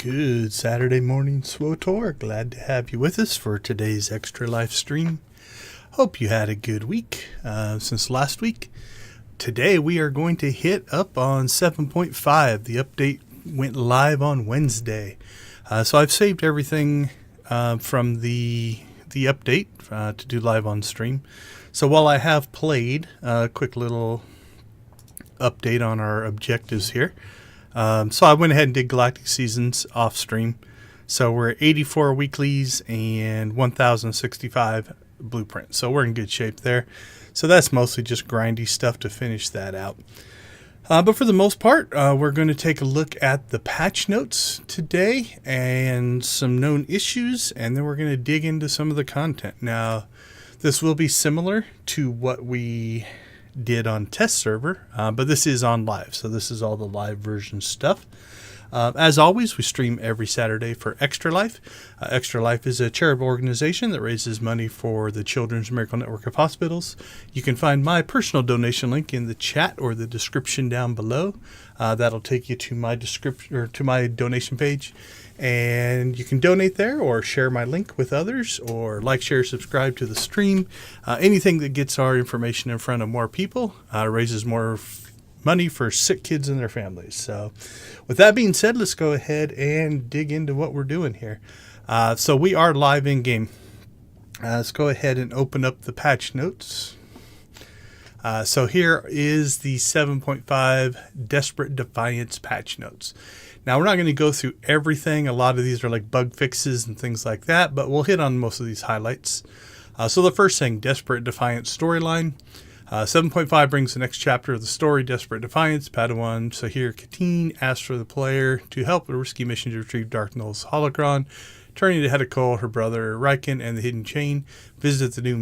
Good Saturday morning, SWTOR. Glad to have you with us for today's Extra Life stream. Hope you had a good week since last week. Today we are going to hit up on 7.5. The update went live on Wednesday. So I've saved everything from the update to do live on stream. So while I have played, a quick little update on our objectives here. So I went ahead and did Galactic Seasons off stream. So we're at 84 weeklies and 1,065 blueprints. So we're in good shape there. So that's mostly just grindy stuff to finish that out. But for the most part, we're going to take a look at the patch notes today and some known issues. And then we're going to dig into some of the content. Now, this will be similar to what we did on test server, but this is on live, so this is all the live version stuff. As always, we stream every Saturday for Extra Life. Extra Life is a charitable organization that raises money for the Children's Miracle Network of Hospitals. You can find my personal donation link in the chat or the description down below. That'll take you to my description or to my donation page, and you can donate there or share my link with others or like, share, subscribe to the stream. Anything that gets our information in front of more people raises more money for sick kids and their families. So with that being said, let's go ahead and dig into what we're doing here. So we are live in game. Let's go ahead and open up the patch notes. So here is the 7.5 Desperate Defiance patch notes. Now, we're not going to go through everything. A lot of these are like bug fixes and things like that, but we'll hit on most of these highlights. So the first thing, Desperate Defiance storyline. 7.5 brings the next chapter of the story, Desperate Defiance. Padawan Sahir Katine asks for the player to help with a risky mission to retrieve Darth Null's holocron. Turning to Hedekol, her brother Riken, and the Hidden Chain, visit the new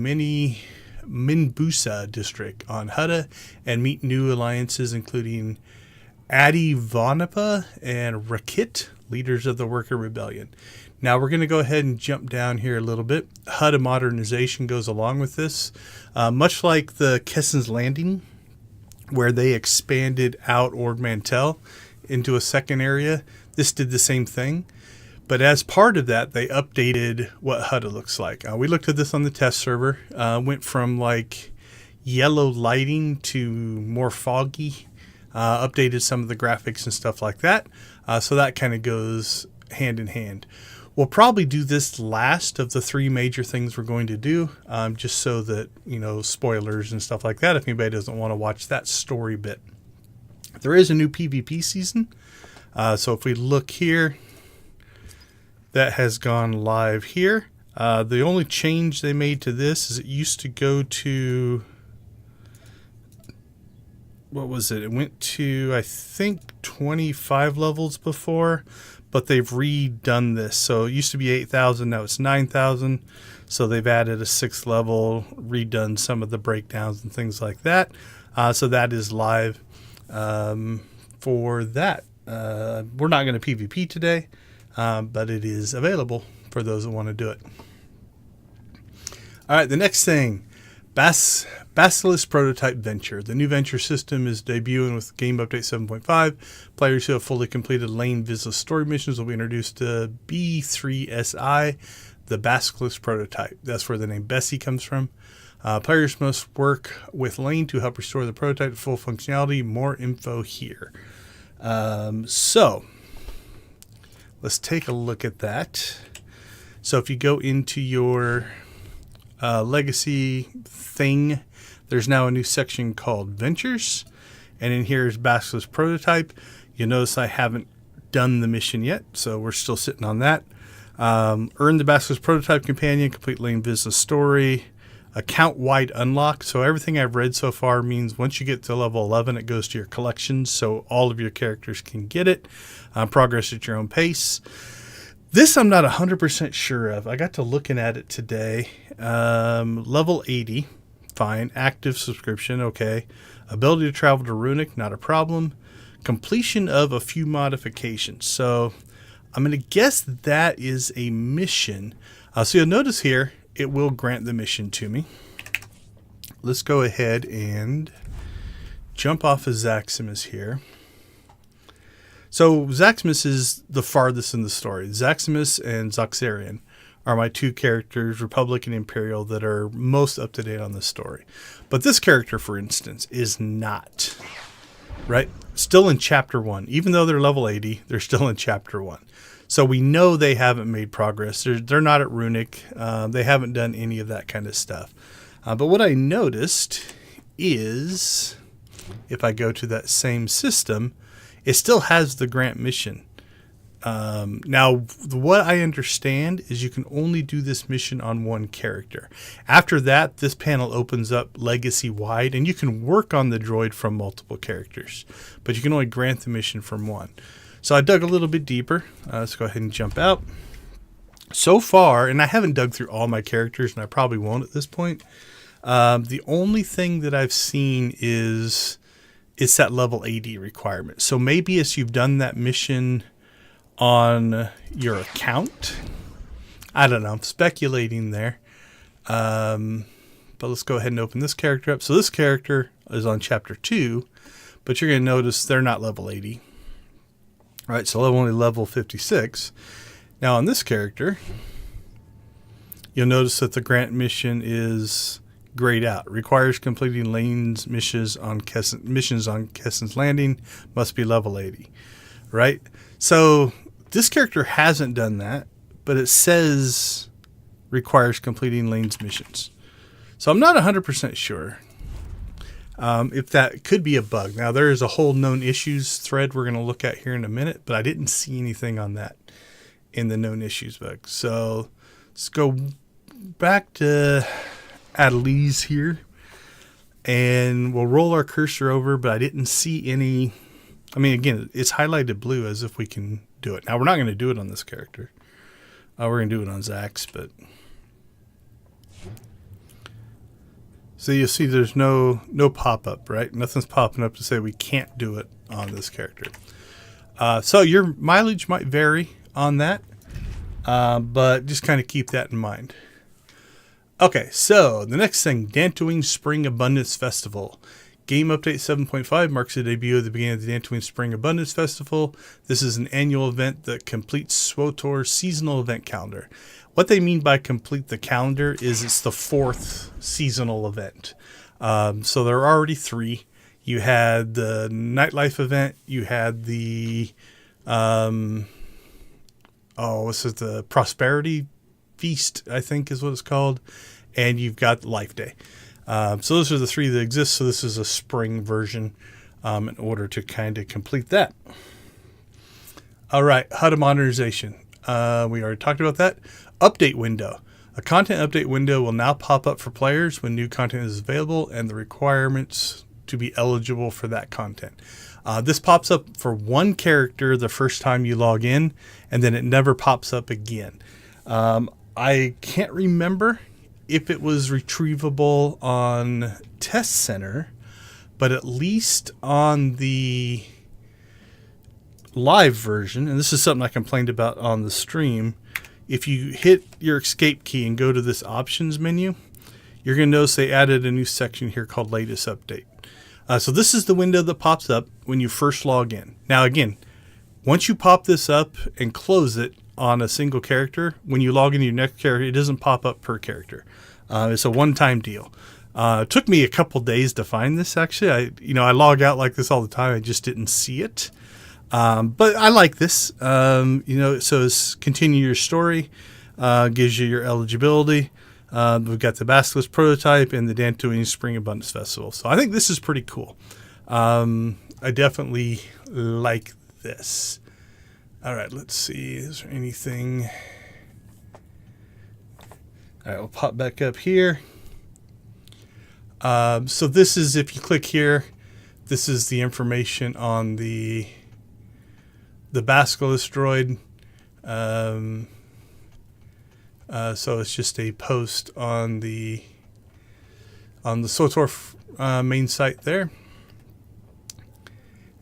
Minbusa district on Hutta and meet new alliances including Adi Vonapa and Rakit, leaders of the Worker Rebellion. Now we're going to go ahead and jump down here a little bit. Hutta modernization goes along with this. Much like the Kessen's Landing, where they expanded out Ord Mantell into a second area, this did the same thing. But as part of that, they updated what Hutta looks like. We looked at this on the test server. Went from like yellow lighting to more foggy. Updated some of the graphics and stuff like that. So that kind of goes hand in hand. We'll probably do this last of the three major things we're going to do, just so that, spoilers and stuff like that, if anybody doesn't want to watch that story bit. There is a new PvP season. So if we look here, that has gone live here. The only change they made to this is it used to go to, what was it? It went to, I think, 25 levels before, but they've redone this. So it used to be 8,000, now it's 9,000. So they've added a 6th level, redone some of the breakdowns and things like that. So that is live for that. We're not going to PvP today, but it is available for those that want to do it. All right, the next thing, Basilisk Prototype Venture. The new Venture system is debuting with Game Update 7.5. Players who have fully completed Lane Vizsla story missions will be introduced to B3SI, the Basilisk Prototype. That's where the name Bessie comes from. Players must work with Lane to help restore the prototype to full functionality. More info here. So let's take a look at that. So if you go into your legacy thing, there's now a new section called Ventures, and in here is Basilisk Prototype. You'll notice I haven't done the mission yet, so we're still sitting on that. Earn the Basilisk Prototype Companion, complete Lane Vizsla story, account-wide unlock. So everything I've read so far means once you get to level 11, it goes to your collections, so all of your characters can get it. Progress at your own pace. This I'm not 100% sure of. I got to looking at it today. Level 80, fine. Active subscription, okay. Ability to travel to Runic, not a problem. Completion of a few modifications. So I'm going to guess that is a mission. So you'll notice here, it will grant the mission to me. Let's go ahead and jump off of Zaximus here. So Zaximus is the farthest in the story. Zaximus and Zoxarian are my two characters, Republic and Imperial, that are most up to date on the story. But this character, for instance, is not. Right? Still in Chapter 1. Even though they're level 80, they're still in Chapter 1. So we know they haven't made progress. They're not at Runic. They haven't done any of that kind of stuff. But what I noticed is, if I go to that same system, it still has the grant mission. Now, what I understand is you can only do this mission on one character. After that, this panel opens up legacy-wide, and you can work on the droid from multiple characters, but you can only grant the mission from one. So I dug a little bit deeper. Let's go ahead and jump out. So far, and I haven't dug through all my characters, and I probably won't at this point, the only thing that I've seen is it's that level 80 requirement. So maybe as you've done that mission on your account, I don't know, I'm speculating there. But let's go ahead and open this character up. So this character is on Chapter 2, but you're going to notice they're not level 80. All right, so only level 56. Now on this character, you'll notice that the grant mission is grayed out. Requires completing lanes missions on Kessen's Landing. Must be level 80. Right? So this character hasn't done that, but it says requires completing lanes missions. So I'm not 100% sure if that could be a bug. Now, there is a whole known issues thread we're going to look at here in a minute, but I didn't see anything on that in the known issues bug. So let's go back to Adelise here, and we'll roll our cursor over, but I didn't see any. I mean, again, it's highlighted blue as if we can do it. Now, we're not going to do it on this character. We're going to do it on Zax, but... So you'll see there's no pop-up, right? Nothing's popping up to say we can't do it on this character. So your mileage might vary on that, but just kind of keep that in mind. Okay, so the next thing, Dantooine Spring Abundance Festival. Game Update 7.5 marks the debut of the beginning of the Dantooine Spring Abundance Festival. This is an annual event that completes SWTOR's seasonal event calendar. What they mean by complete the calendar is it's the 4th seasonal event. So there are already 3. You had the nightlife event. You had the, the Prosperity Feast, I think is what it's called. And you've got Life Day. So those are the 3 that exist. So this is a spring version in order to kind of complete that. All right, HUD modernization. We already talked about that. Update window. A content update window will now pop up for players when new content is available and the requirements to be eligible for that content. This pops up for one character the first time you log in, and then it never pops up again. I can't remember if it was retrievable on Test Center, but at least on the live version, and this is something I complained about on the stream, if you hit your escape key and go to this options menu, you're going to notice they added a new section here called latest update. So this is the window that pops up when you first log in. Now again, once you pop this up and close it on a single character, when you log into your next character, it doesn't pop up per character. It's a one-time deal. It took me a couple days to find this, actually. I log out like this all the time. I just didn't see it. But I like this. So it's continue your story, gives you your eligibility. We've got the Basilisk prototype and the Dantooine Spring Abundance Festival. So I think this is pretty cool. I definitely like this. All right, let's see. Is there anything? All right, we'll pop back up here. So this is, if you click here, this is the information on the Basilisk droid. So it's just a post on the SWTOR main site there.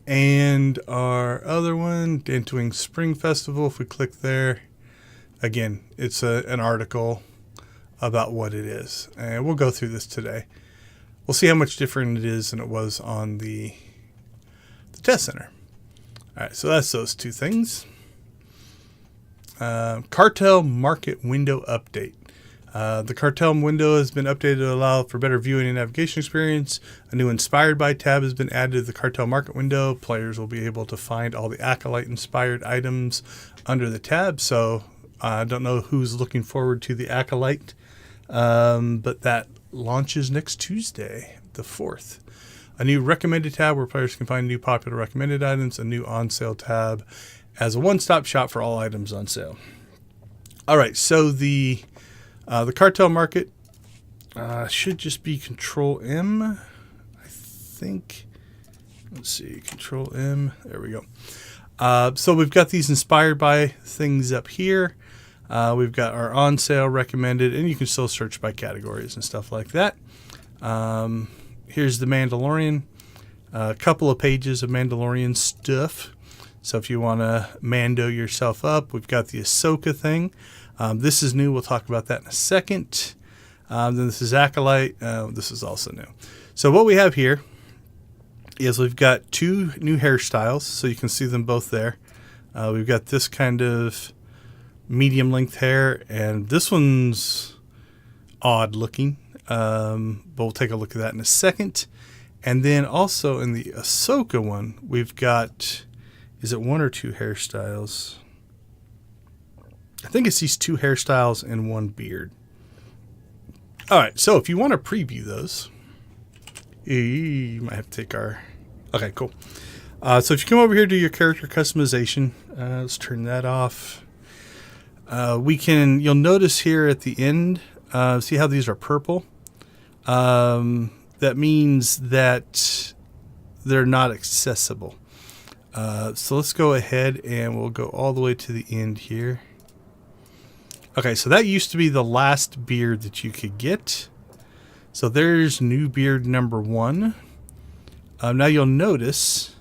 And our other one, Dantooine Spring Festival, if we click there, again, it's an article about what it is. And we'll go through this today. We'll see how much different it is than it was on the test center. All right, so that's those two things. Cartel Market Window Update. The Cartel window has been updated to allow for better viewing and navigation experience. A new Inspired By tab has been added to the Cartel Market window. Players will be able to find all the Acolyte-inspired items under the tab. So I don't know who's looking forward to the Acolyte, but that launches next Tuesday, the 4th. A new Recommended tab where players can find new popular recommended items. A new On Sale tab as a one-stop shop for all items on sale. All right, so the Cartel Market should just be Control M, I think. Let's see, Control M. There we go. So we've got these Inspired By things up here. We've got our On Sale, Recommended, and you can still search by categories and stuff like that. Here's the Mandalorian. A couple of pages of Mandalorian stuff. So if you want to Mando yourself up, we've got the Ahsoka thing. This is new. We'll talk about that in a second. Then this is Acolyte. This is also new. So what we have here is we've got two new hairstyles, so you can see them both there. We've got this kind of medium length hair, and this one's odd looking. But we'll take a look at that in a second. And then also in the Ahsoka one, we've got, is it one or two hairstyles? I think it's these two hairstyles and one beard. All right, so if you want to preview those, you might have to take our... Okay, cool. So if you come over here to your character customization, let's turn that off. You'll notice here at the end, see how these are purple? That means that they're not accessible. So let's go ahead and we'll go all the way to the end here. Okay, so that used to be the last beard that you could get. So there's new beard number 1. Now you'll notice,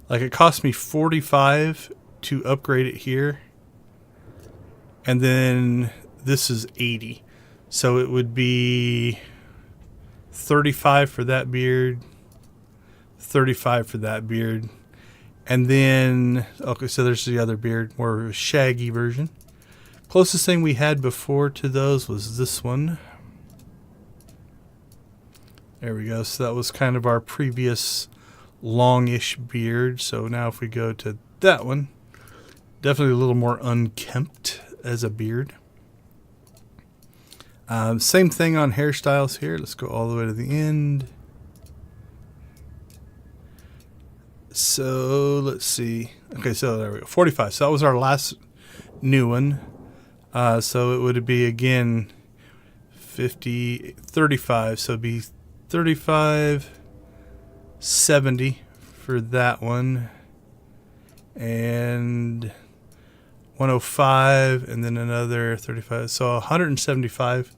like, it cost me $45 to upgrade it here. And then this is $80. So it would be $35 for that beard, $35 for that beard. And then, okay, so there's the other beard, more of a shaggy version. Closest thing we had before to those was this one. There we go. So that was kind of our previous longish beard. So now if we go to that one, definitely a little more unkempt as a beard. Same thing on hairstyles here. Let's go all the way to the end. So let's see. Okay, so there we go. 45. So that was our last new one. So it would be again 35. So it'd be 35, 70 for that one, and 105, and then another 35. So 175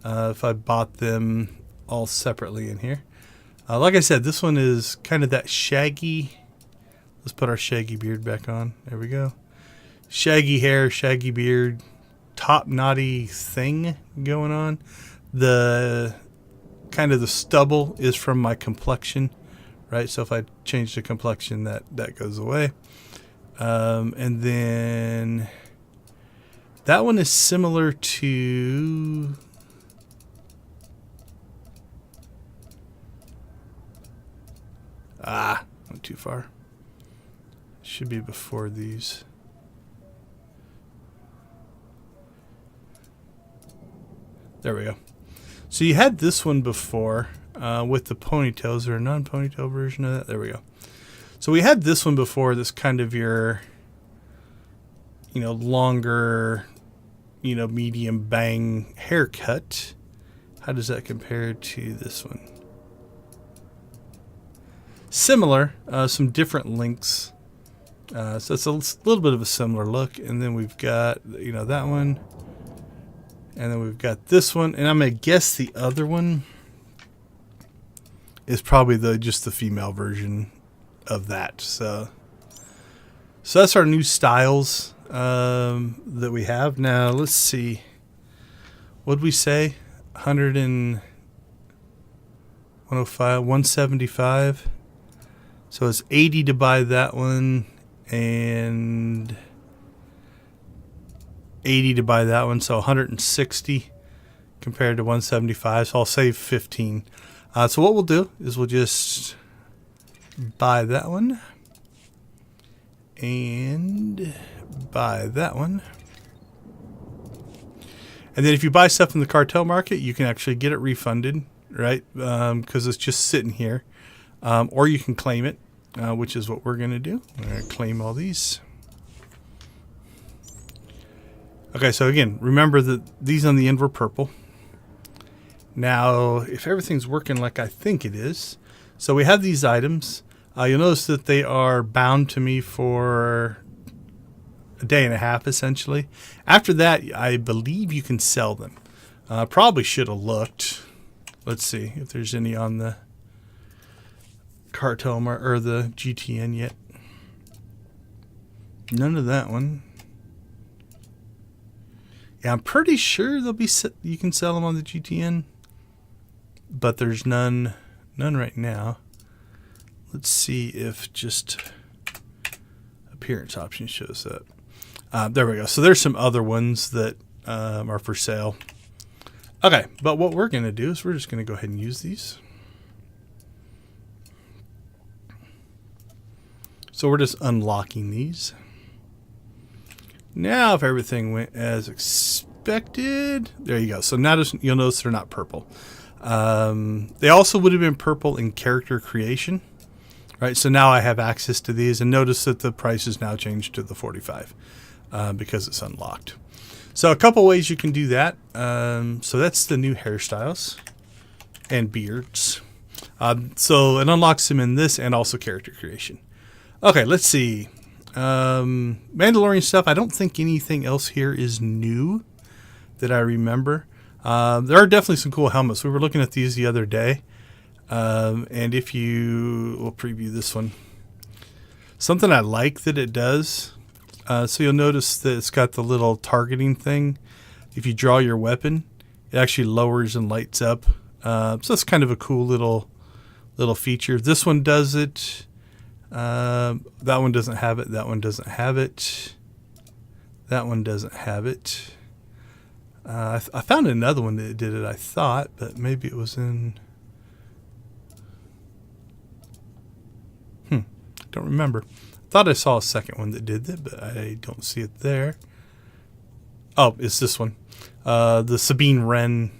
if I bought them all separately in here. Like I said, this one is kind of that shaggy. Let's put our shaggy beard back on. There we go. Shaggy hair, shaggy beard, top knotty thing going on. The kind of the stubble is from my complexion, right? So if I change the complexion, that goes away. And then that one is similar to... went too far. Should be before these. There we go. So you had this one before with the ponytails. Is there a non-ponytail version of that? There we go. So we had this one before, this kind of your, longer, medium bang haircut. How does that compare to this one? Similar, some different links. So it's a little bit of a similar look. And then we've got, that one. And then we've got this one. And I'm going to guess the other one is probably just the female version of that. So that's our new styles that we have. Now, let's see. What did we say? 105, 175. So it's $80 to buy that one, and 80 to buy that one, so 160 compared to 175. So I'll save 15. So what we'll do is we'll just buy that one and buy that one. And then if you buy stuff in the cartel market, you can actually get it refunded, right? Because it's just sitting here. Or you can claim it, which is what we're going to do. We're going to claim all these. Okay, so again, remember that these on the end were purple. Now, if everything's working like I think it is, so we have these items. You'll notice that they are bound to me for a day and a half, essentially. After that, I believe you can sell them. Probably should have looked. Let's see if there's any on the cartel or the GTN yet. None of that one. Yeah, I'm pretty sure they'll be. You can sell them on the GTN, but there's none right now. Let's see if just appearance option shows up. There we go. So there's some other ones that are for sale. Okay, but what we're going to do is we're just going to go ahead and use these. So we're just unlocking these. Now, if everything went as expected, there you go. So now you'll notice they're not purple. They also would have been purple in character creation, right? So now I have access to these, and notice that the price is now changed to the 45 because it's unlocked. So a couple ways you can do that. So that's the new hairstyles and beards. So it unlocks them in this and also character creation. Okay, let's see. Mandalorian stuff. I don't think anything else here is new that I remember. There are definitely some cool helmets. We were looking at these the other day. And if we'll preview this one. Something I like that it does. So you'll notice that it's got the little targeting thing. If you draw your weapon, it actually lowers and lights up. So that's kind of a cool little feature. This one does it. That one doesn't have it. That one doesn't have it. That one doesn't have it. I found another one that did it, I thought, but maybe it was in... Don't remember. Thought I saw a second one that did that, but I don't see it there. Oh, it's this one. The Sabine Wren,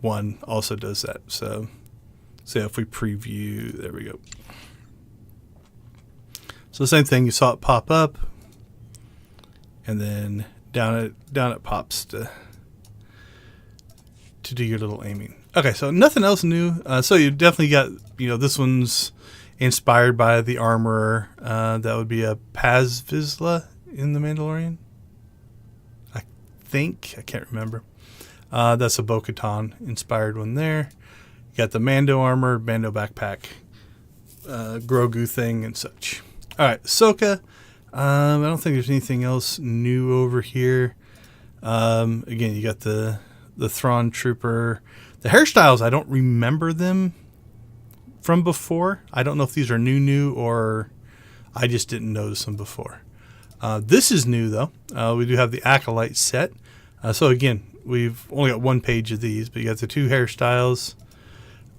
one also does that. So if we preview, there we go. So the same thing, you saw it pop up, and then down it pops to do your little aiming. Okay, so nothing else new. So you definitely got, this one's inspired by the armorer. That would be a Paz Vizsla in The Mandalorian. I can't remember. That's a Bo-Katan inspired one there. You got the Mando armor, Mando backpack, Grogu thing and such. All right, Ahsoka. I don't think there's anything else new over here. Again, you got the Thrawn Trooper. The hairstyles, I don't remember them from before. I don't know if these are new or I just didn't notice them before. This is new, though. We do have the Acolyte set. So, again, we've only got one page of these, but you got the two hairstyles.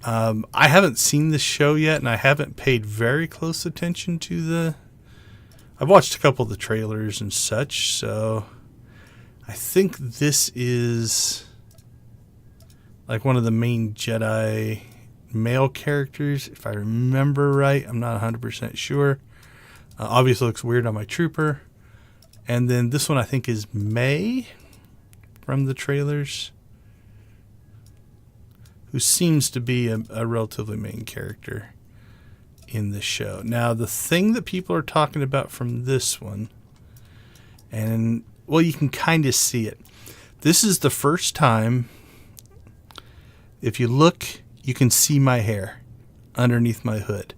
I haven't seen the show yet, and I haven't paid very close attention to I've watched a couple of the trailers and such, so I think this is like one of the main Jedi male characters, if I remember right. I'm not 100% sure. Obviously looks weird on my trooper. And then this one I think is May from the trailers, who seems to be a relatively main character in the show. Now, the thing that people are talking about from this one, and, well, you can kind of see it. This is the first time, if you look, you can see my hair underneath my hood.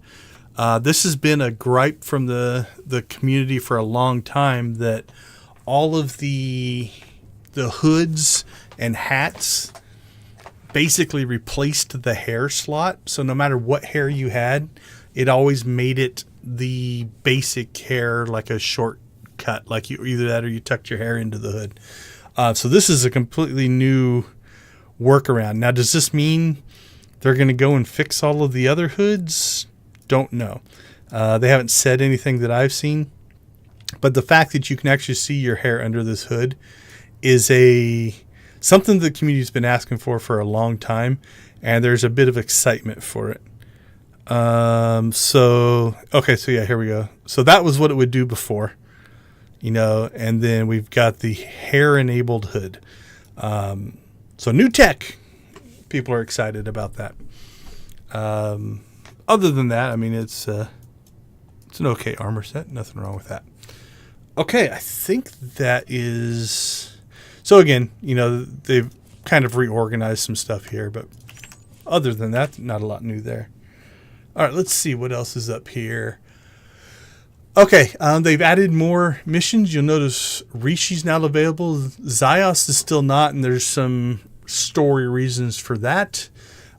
This has been a gripe from the community for a long time, that all of the hoods and hats basically replaced the hair slot. So no matter what hair you had, it always made it the basic hair like a short cut, like you either that or you tucked your hair into the hood. So this is a completely new workaround. Now, does this mean they're going to go and fix all of the other hoods? Don't know. They haven't said anything that I've seen. But the fact that you can actually see your hair under this hood is something the community's been asking for a long time, and there's a bit of excitement for it. So yeah, here we go. So that was what it would do before, and then we've got the hair-enabled hood. So new tech. People are excited about that. Other than that, I mean, it's an okay armor set. Nothing wrong with that. Okay, I think that is... So again, they've kind of reorganized some stuff here, but other than that, not a lot new there. All right, let's see what else is up here. Okay, they've added more missions. You'll notice Rishi's now available. Zyos is still not, and there's some story reasons for that.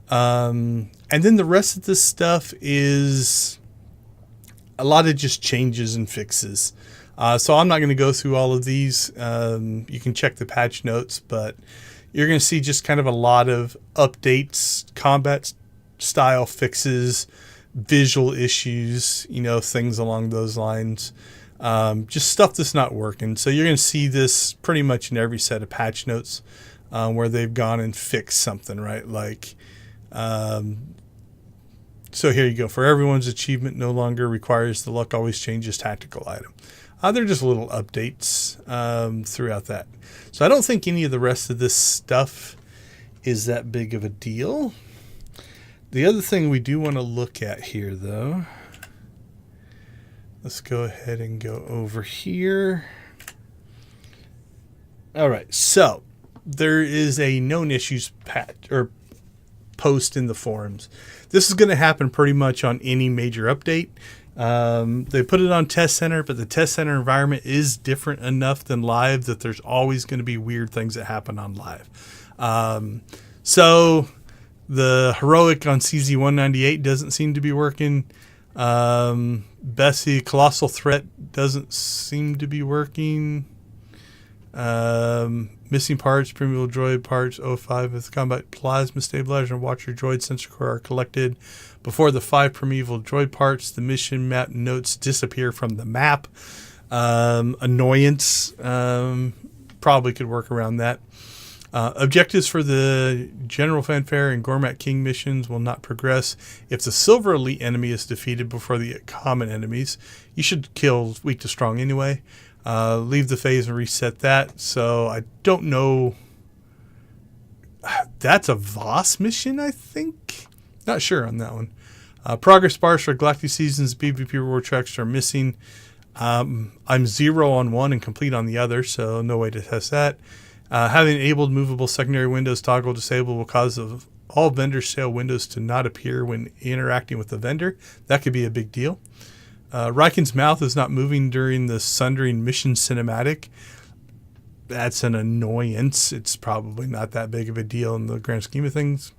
And then the rest of this stuff is a lot of just changes and fixes. So I'm not going to go through all of these. You can check the patch notes, but you're going to see just kind of a lot of updates, combat style fixes, visual issues, things along those lines. Just stuff that's not working. So you're going to see this pretty much in every set of patch notes where they've gone and fixed something, right? Like, so here you go. For everyone's achievement no longer requires the luck always changes tactical item. They're just little updates throughout that. So I don't think any of the rest of this stuff is that big of a deal. The other thing we do want to look at here, though, let's go ahead and go over here. All right, so there is a known issues patch or post in the forums. This is going to happen pretty much on any major update. They put it on Test Center, but the Test Center environment is different enough than live that there's always going to be weird things that happen on live. So the heroic on CZ198 doesn't seem to be working. Bessie Colossal Threat doesn't seem to be working. Missing parts, primeval droid parts, 05 with combat plasma stabilizer and watcher droid sensor core are collected before the 5 primeval droid parts. The mission map notes disappear from the map. Annoyance, probably could work around that. Objectives for the General Fanfare and Gormat King missions will not progress if the Silver Elite enemy is defeated before the common enemies. You should kill weak to strong anyway. Leave the phase and reset that. So I don't know. That's a Voss mission, I think. Not sure on that one. Progress bars for Galactic Seasons PvP reward tracks are missing. I'm 0 on one and complete on the other, so no way to test that. Having enabled movable secondary windows toggle disabled will cause all vendor sale windows to not appear when interacting with the vendor. That could be a big deal. Riken's mouth is not moving during the Sundering mission cinematic. That's an annoyance. It's probably not that big of a deal in the grand scheme of things.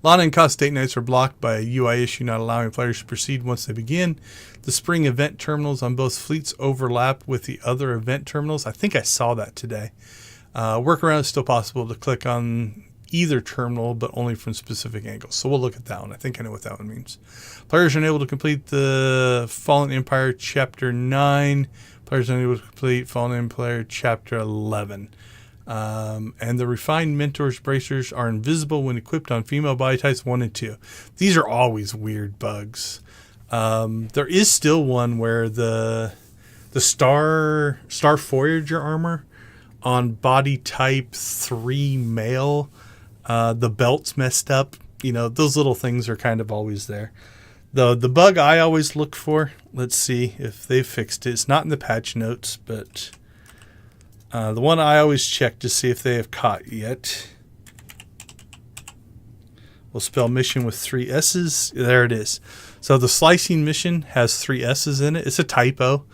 Lana and Cost date nights are blocked by a UI issue not allowing players to proceed once they begin. The spring event terminals on both fleets overlap with the other event terminals. I think I saw that today. Workaround is still possible to click on either terminal, but only from specific angles. So we'll look at that one. I think I know what that one means. Players are unable to complete the Fallen Empire Chapter 9. Players are unable to complete Fallen Empire Chapter 11. And the Refined Mentors bracers are invisible when equipped on female body types 1 and 2. These are always weird bugs. There is still one where the Star Voyager armor on body type 3 male, the belt's messed up. Those little things are kind of always there. The bug I always look for, let's see if they fixed it. It's not in the patch notes, but the one I always check to see if they have caught yet. We'll spell mission with 3 S's. There it is. So the slicing mission has 3 S's in it. It's a typo.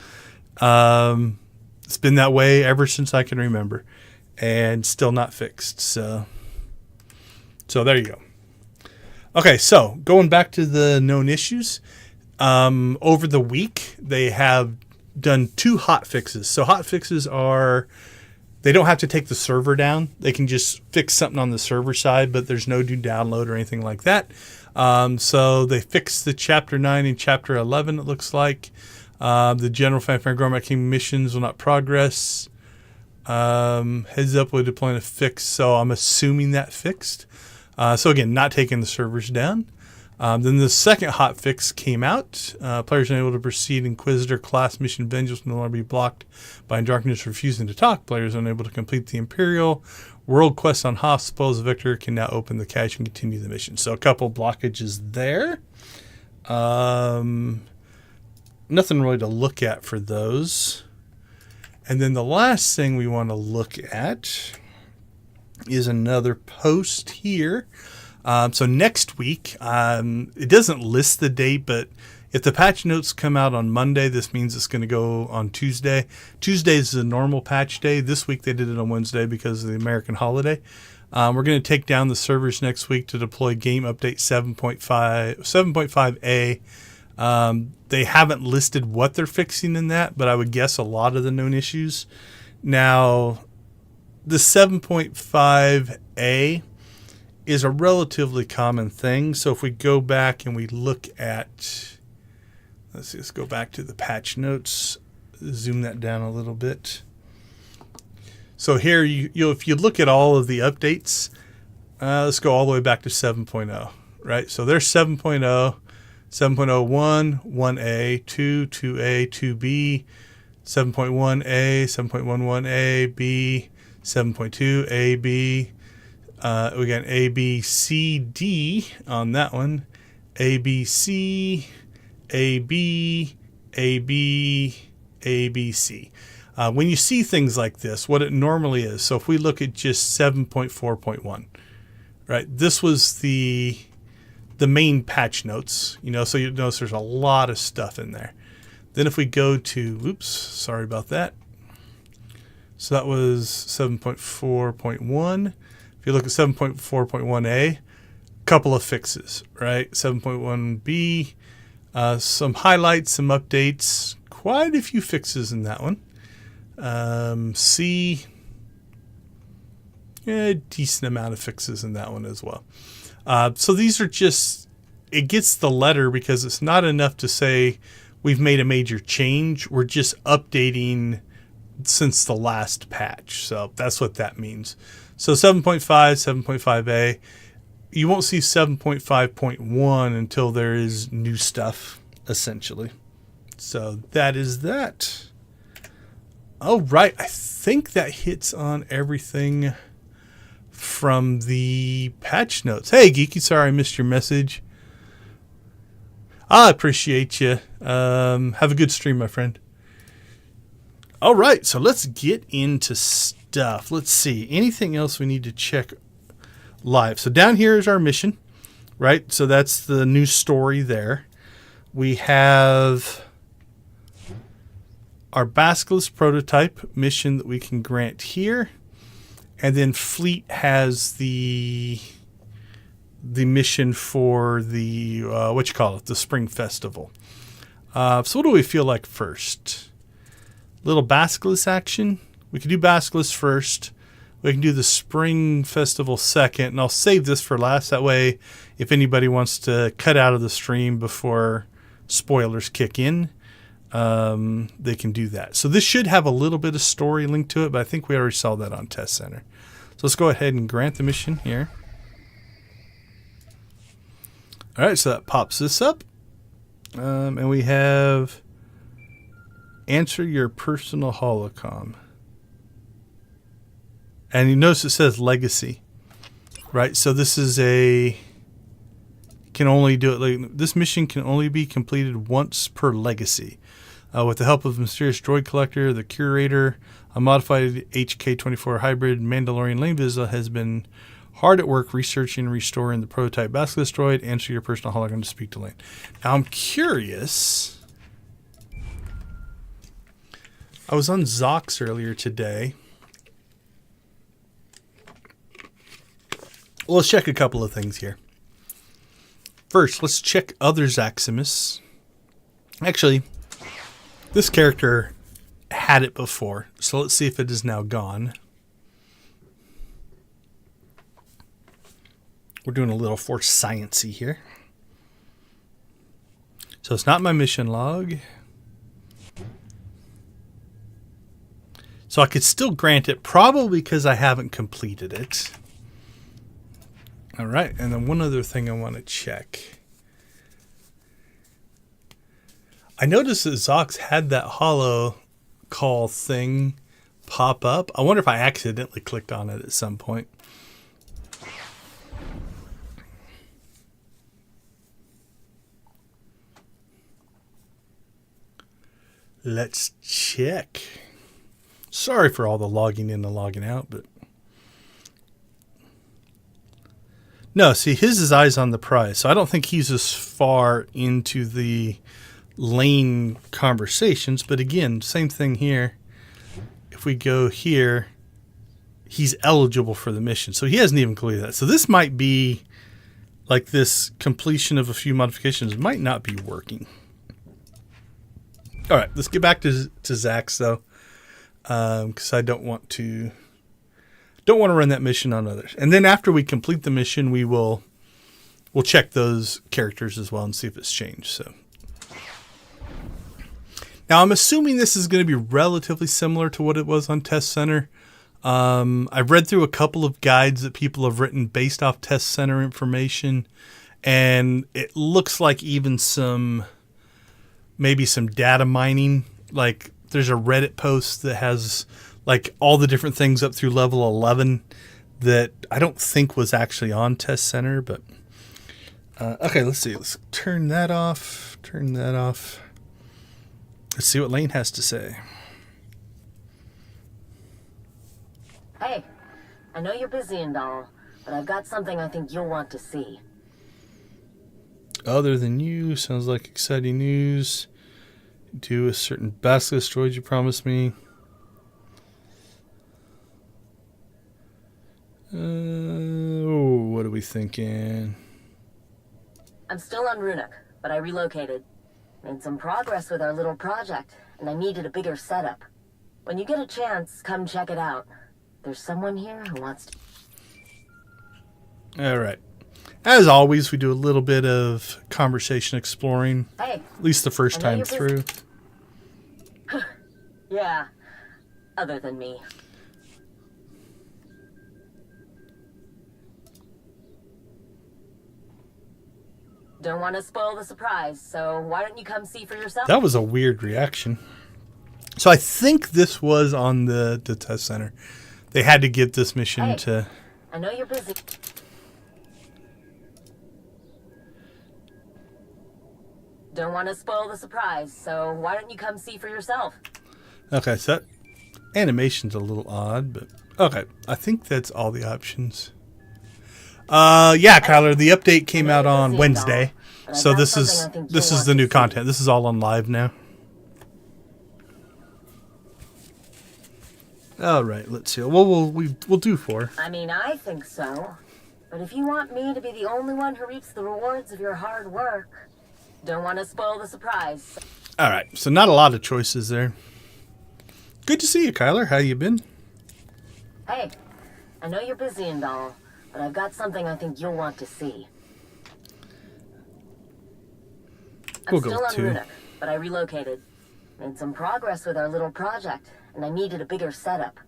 It's been that way ever since I can remember, and still not fixed. So there you go. Okay, so going back to the known issues, over the week, they have done 2 hot fixes. So hot fixes are, they don't have to take the server down. They can just fix something on the server side, but there's no new download or anything like that. So they fixed the Chapter 9 and Chapter 11, it looks like. The General Fanfare Gormat King missions will not progress. Heads up with deploying a fix. So I'm assuming that fixed. So again, not taking the servers down. Then the second hot fix came out. Players unable to proceed Inquisitor class mission Vengeance will no longer be blocked by Darkness refusing to talk. Players unable to complete the Imperial World Quest on Hospitals Victor can now open the cache and continue the mission. So a couple blockages there. Nothing really to look at for those. And then the last thing we want to look at is another post here. So next week, it doesn't list the date, but if the patch notes come out on Monday, this means it's going to go on Tuesday. Tuesday is the normal patch day. This week they did it on Wednesday because of the American holiday. We're going to take down the servers next week to deploy game update 7.5A. They haven't listed what they're fixing in that, but I would guess a lot of the known issues. Now, the 7.5A is a relatively common thing. So if we go back and we look at, let's just go back to the patch notes, zoom that down a little bit. So here, if you look at all of the updates, let's go all the way back to 7.0, right? So there's 7.0, 7.01, 1A, 2, 2A, 2B, 7.1A, 7.11A, B, 7.2, A, B. We got A, B, C, D on that one. A, B, C, A, B, A, B, A, B, C. When you see things like this, what it normally is, so if we look at just 7.4.1, right, this was the main patch notes, so you notice there's a lot of stuff in there. Then if we go to, oops, sorry about that. So that was 7.4.1. If you look at 7.4.1a, couple of fixes, right? 7.1b, some highlights, some updates, quite a few fixes in that one. C, a decent amount of fixes in that one as well. So these are just, it gets the letter because it's not enough to say we've made a major change. We're just updating since the last patch. So that's what that means. So 7.5, 7.5a, you won't see 7.5.1 until there is new stuff, essentially. So that is that. All right, I think that hits on everything from the patch notes. Hey, Geeky, sorry I missed your message. I appreciate you. Have a good stream, my friend. All right, so let's get into stuff. Let's see. Anything else we need to check live? So down here is our mission, right? So that's the new story there. We have our Basilisk prototype mission that we can grant here. And then Fleet has the mission for the, the Spring Festival. So what do we feel like first? Little Basilisk action. We can do Basilisk first. We can do the Spring Festival second. And I'll save this for last. That way, if anybody wants to cut out of the stream before spoilers kick in, they can do that. So this should have a little bit of story linked to it, but I think we already saw that on Test Center. So let's go ahead and grant the mission here. All right, so that pops this up. And we have answer your personal holocom. And you notice it says legacy, right? So this is can only do it. This mission can only be completed once per legacy. With the help of mysterious droid collector, the curator, a modified HK-24 hybrid Mandalorian lane visitor has been hard at work researching and restoring the prototype Basilisk droid. Answer your personal hologram to speak to Lane. Now I'm curious. I was on Zox earlier today. Well, let's check a couple of things here. First, let's check other Zaximus. Actually, this character had it before, so let's see if it is now gone. We're doing a little Force Science-y here. So it's not my mission log. So I could still grant it, probably because I haven't completed it. All right, and then one other thing I want to check. I noticed that Zox had that holo call thing pop up. I wonder if I accidentally clicked on it at some point. Let's check. Sorry for all the logging in and logging out, but no, see, his is eyes on the prize, so I don't think he's as far into the lane conversations. But again, same thing here. If we go here, he's eligible for the mission, so he hasn't even completed that. So this might be like this completion of a few modifications might not be working. All right, let's get back to Zax though, because I don't want to run that mission on others. And then after we complete the mission, we'll check those characters as well and see if it's changed. So now I'm assuming this is going to be relatively similar to what it was on Test Center. I've read through a couple of guides that people have written based off Test Center information, and it looks like even maybe some data mining. Like there's a Reddit post that has like all the different things up through level 11 that I don't think was actually on Test Center, but okay, let's see. Let's turn that off. Turn that off. Let's see what Lane has to say. Hey, I know you're busy and all, but I've got something I think you'll want to see. Other than you, sounds like exciting news. Do a certain Basilisk droid you promised me. What are we thinking? I'm still on Runic, but I relocated. Made some progress with our little project, and I needed a bigger setup. When you get a chance, come check it out. There's someone here who wants to... All right. As always, we do a little bit of conversation exploring. Hey, at least the first time through. Yeah, other than me. Don't want to spoil the surprise, so why don't you come see for yourself? That was a weird reaction. So I think this was on the Test Center. They had to give this mission to... I know you're busy. Don't want to spoil the surprise, so why don't you come see for yourself? Okay, so that animation's a little odd, but... Okay, I think that's all the options. Yeah, Kyler, the update came out on Wednesday. So this is the new content. This is all on live now. All right, let's see. Well, we'll do 4. I mean, I think so. But if you want me to be the only one who reaps the rewards of your hard work, don't want to spoil the surprise. All right, so not a lot of choices there. Good to see you, Kyler. How you been? Hey, I know you're busy and all, but I've got something I think you'll want to see. I'm still on Runic, but I relocated. Made some progress with our little project, and I needed a bigger setup.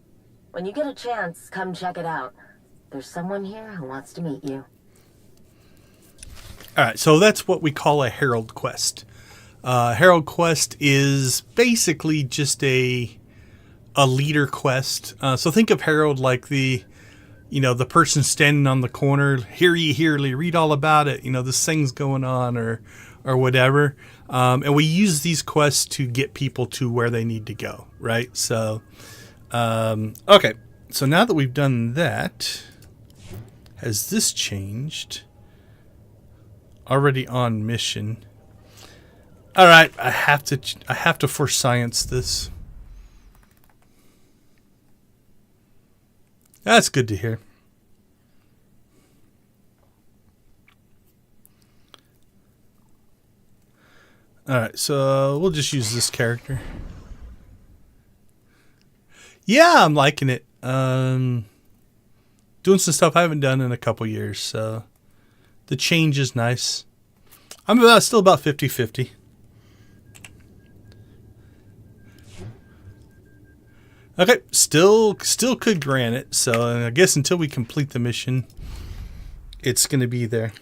When you get a chance, come check it out. There's someone here who wants to meet you. All right, so that's what we call a Herald Quest. Herald Quest is basically just a leader quest. So think of Herald like the person standing on the corner. Hear ye, hearly, read all about it. This thing's going on or whatever. And we use these quests to get people to where they need to go, right? So, okay. So now that we've done that, has this changed? Already on mission. All right, I have to force science this. That's good to hear. Alright, so we'll just use this character. Yeah, I'm liking it. Doing some stuff I haven't done in a couple years, so the change is nice. I'm still about 50-50. Okay, still could grant it, so I guess until we complete the mission, it's going to be there.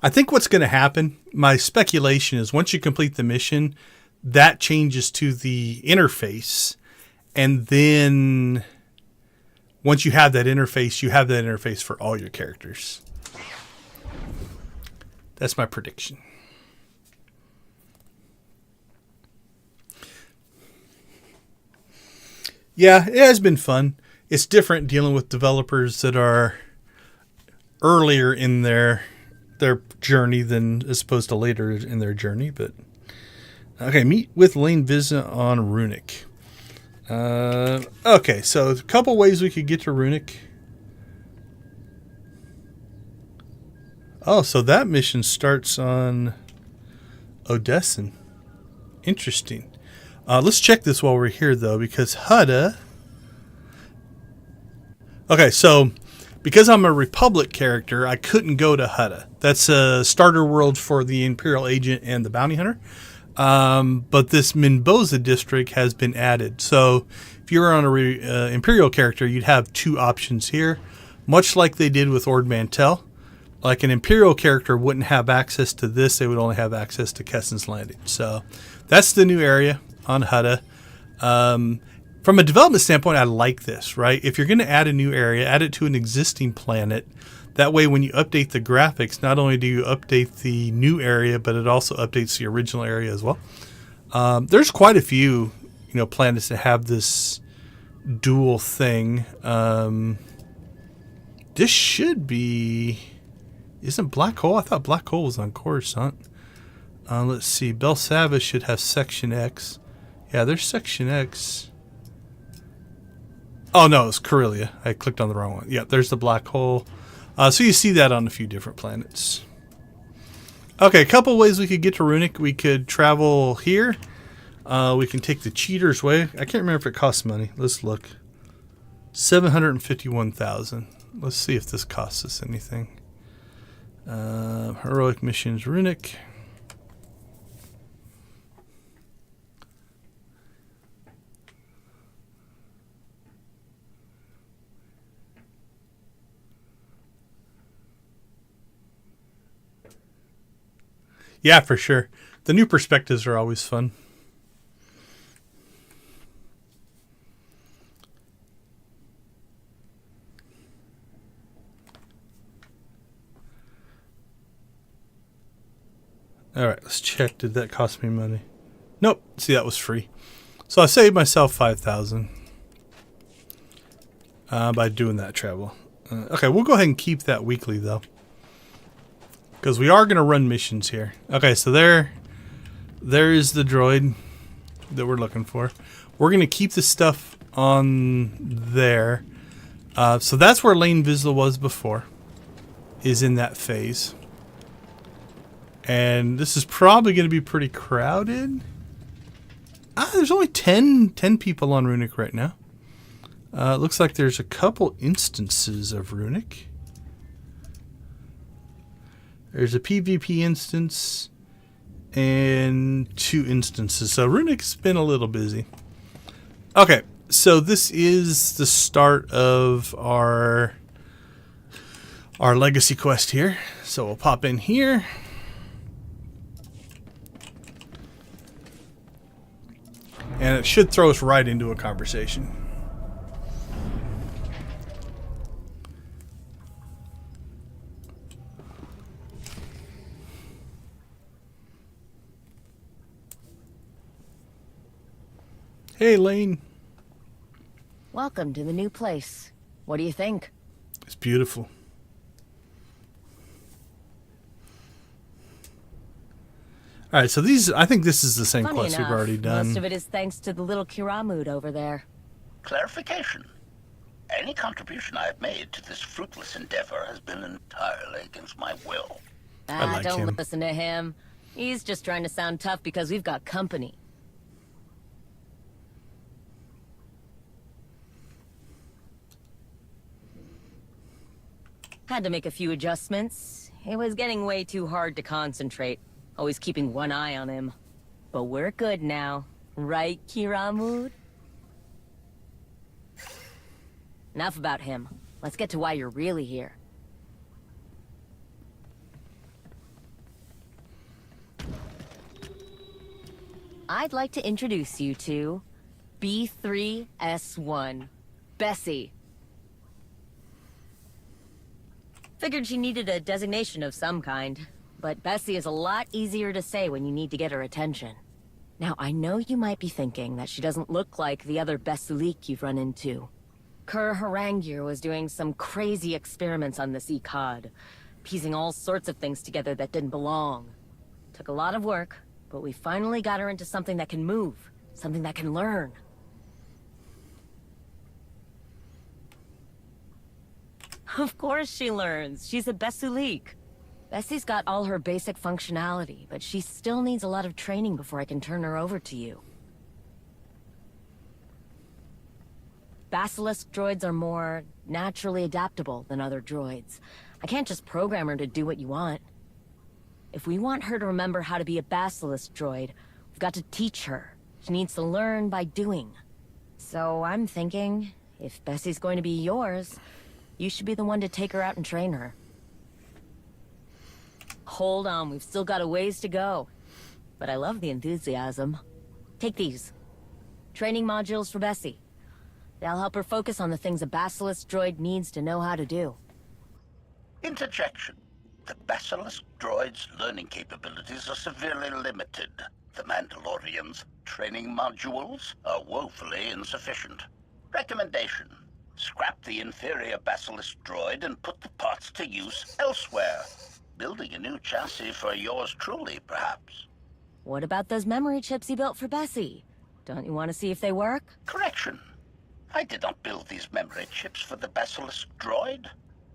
I think what's going to happen, my speculation is once you complete the mission, that changes to the interface. And then once you have that interface for all your characters. That's my prediction. Yeah, it has been fun. It's different dealing with developers that are earlier in their journey than as opposed to later in their journey. But okay, meet with Lane Vizna on Runic. Okay, so a couple ways we could get to Runic. Oh, so that mission starts on Odessan. Interesting. Let's check this while we're here, though, because Hutta... Okay, so because I'm a Republic character, I couldn't go to Hutta. That's a starter world for the Imperial Agent and the Bounty Hunter. But this Minboza district has been added. So if you're on a Imperial character, you'd have two options here, much like they did with Ord Mantell. Like an Imperial character wouldn't have access to this. They would only have access to Kessen's Landing. So that's the new area on Hutta. From a development standpoint, I like this, right? If you're going to add a new area, add it to an existing planet. That way, when you update the graphics, not only do you update the new area, but it also updates the original area as well. There's quite a few, planets that have this dual thing. This should be... Isn't Black Hole? I thought Black Hole was on Coruscant. Let's see. Belsava should have Section X. Yeah, there's Section X. Oh, no, it's Corellia. I clicked on the wrong one. Yeah, there's the Black Hole. So you see that on a few different planets. Okay, a couple ways we could get to Runic. We could travel here. We can take the Cheater's Way. I can't remember if it costs money. Let's look. 751,000. Let's see if this costs us anything. Heroic Missions Runic. Yeah, for sure. The new perspectives are always fun. All right, let's check. Did that cost me money? Nope. See, that was free. So I saved myself 5,000 by doing that travel. Okay, we'll go ahead and keep that weekly, though. Because we are going to run missions here. Okay, so there is the droid that we're looking for. We're going to keep the stuff on there. So that's where Lane Vizsla was before. Is in that phase. And this is probably going to be pretty crowded. There's only 10 people on Runic right now. It looks like there's a couple instances of Runic. There's a PvP instance and 2 instances. So Runic's been a little busy. Okay, so this is the start of our legacy quest here. So we'll pop in here. And it should throw us right into a conversation. Hey, Lane. Welcome to the new place. What do you think? It's beautiful. All right, so I think this is the same Funny quest enough, we've already done. Most of it is thanks to the little Kiramud over there. Clarification. Any contribution I have made to this fruitless endeavor has been entirely against my will. I like don't him. listen to him. He's just trying to sound tough because we've got company. Had to make a few adjustments. It was getting way too hard to concentrate, always keeping one eye on him. But we're good now, right, Kiramud? Enough about him. Let's get to why you're really here. I'd like to introduce you to B3S1, Bessie. Figured she needed a designation of some kind, but Bessie is a lot easier to say when you need to get her attention. Now, I know you might be thinking that she doesn't look like the other Basilisk you've run into. Kerr Harangir was doing some crazy experiments on this Ecod, piecing all sorts of things together that didn't belong. Took a lot of work, but we finally got her into something that can move, something that can learn. Of course she learns. She's a Basilisk. Bessie's got all her basic functionality, but she still needs a lot of training before I can turn her over to you. Basilisk droids are more naturally adaptable than other droids. I can't just program her to do what you want. If we want her to remember how to be a Basilisk droid, we've got to teach her. She needs to learn by doing. So I'm thinking, if Bessie's going to be yours, you should be the one to take her out and train her. Hold on, we've still got a ways to go. But I love the enthusiasm. Take these. Training modules for Bessie. They'll help her focus on the things a Basilisk droid needs to know how to do. Interjection. The Basilisk droid's learning capabilities are severely limited. The Mandalorian's training modules are woefully insufficient. Recommendation. Scrap the inferior Basilisk droid and put the parts to use elsewhere. Building a new chassis for yours truly, perhaps. What about those memory chips you built for Bessie? Don't you want to see if they work? Correction. I did not build these memory chips for the Basilisk droid.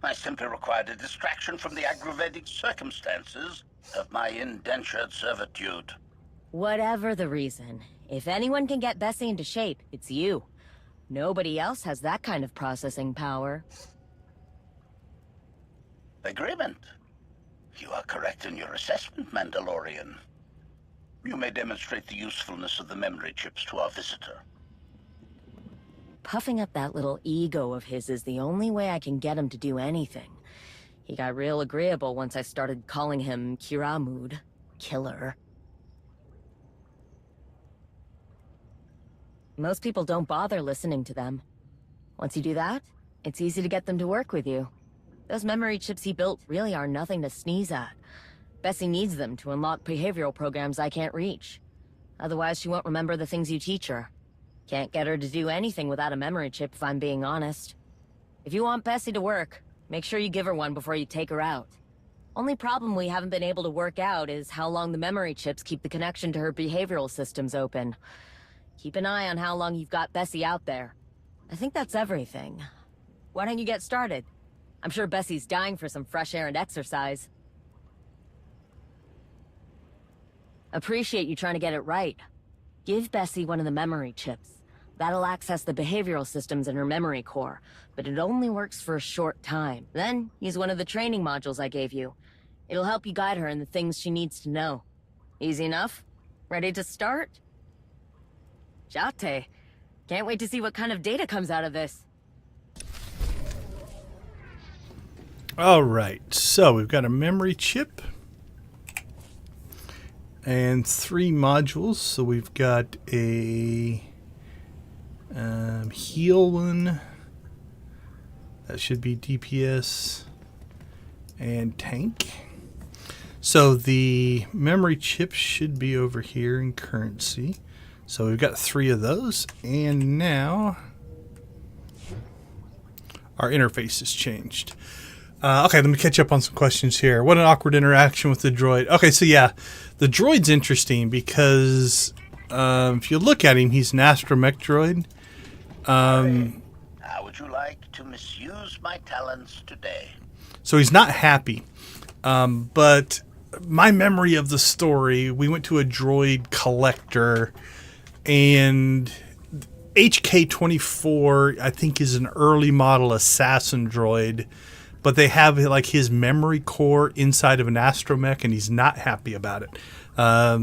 I simply required a distraction from the aggravating circumstances of my indentured servitude. Whatever the reason, if anyone can get Bessie into shape, it's you. Nobody else has that kind of processing power. Agreement. You are correct in your assessment, Mandalorian. You may demonstrate the usefulness of the memory chips to our visitor. Puffing up that little ego of his is the only way I can get him to do anything. He got real agreeable once I started calling him Kiramud, killer. Most people don't bother listening to them. Once you do that, it's easy to get them to work with you. Those memory chips he built really are nothing to sneeze at. Bessie needs them to unlock behavioral programs I can't reach. Otherwise, she won't remember the things you teach her. Can't get her to do anything without a memory chip, if I'm being honest. If you want Bessie to work, make sure you give her one before you take her out. Only problem we haven't been able to work out is how long the memory chips keep the connection to her behavioral systems open. Keep an eye on how long you've got Bessie out there. I think that's everything. Why don't you get started? I'm sure Bessie's dying for some fresh air and exercise. Appreciate you trying to get it right. Give Bessie one of the memory chips. That'll access the behavioral systems in her memory core, but it only works for a short time. Then, use one of the training modules I gave you. It'll help you guide her in the things she needs to know. Easy enough? Ready to start? Jate. Can't wait to see what kind of data comes out of this. All right, so we've got a memory chip and 3 modules. So we've got a heal one. That should be DPS and tank. So the memory chip should be over here in currency. So we've got 3 of those, and now our interface has changed. Okay, let me catch up on some questions here. What an awkward interaction with the droid. Okay, so yeah, the droid's interesting because if you look at him, he's an astromech droid. How would you like to misuse my talents today? So he's not happy, but my memory of the story, we went to a droid collector, and HK-24, I think, is an early model assassin droid, but they have like his memory core inside of an astromech, and he's not happy about it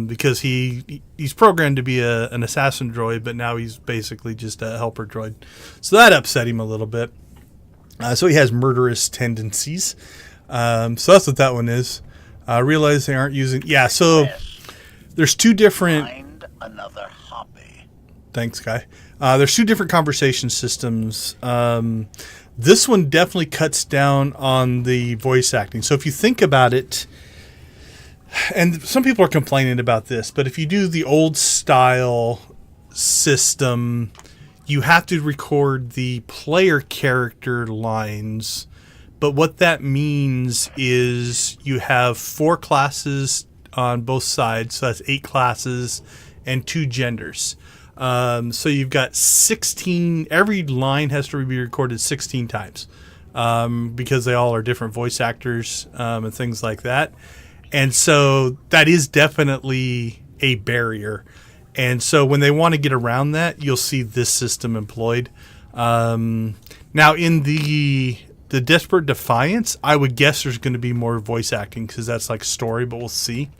because he's programmed to be an assassin droid, but now he's basically just a helper droid. So that upset him a little bit. So he has murderous tendencies. So that's what that one is. I realize they aren't using... Yeah, so there's two different... Find another hobby. Thanks, Guy. There's two different conversation systems. This one definitely cuts down on the voice acting. So if you think about it, and some people are complaining about this, but if you do the old style system, you have to record the player character lines. But what that means is you have 4 classes on both sides. So that's 8 classes and 2 genders. So you've got 16, every line has to be recorded 16 times because they all are different voice actors and things like that. And so that is definitely a barrier. And so when they want to get around that, you'll see this system employed. Now in the Desperate Defiance, I would guess there's going to be more voice acting because that's like story, but we'll see.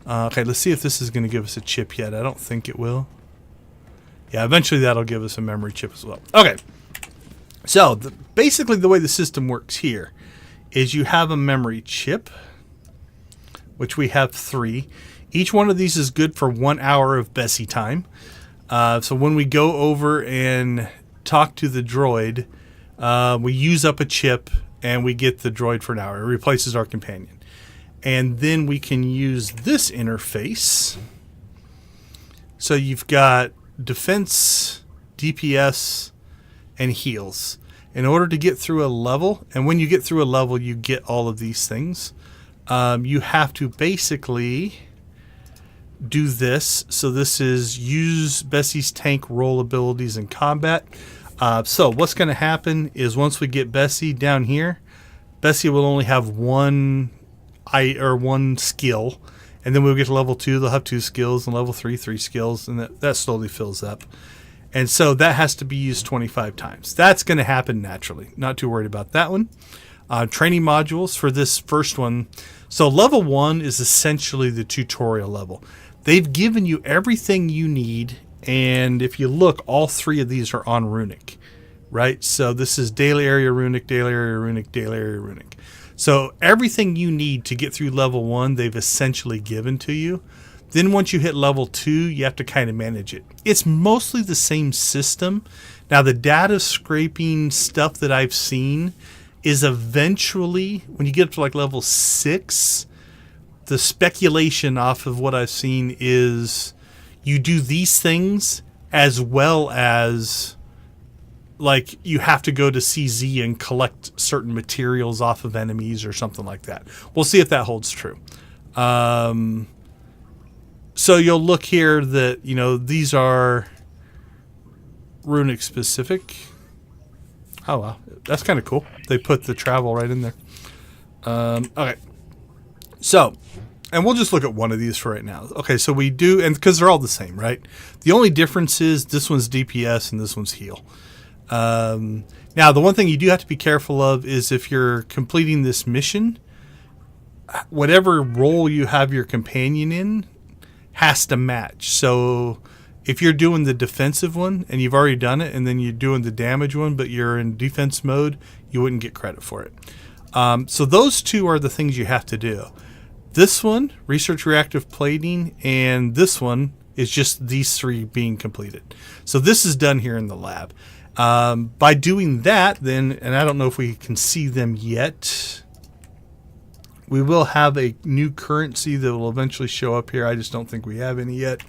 Okay, let's see if this is going to give us a chip yet. I don't think it will. Yeah, eventually that'll give us a memory chip as well. Okay, so basically the way the system works here is you have a memory chip, which we have 3. Each one of these is good for 1 hour of Bessie time. So when we go over and talk to the droid, we use up a chip and we get the droid for an hour. It replaces our companion. And then we can use this interface. So you've got defense, DPS, and heals. In order to get through a level, and when you get through a level, you get all of these things. You have to basically do this. So this is use Bessie's tank roll abilities in combat. So what's going to happen is once we get Bessie down here, Bessie will only have one skill. And then when we get to level 2, they'll have 2 skills, and level 3, 3 skills, and that slowly fills up. And so that has to be used 25 times. That's going to happen naturally. Not too worried about that one. Training modules for this first one. So level 1 is essentially the tutorial level. They've given you everything you need, and if you look, all 3 of these are on Runic, right? So this is daily area Runic, daily area Runic, daily area Runic. So everything you need to get through level 1, they've essentially given to you. Then once you hit level 2, you have to kind of manage it. It's mostly the same system. Now the data scraping stuff that I've seen is eventually, when you get up to like level 6, the speculation off of what I've seen is you do these things as well as like you have to go to CZ and collect certain materials off of enemies or something like that. We'll see if that holds true. So you'll look here that, these are Runic specific. Oh, wow. That's kind of cool. They put the travel right in there. Okay. So, and we'll just look at one of these for right now. Okay, so we do, and because they're all the same, right? The only difference is this one's DPS and this one's heal. Now, the one thing you do have to be careful of is if you're completing this mission, whatever role you have your companion in has to match. So if you're doing the defensive one and you've already done it, and then you're doing the damage one, but you're in defense mode, you wouldn't get credit for it. So those 2 are the things you have to do. This one, research reactive plating, and this one is just these 3 being completed. So this is done here in the lab. By doing that, then, and I don't know if we can see them yet, we will have a new currency that will eventually show up here. I just don't think we have any yet.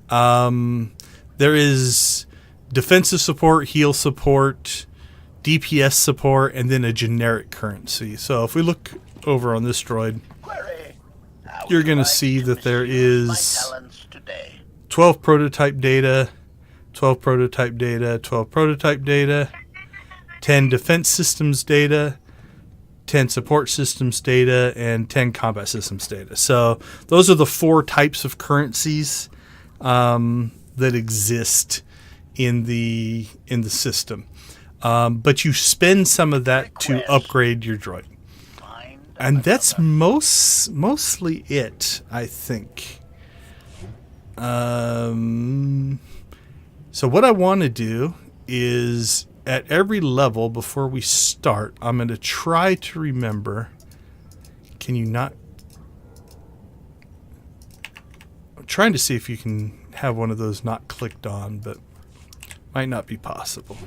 There is defensive support, heal support, DPS support, and then a generic currency. So if we look over on this droid, you're going to see that there is 12 prototype data, 12 prototype data, 12 prototype data, 10 defense systems data, 10 support systems data, and 10 combat systems data. So those are the 4 types of currencies that exist in the system. But you spend some of that to upgrade your droid. And that's mostly it, I think. So what I want to do is at every level before we start, I'm going to try to remember. Can you not? I'm trying to see if you can have one of those not clicked on, but might not be possible.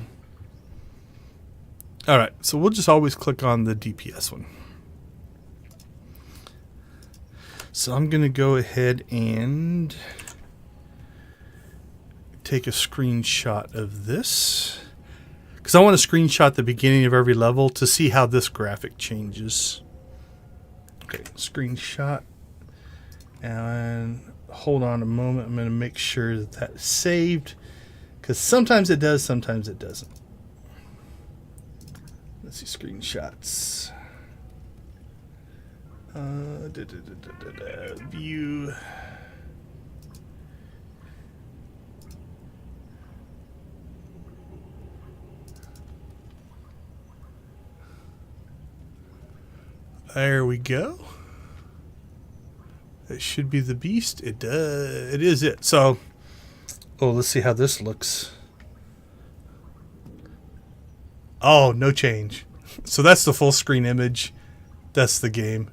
All right, so we'll just always click on the DPS one. So I'm going to go ahead and take a screenshot of this, because I want to screenshot the beginning of every level to see how this graphic changes. Okay, screenshot. And hold on a moment. I'm going to make sure that that's saved, because sometimes it does, sometimes it doesn't. Let's see, screenshots. View. There we go. It should be the beast. It does. It is it. So, let's see how this looks. Oh, no change. So that's the full screen image. That's the game.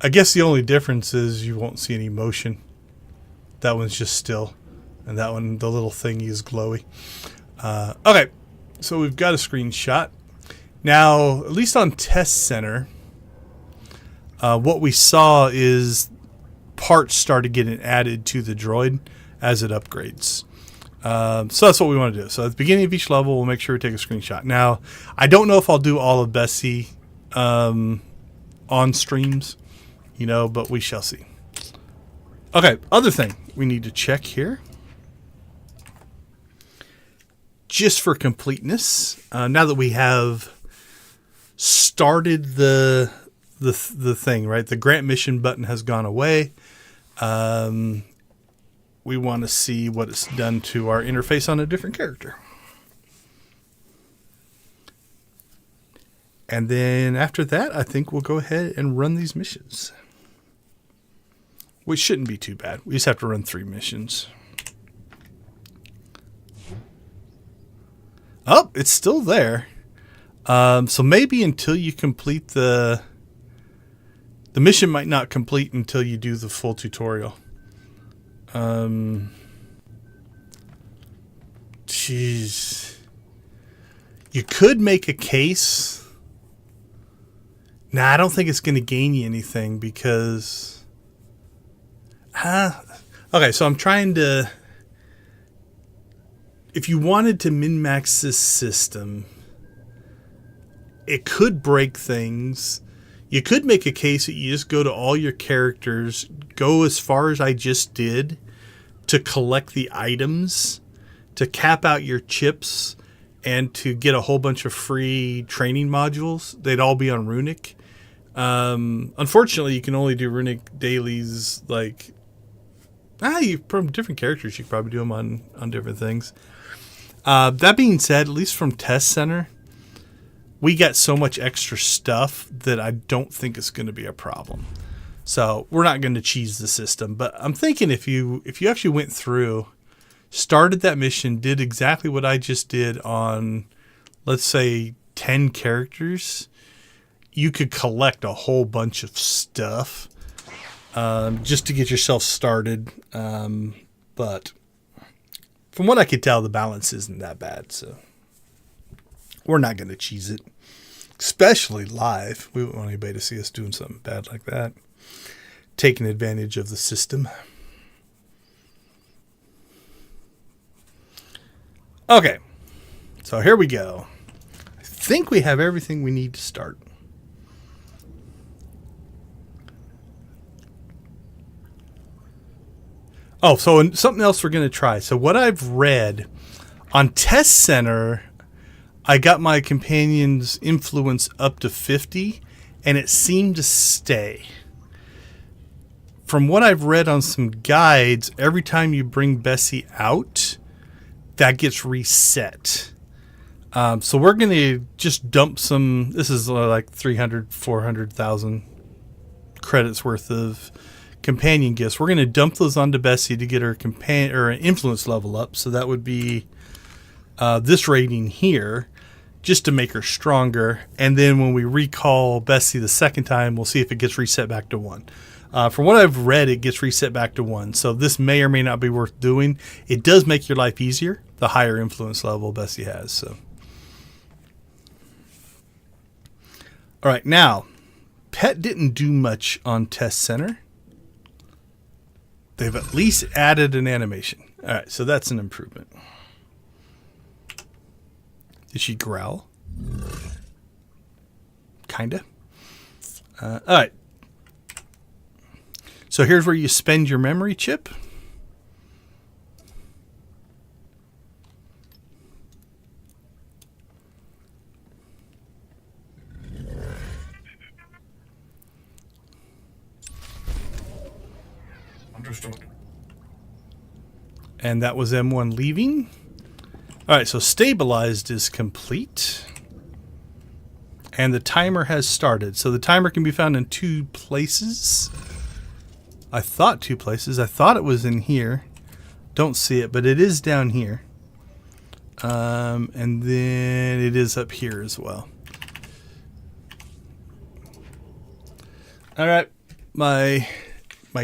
I guess the only difference is you won't see any motion. That one's just still. And that one, the little thingy is glowy. Okay. So we've got a screenshot. Now, at least on Test Center, what we saw is parts started getting added to the droid as it upgrades. So that's what we want to do. So at the beginning of each level, we'll make sure we take a screenshot. Now, I don't know if I'll do all of Bessie on streams, but we shall see. Okay, other thing we need to check here, just for completeness, now that we have started the thing, right? The grant mission button has gone away. We want to see what it's done to our interface on a different character. And then after that, I think we'll go ahead and run these missions, which shouldn't be too bad. We just have to run 3 missions. Oh, it's still there. So maybe until you complete the mission might not complete until you do the full tutorial. Jeez. You could make a case. Nah, I don't think it's going to gain you anything because... Okay, so I'm trying to... If you wanted to min-max this system, it could break things. You could make a case that you just go to all your characters, go as far as I just did, to collect the items, to cap out your chips, and to get a whole bunch of free training modules. They'd all be on Runic. Unfortunately, you can only do Runic dailies, from different characters, you could probably do them on different things. That being said, at least from Test Center, we got so much extra stuff that I don't think it's going to be a problem. So we're not going to cheese the system. But I'm thinking if you actually went through, started that mission, did exactly what I just did on, let's say, 10 characters, you could collect a whole bunch of stuff just to get yourself started. But from what I could tell, the balance isn't that bad. So we're not going to cheese it, especially live. We wouldn't want anybody to see us doing something bad like that, taking advantage of the system. Okay, so here we go. I think we have everything we need to start. Oh, so something else we're going to try. So what I've read on Test Center, I got my companion's influence up to 50, and it seemed to stay. From what I've read on some guides, every time you bring Bessie out, that gets reset. So we're going to just dump some, this is like 300, 400,000 credits worth of companion gifts. We're going to dump those onto Bessie to get her companion or influence level up. So that would be this rating here, just to make her stronger. And then when we recall Bessie the second time, we'll see if it gets reset back to 1. From what I've read, it gets reset back to 1. So this may or may not be worth doing. It does make your life easier the higher influence level Bessie has. So, all right, now Pet didn't do much on Test Center. They've at least added an animation. All right, so that's an improvement. Did she growl? Kinda. All right. So here's where you spend your memory chip. Understood. And that was M1 leaving. All right, so stabilized is complete. And the timer has started. So the timer can be found in 2 places. I thought 2 places. I thought it was in here. Don't see it, but it is down here. And then it is up here as well. All right, my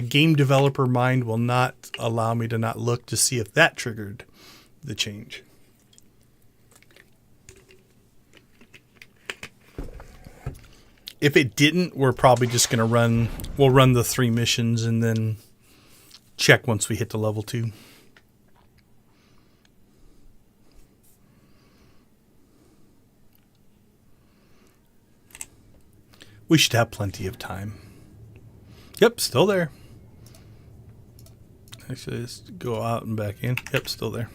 game developer mind will not allow me to not look to see if that triggered the change. If it didn't, we're probably just going to we'll run the 3 missions and then check once we hit the level 2. We should have plenty of time. Yep, still there. Actually, let's go out and back in. Yep, still there.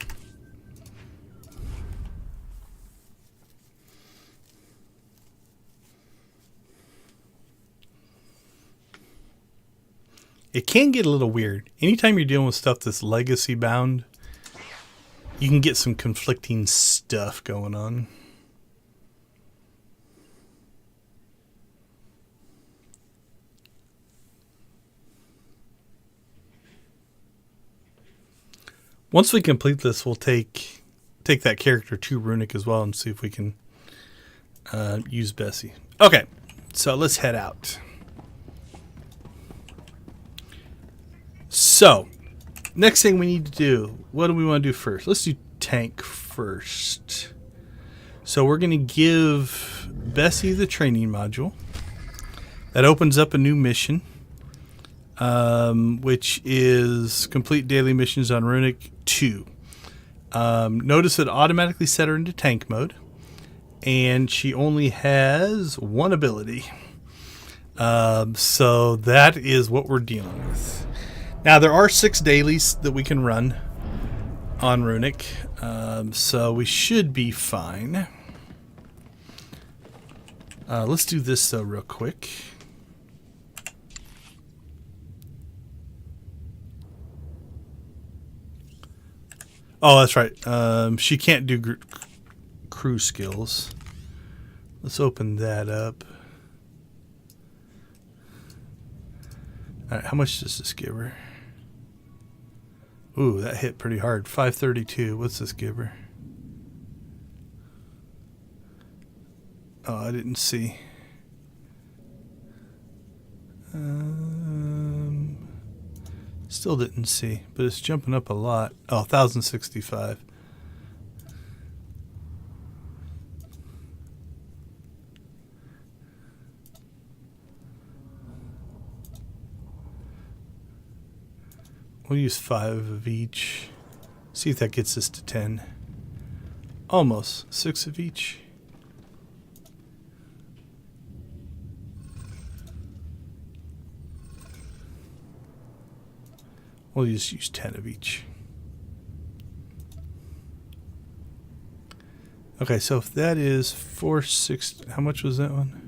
It can get a little weird. Anytime you're dealing with stuff that's legacy bound, you can get some conflicting stuff going on. Once we complete this, we'll take that character to Runic as well and see if we can use Bessie. Okay, so let's head out. So, next thing we need to do, what do we want to do first? Let's do tank first. So we're going to give Bessie the training module. That opens up a new mission, which is complete daily missions on Runic 2. Notice it automatically set her into tank mode, and she only has 1 ability. So that is what we're dealing with. Now, there are 6 dailies that we can run on Runic, so we should be fine. Let's do this, though, real quick. Oh, that's right. She can't do crew skills. Let's open that up. All right, how much does this give her? Ooh, that hit pretty hard. 532. What's this give her? Oh, I didn't see. Still didn't see, but it's jumping up a lot. Oh, 1,065. We'll use 5 of each. See if that gets us to 10. Almost. 6 of each. We'll just use 10 of each. Okay, so if that is 460, how much was that one?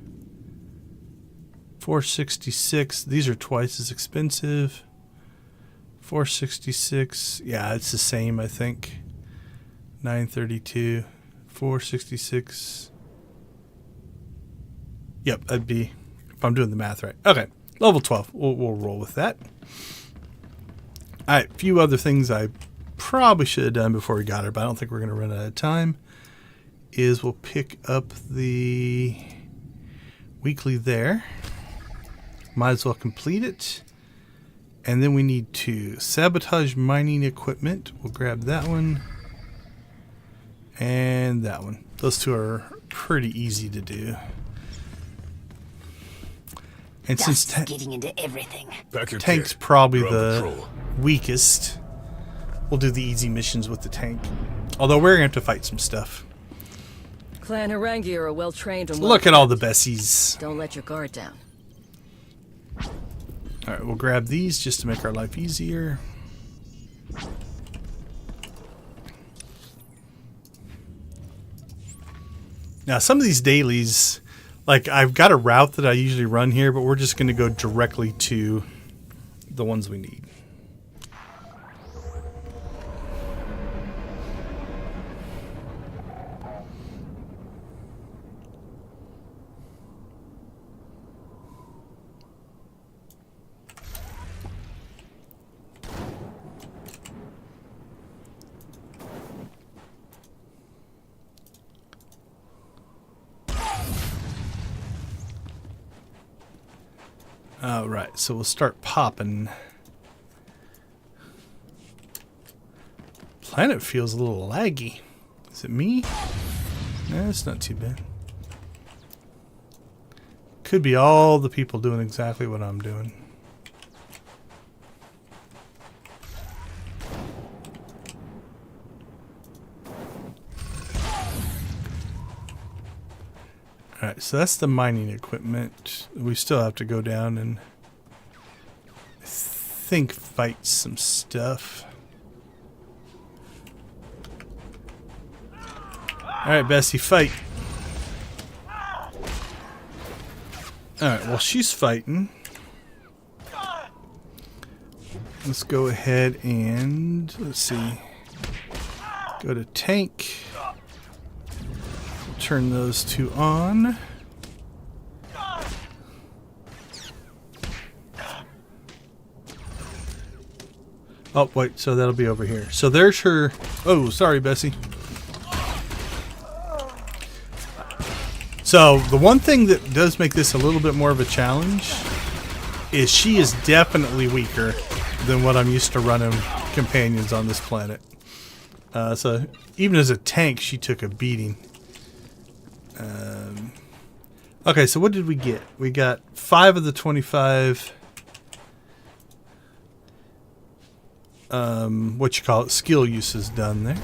$466. These are twice as expensive. $466. Yeah, it's the same, I think. $932. $466. Yep, that'd be, if I'm doing the math right. Okay, level 12. We'll roll with that. All right, a few other things I probably should have done before we got her, but I don't think we're going to run out of time. Is we'll pick up the weekly there. Might as well complete it. And then we need to sabotage mining equipment. We'll grab that one. And that one. Those two are pretty easy to do. And since getting into everything. Tank's probably the weakest, we'll do the easy missions with the tank. Although we're going to have to fight some stuff. Clan Harangi are well trained and Look at all the Bessies. Don't let your guard down. Alright, we'll grab these just to make our life easier. Now, some of these dailies, like I've got a route that I usually run here, but we're just going to go directly to the ones we need. Alright, so we'll start popping. Planet feels a little laggy. Is it me? No, it's not too bad. Could be all the people doing exactly what I'm doing. Alright, so that's the mining equipment. We still have to go down and I think fight some stuff. Alright, Bessie, fight. Alright, well, she's fighting. Let's go ahead and, let's see, go to tank. Turn those two on. Oh, wait, so that'll be over here. So there's her... Oh, sorry, Bessie. So the one thing that does make this a little bit more of a challenge is she is definitely weaker than what I'm used to running companions on this planet. So even as a tank, she took a beating. Okay, so what did we get? We got 5 of the 25 what you call it, skill uses done there.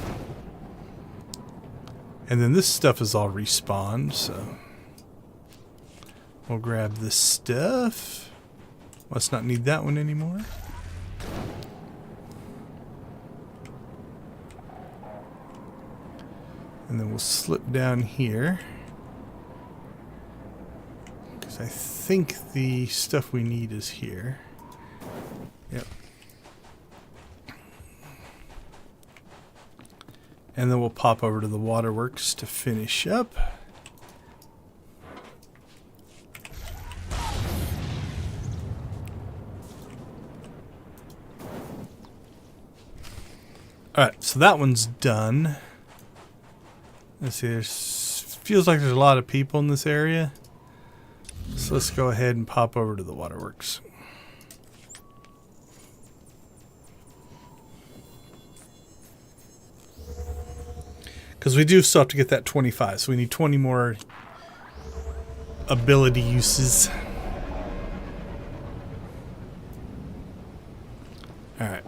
And then this stuff is all respawned, so we'll grab this stuff. Let's not need that one anymore. And then we'll slip down here. Because I think the stuff we need is here. Yep. And then we'll pop over to the waterworks to finish up. Alright, so that one's done. Let's see, feels like there's a lot of people in this area. So let's go ahead and pop over to the waterworks. Because we do still have to get that 25, so we need 20 more ability uses. Alright.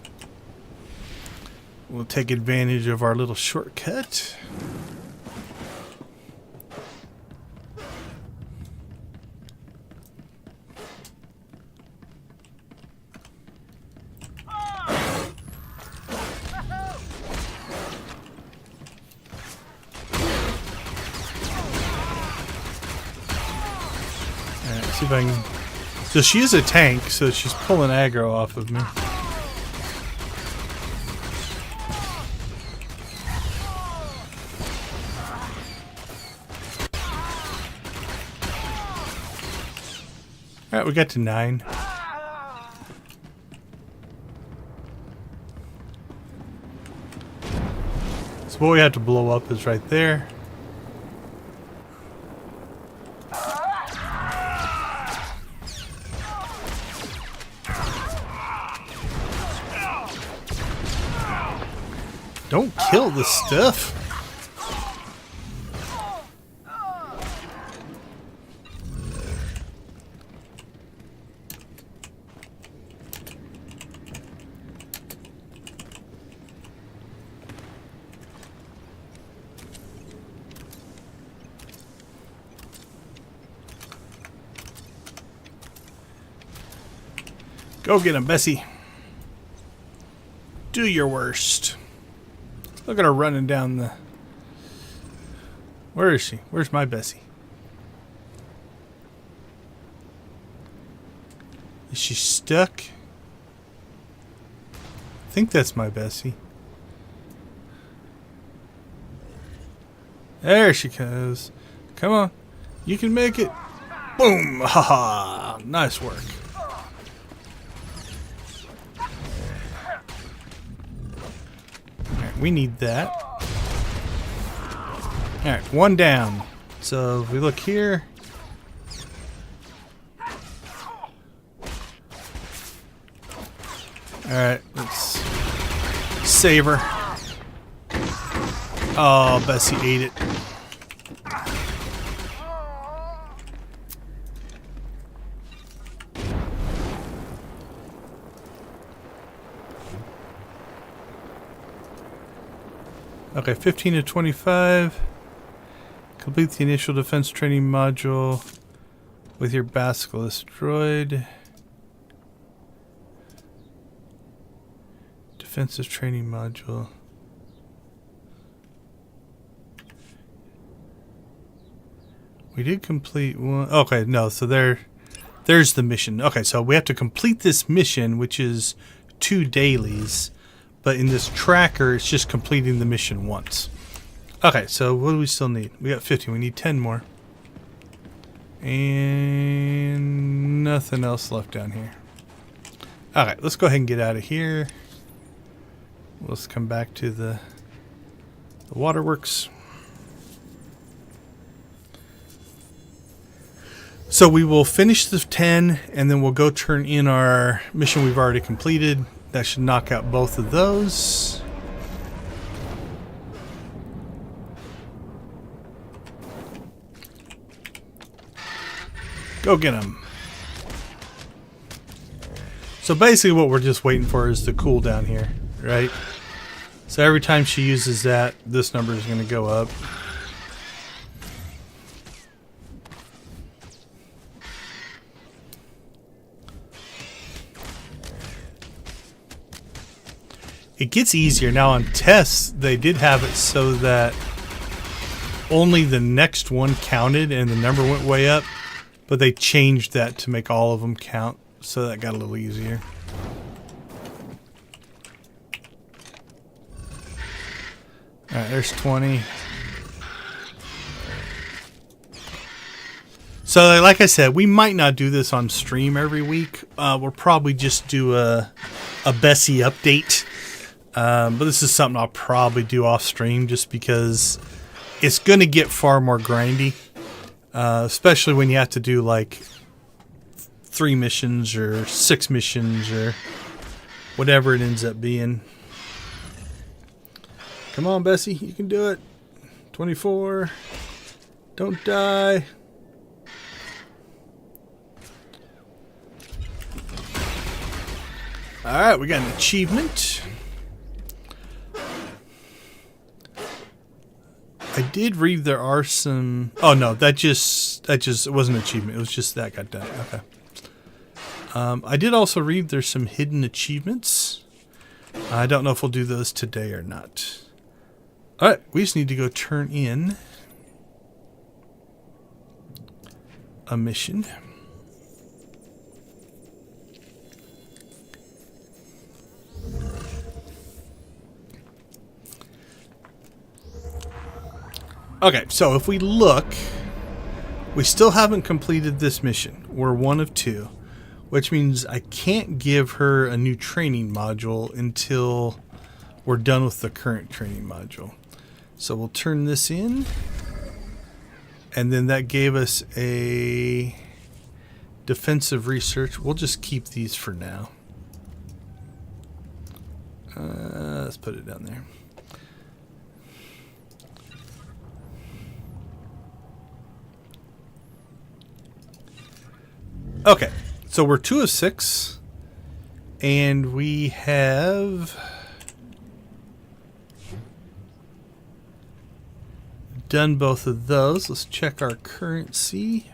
We'll take advantage of our little shortcut. See if I can So she is a tank, so she's pulling aggro off of me. Alright, we got to 9. So what we have to blow up is right there. Don't kill the stuff. Go get him, Bessie. Do your worst. Look at her running down the... Where is she? Where's my Bessie? Is she stuck? I think that's my Bessie. There she goes. Come on. You can make it. Boom! Haha! Nice work. We need that. Alright, 1 down. So if we look here. Alright, let's save her. Oh, Bessie ate it. Okay, 15 to 25. Complete the initial defense training module with your Basilisk droid. Defensive training module. We did complete one. Okay, no, so there's the mission. Okay, so we have to complete this mission, which is 2 dailies. But in this tracker, it's just completing the mission once. Okay, so what do we still need? We got 50. We need 10 more. And nothing else left down here. Okay, let's go ahead and get out of here. Let's come back to the waterworks. So we will finish the 10, and then we'll go turn in our mission we've already completed. That should knock out both of those. Go get them. So basically what we're just waiting for is the cooldown here, right? So every time she uses that, this number is going to go up. It gets easier. Now on tests, they did have it so that only the next one counted and the number went way up, but they changed that to make all of them count, so that got a little easier. Alright, there's 20. So like I said, we might not do this on stream every week. We'll probably just do a Bessie update. But this is something I'll probably do off stream just because it's going to get far more grindy. Especially when you have to do like 3 missions or 6 missions or whatever it ends up being. Come on, Bessie, you can do it. 24. Don't die. Alright, we got an achievement. I did read there are some... Oh, no, that just it wasn't an achievement. It was just that got done. Okay. I did also read there's some hidden achievements. I don't know if we'll do those today or not. Alright, we just need to go turn in a mission. Okay, so if we look, we still haven't completed this mission. We're one of two, which means I can't give her a new training module until we're done with the current training module. So we'll turn this in, and then that gave us a defensive research. We'll just keep these for now. Let's put it down there. Okay, so we're 2 of 6, and we have done both of those. Let's check our currency.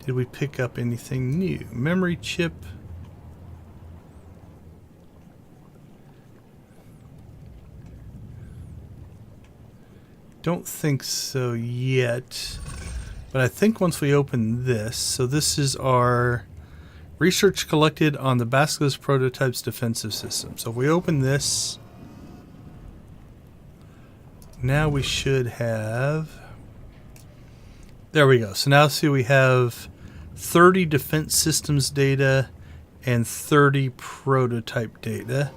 Did we pick up anything new? Memory chip. Don't think so yet. But I think once we open this, so this is our research collected on the Basilisk prototype's defensive system. So if we open this, now we should have, there we go. So now see we have 30 defense systems data and 30 prototype data.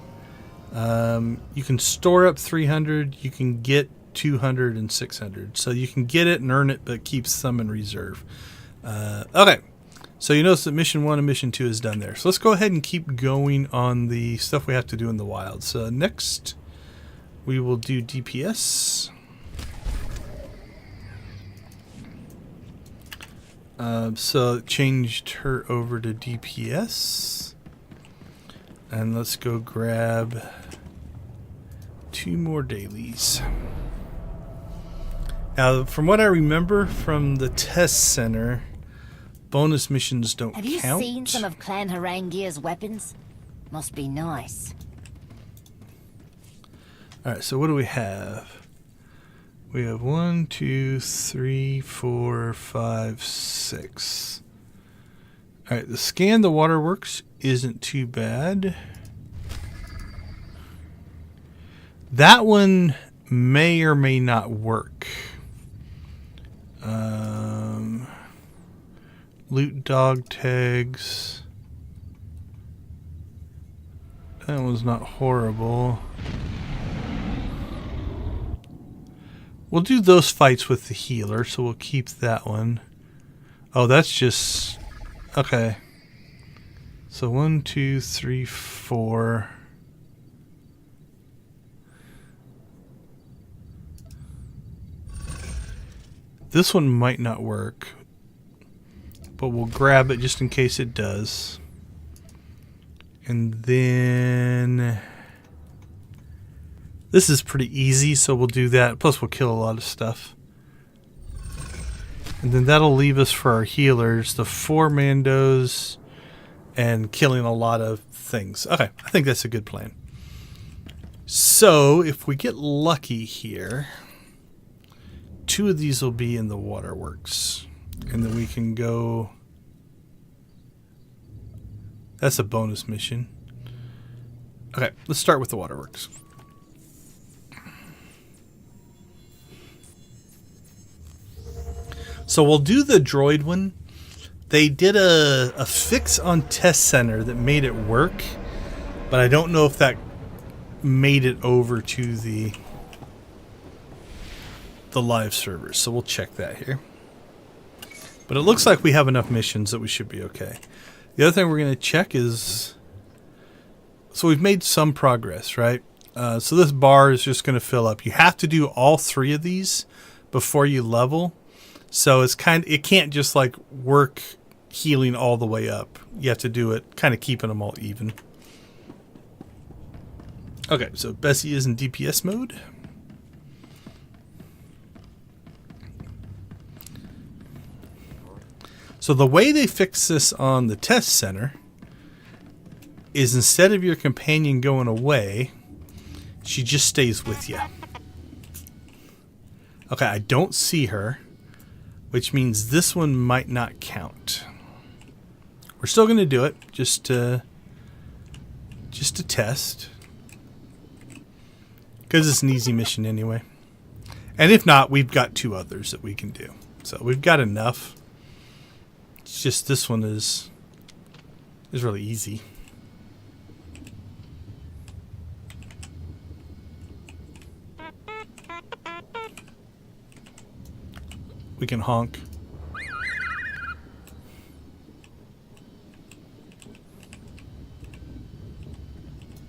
You can store up 300, you can get 200 and 600. So you can get it and earn it, but keep some in reserve. Okay. So you notice that mission 1 and mission 2 is done there. So let's go ahead and keep going on the stuff we have to do in the wild. So next we will do DPS. So changed her over to DPS. And let's go grab 2 more dailies. Now, from what I remember from the test center, bonus missions don't count. Have you seen some of Clan Harangir's weapons? Must be nice. Alright, so what do we have? We have 1, 2, 3, 4, 5, 6. Alright, the scan the waterworks isn't too bad. That one may or may not work. Loot dog tags. That one's not horrible. We'll do those fights with the healer, so we'll keep that one. Oh, that's just... Okay. So 1, 2, 3, 4... This one might not work, but we'll grab it just in case it does. And then this is pretty easy, so we'll do that. Plus we'll kill a lot of stuff. And then that'll leave us for our healers, the 4 Mandos, and killing a lot of things. Okay, I think that's a good plan. So if we get lucky here, 2 of these will be in the waterworks, and then we can go. That's a bonus mission. Okay, let's start with the waterworks. So we'll do the droid one. They did a fix on test center that made it work, but I don't know if that made it over to the live servers, so we'll check that here. But it looks like we have enough missions that we should be okay. The other thing we're going to check is, so we've made some progress, right? So this bar is just going to fill up. You have to do all 3 of these before you level. So it's it can't just like work healing all the way up. You have to do it kind of keeping them all even. Okay, so Bessie is in DPS mode. So the way they fix this on the test center is instead of your companion going away, she just stays with you. Okay, I don't see her, which means this one might not count. We're still going to do it just to test, because it's an easy mission anyway. And if not, we've got 2 others that we can do. So we've got enough. It's just this one is really easy. We can honk.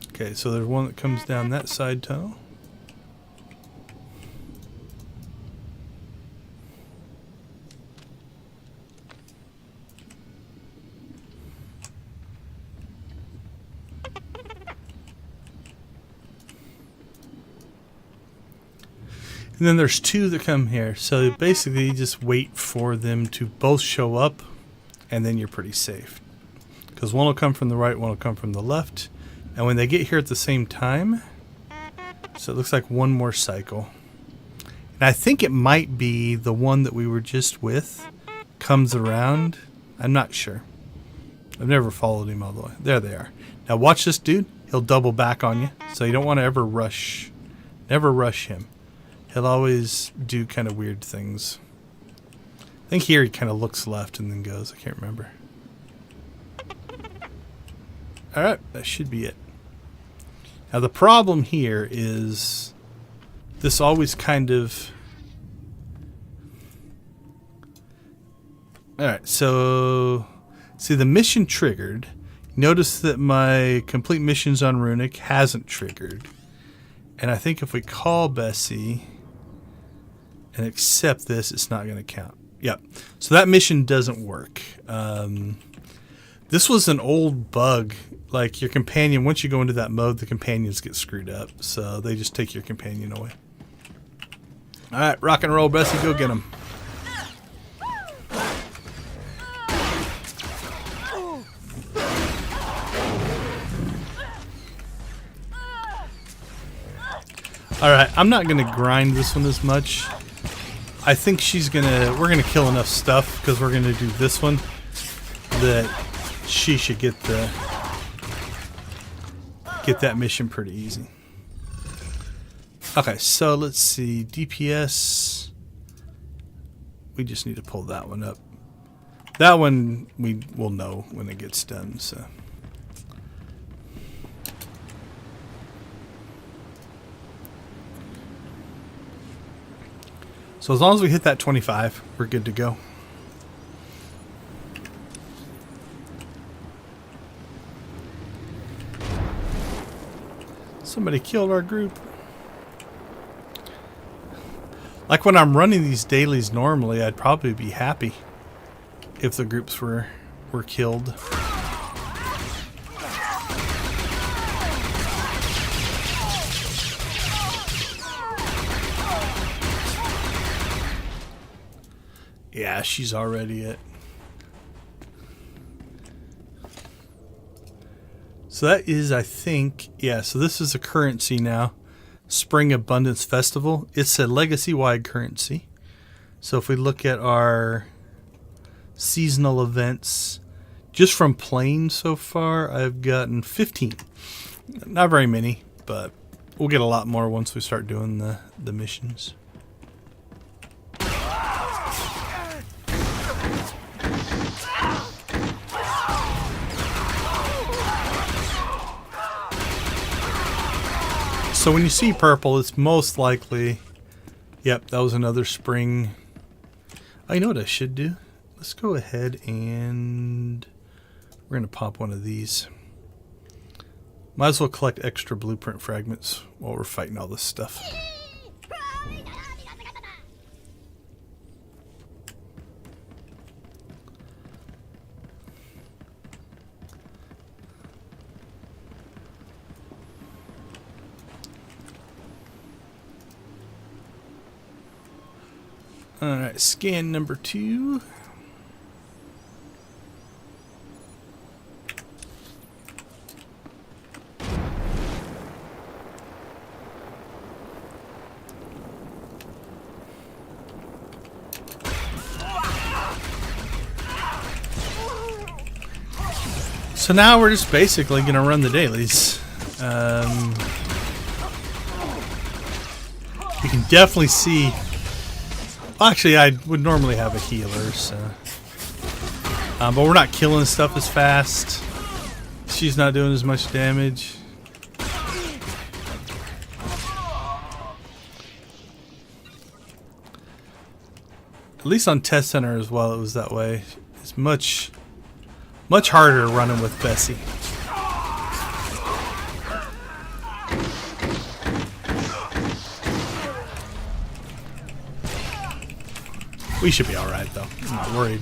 Okay, so there's one that comes down that side tunnel. And then there's 2 that come here. So basically you just wait for them to both show up and then you're pretty safe. Because one will come from the right, one will come from the left. And when they get here at the same time, so it looks like one more cycle. And I think it might be the one that we were just with comes around. I'm not sure. I've never followed him all the way. There they are. Now watch this dude. He'll double back on you. So you don't want to ever rush. Never rush him. He'll always do kind of weird things. I think here he kind of looks left and then goes. I can't remember. Alright, that should be it. Now the problem here is this always kind of... Alright, so... See, the mission triggered. Notice that my complete missions on Runic hasn't triggered. And I think if we call Bessie and accept this, it's not going to count. Yep. So that mission doesn't work. This was an old bug. Like your companion, once you go into that mode, the companions get screwed up. So they just take your companion away. Alright, rock and roll, Bessie. Go get him. Alright, I'm not going to grind this one as much. I think we're going to kill enough stuff because we're going to do this one that she should get that mission pretty easy. Okay, so let's see. DPS. We just need to pull that one up. That one we will know when it gets done, so. So as long as we hit that 25, we're good to go. Somebody killed our group. Like when I'm running these dailies normally, I'd probably be happy if the groups were killed. Yeah, she's already it. So that is, I think, yeah, so this is a currency now. Spring Abundance Festival. It's a legacy-wide currency. So if we look at our seasonal events, just from playing so far, I've gotten 15. Not very many, but we'll get a lot more once we start doing the missions. So when you see purple, it's most likely... Yep, that was another spring. Oh, you know what I should do? Let's go ahead and... We're going to pop one of these. Might as well collect extra blueprint fragments while we're fighting all this stuff. Alright, scan number 2. So now we're just basically going to run the dailies. You can definitely see. Well, actually, I would normally have a healer, so. But we're not killing stuff as fast. She's not doing as much damage. At least on Test Center as well, it was that way. It's much harder running with Bessie. We should be alright though. I'm not worried.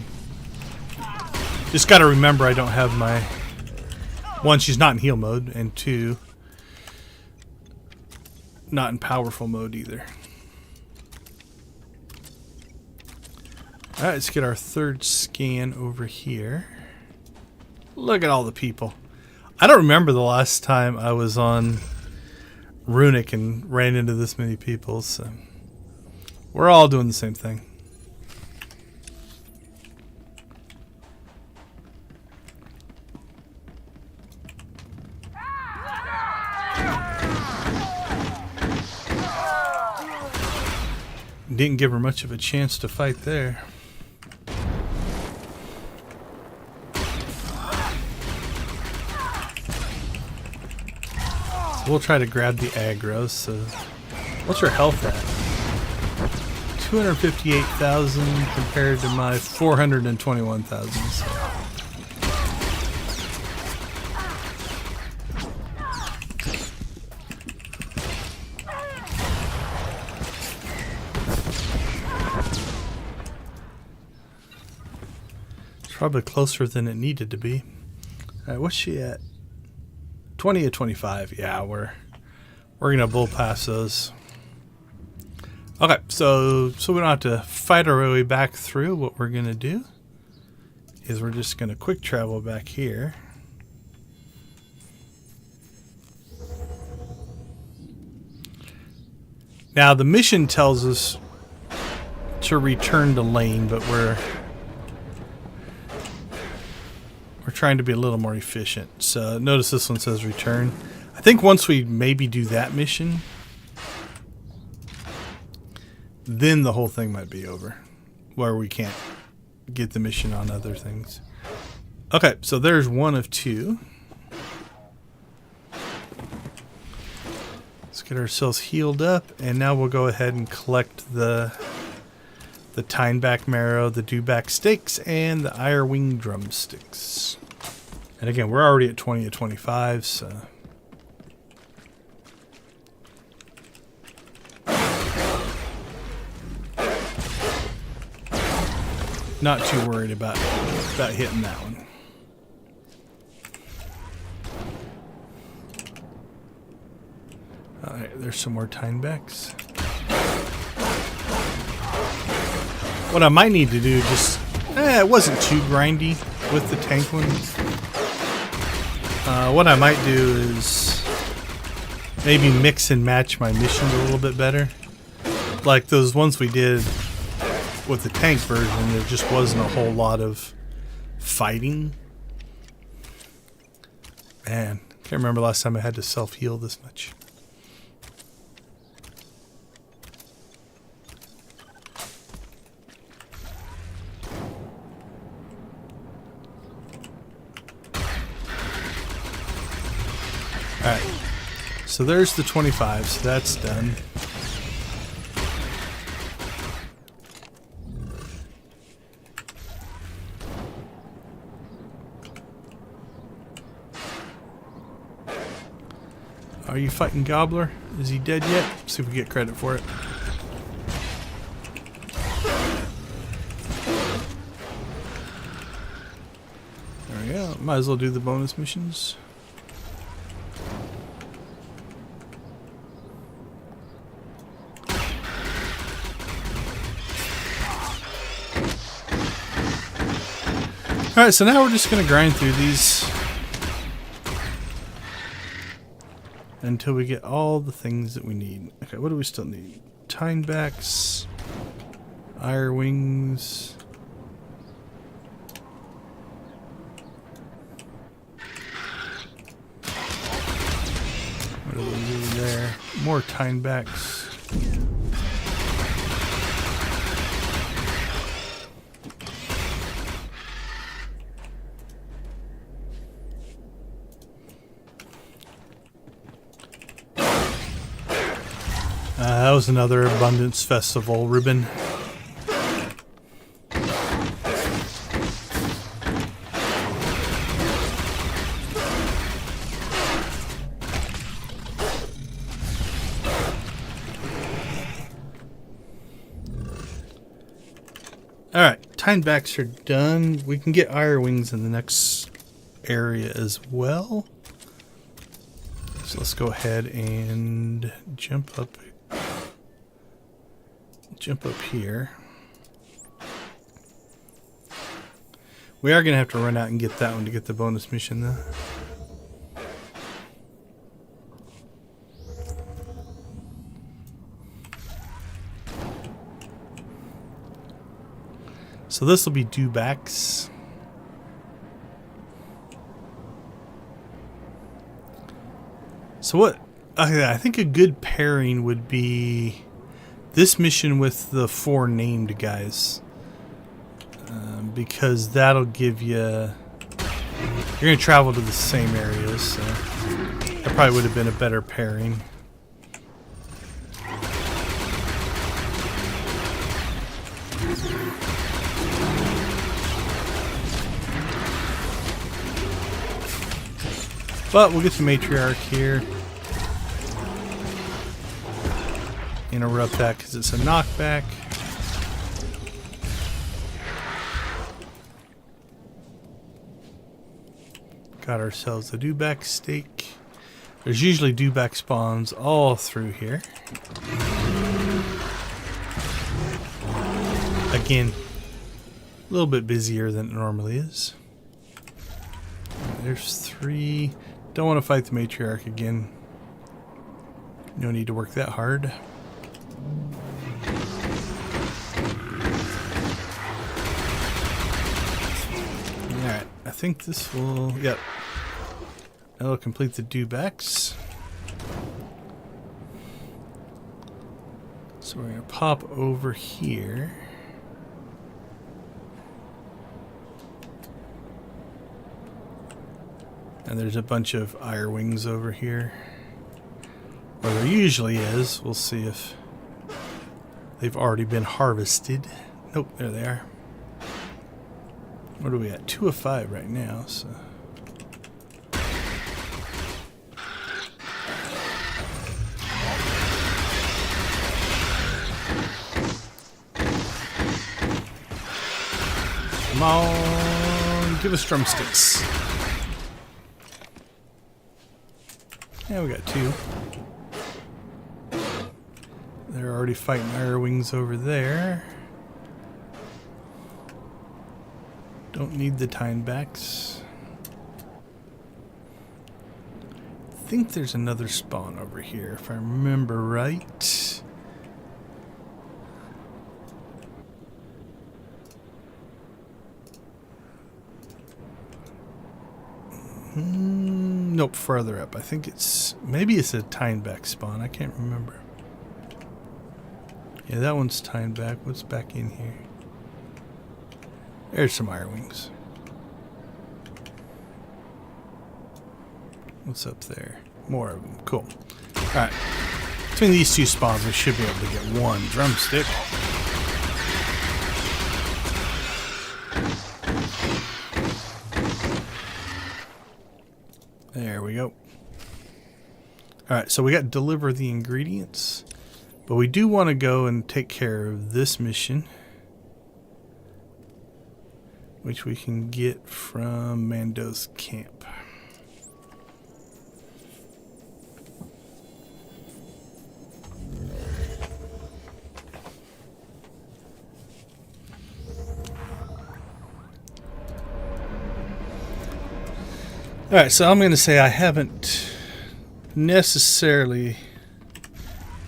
Just gotta remember I don't have my... One, she's not in heal mode, and two, not in powerful mode either. Alright, let's get our third scan over here. Look at all the people. I don't remember the last time I was on Runic and ran into this many people, so we're all doing the same thing. Didn't give her much of a chance to fight there. We'll try to grab the aggro. So, what's her health at? 258,000 compared to my 421,000. So. Probably closer than it needed to be. All right, what's she at? 20 to 25. Yeah, we're gonna bull pass those. Okay, so we don't have to fight our way back through. What we're gonna do is we're just gonna quick travel back here. Now the mission tells us to return to lane, but we're trying to be a little more efficient. So notice this one says return. I think once we maybe do that mission, then the whole thing might be over, where we can't get the mission on other things. Okay, so there's one of two. Let's get ourselves healed up, and now we'll go ahead and collect the Tyneback marrow, the dewback steaks, and the ire wing drumsticks. And again, we're already at 20 to 25, so... Not too worried about hitting that one. Alright, there's some more Tynebacks. What I might need to do, just... it wasn't too grindy with the tank one. What I might do is maybe mix and match my missions a little bit better. Like those ones we did with the tank version, there just wasn't a whole lot of fighting. Man, can't remember last time I had to self-heal this much. Alright, so there's the 25, so that's done. Are you fighting Gobbler? Is he dead yet? See if we get credit for it. There we go. Might as well do the bonus missions. Alright, so now we're just going to grind through these until we get all the things that we need. Okay, what do we still need? Tynebacks, ire wings. What do we do there? More Tynebacks. that was another Abundance Festival ribbon. Alright, time backs are done. We can get Ire Wings in the next area as well. So let's go ahead and jump up here. We are going to have to run out and get that one to get the bonus mission though. So this will be dewbacks. So what? I think a good pairing would be this mission with the 4 named guys, because that'll give you. You're going to travel to the same areas, so that probably would have been a better pairing. But we'll get the matriarch here. Interrupt that because it's a knockback. Got ourselves a dewback steak. There's usually dewback spawns all through here. Again, a little bit busier than it normally is. There's 3. Don't want to fight the matriarch again. No need to work that hard. Alright, I think this will... Yep. That'll complete the dewbacks. So we're going to pop over here. And there's a bunch of Ire Wings over here. Or there usually is. We'll see if they've already been harvested. Nope, there they are. What are we at? 2 of 5 right now, so... Come on, give us drumsticks. Yeah, we got 2. They're already fighting Ire Wings over there. Don't need the tinebacks. I think there's another spawn over here, if I remember right. Nope, further up. I think it's... Maybe it's a tineback spawn. I can't remember. Yeah, that one's tineback. What's back in here? There's some Ire Wings. What's up there? More of them. Cool. Alright. Between these 2 spawns, we should be able to get 1 drumstick. There we go. Alright, so we got to deliver the ingredients. But we do want to go and take care of this mission, which we can get from Mando's camp. Alright, so I'm going to say I haven't necessarily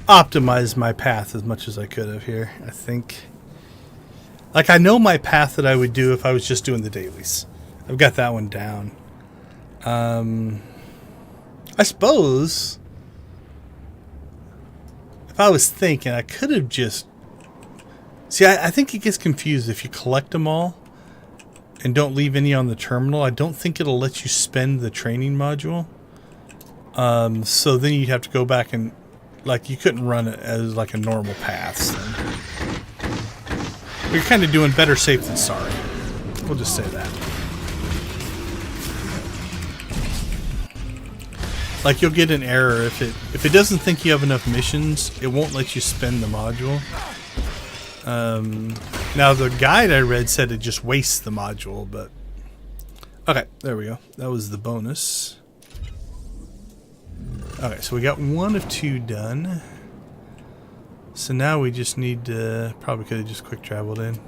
optimized my path as much as I could have here, I think. Like, I know my path that I would do if I was just doing the dailies. I've got that one down. I suppose if I was thinking, I could have just... See, I think it gets confused if you collect them all and don't leave any on the terminal. I don't think it'll let you spend the training module. So then you'd have to go back and like you couldn't run it as like a normal path. So. You're kind of doing better safe than sorry. We'll just say that. Like you'll get an error if it doesn't think you have enough missions, it won't let you spend the module. Now the guide I read said it just wastes the module, but okay, there we go. That was the bonus. Okay, so we got 1 of 2 done. So now we just need to, probably could have just quick traveled in.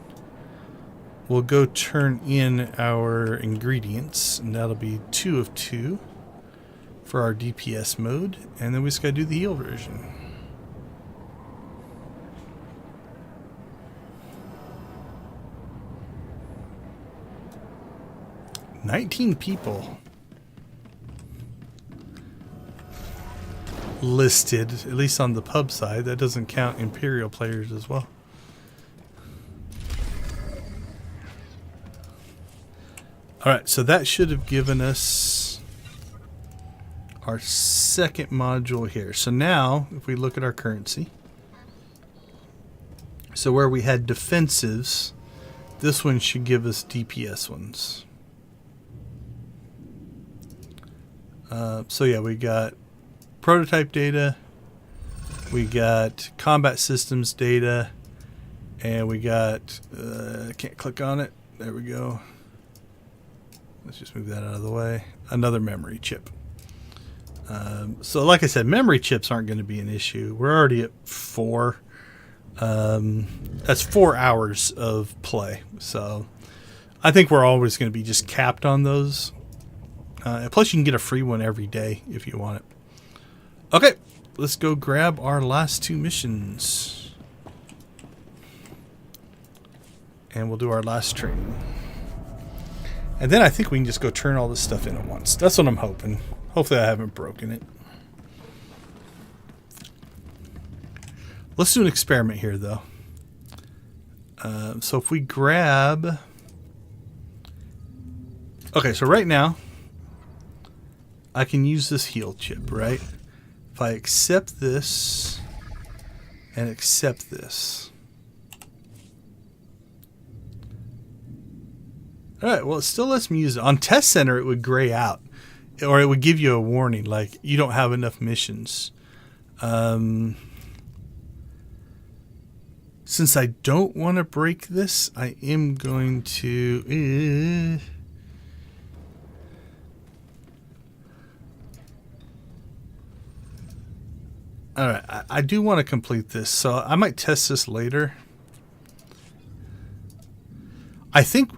We'll go turn in our ingredients, and that'll be 2 of 2 for our DPS mode, and then we just gotta do the heal version. $19 people listed, at least on the pub side. That doesn't count Imperial players as well. Alright, so that should have given us our second module here. So now, if we look at our currency, so where we had defensives, this one should give us DPS ones. So yeah, we got prototype data, we got combat systems data, and we got, I can't click on it, there we go. Let's just move that out of the way. Another memory chip. So like I said, memory chips aren't going to be an issue. We're already at 4. That's 4 hours of play. So I think we're always going to be just capped on those. Plus you can get a free one every day if you want it. Okay, let's go grab our last 2 missions. And we'll do our last training. And then I think we can just go turn all this stuff in at once. That's what I'm hoping. Hopefully I haven't broken it. Let's do an experiment here, though. So if we grab... Okay, so right now, I can use this heal chip, right? If I accept this and accept this. Alright, well, it still lets me use it. On Test Center, it would gray out. Or it would give you a warning, like, you don't have enough missions. Since I don't want to break this, I am going to... Alright, I do want to complete this, so I might test this later. I think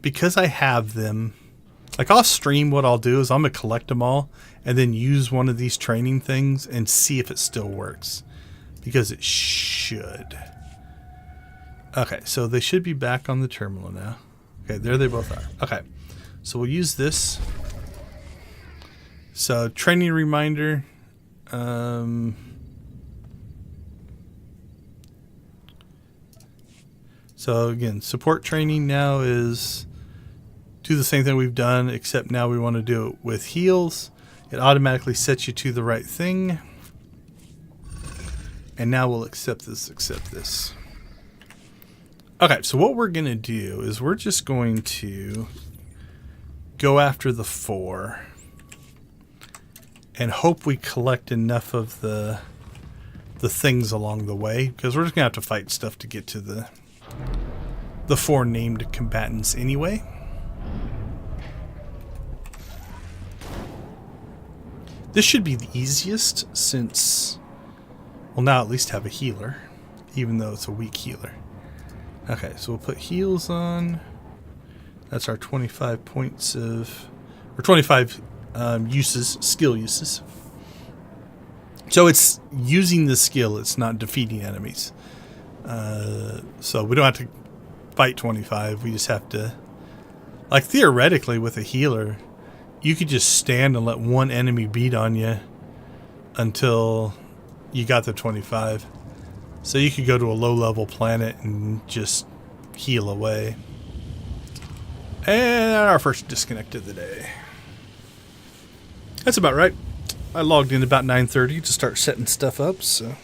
because I have them, like off stream, what I'll do is I'm going to collect them all and then use one of these training things and see if it still works. Because it should. Okay, so they should be back on the terminal now. Okay, there they both are. Okay, so we'll use this. So, training reminder. So again, support training now is do the same thing we've done, except now we want to do it with heals. It automatically sets you to the right thing. And now we'll accept this, accept this. Okay, so what we're going to do is we're just going to go after the 4 and hope we collect enough of the things along the way, because we're just going to have to fight stuff to get to the 4 named combatants anyway. This should be the easiest since we'll now at least have a healer, even though it's a weak healer. Okay, so we'll put heals on. That's our 25 points of, or 25 uses, skill uses. So it's using the skill, it's not defeating enemies. So we don't have to fight 25, we just have to, like theoretically with a healer, you could just stand and let one enemy beat on you until you got the 25. So you could go to a low-level planet and just heal away. And our first disconnect of the day. That's about right. I logged in about 9:30 to start setting stuff up, so.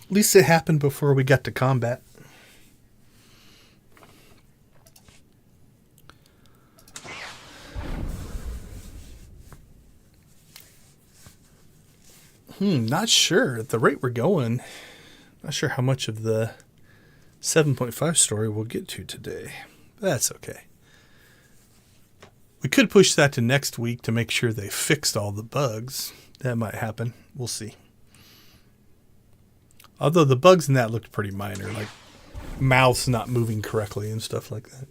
At least it happened before we got to combat. Not sure. At the rate we're going, not sure how much of the 7.5 story we'll get to today. That's okay. We could push that to next week to make sure they fixed all the bugs. That might happen. We'll see. Although the bugs in that looked pretty minor, like mouths not moving correctly and stuff like that.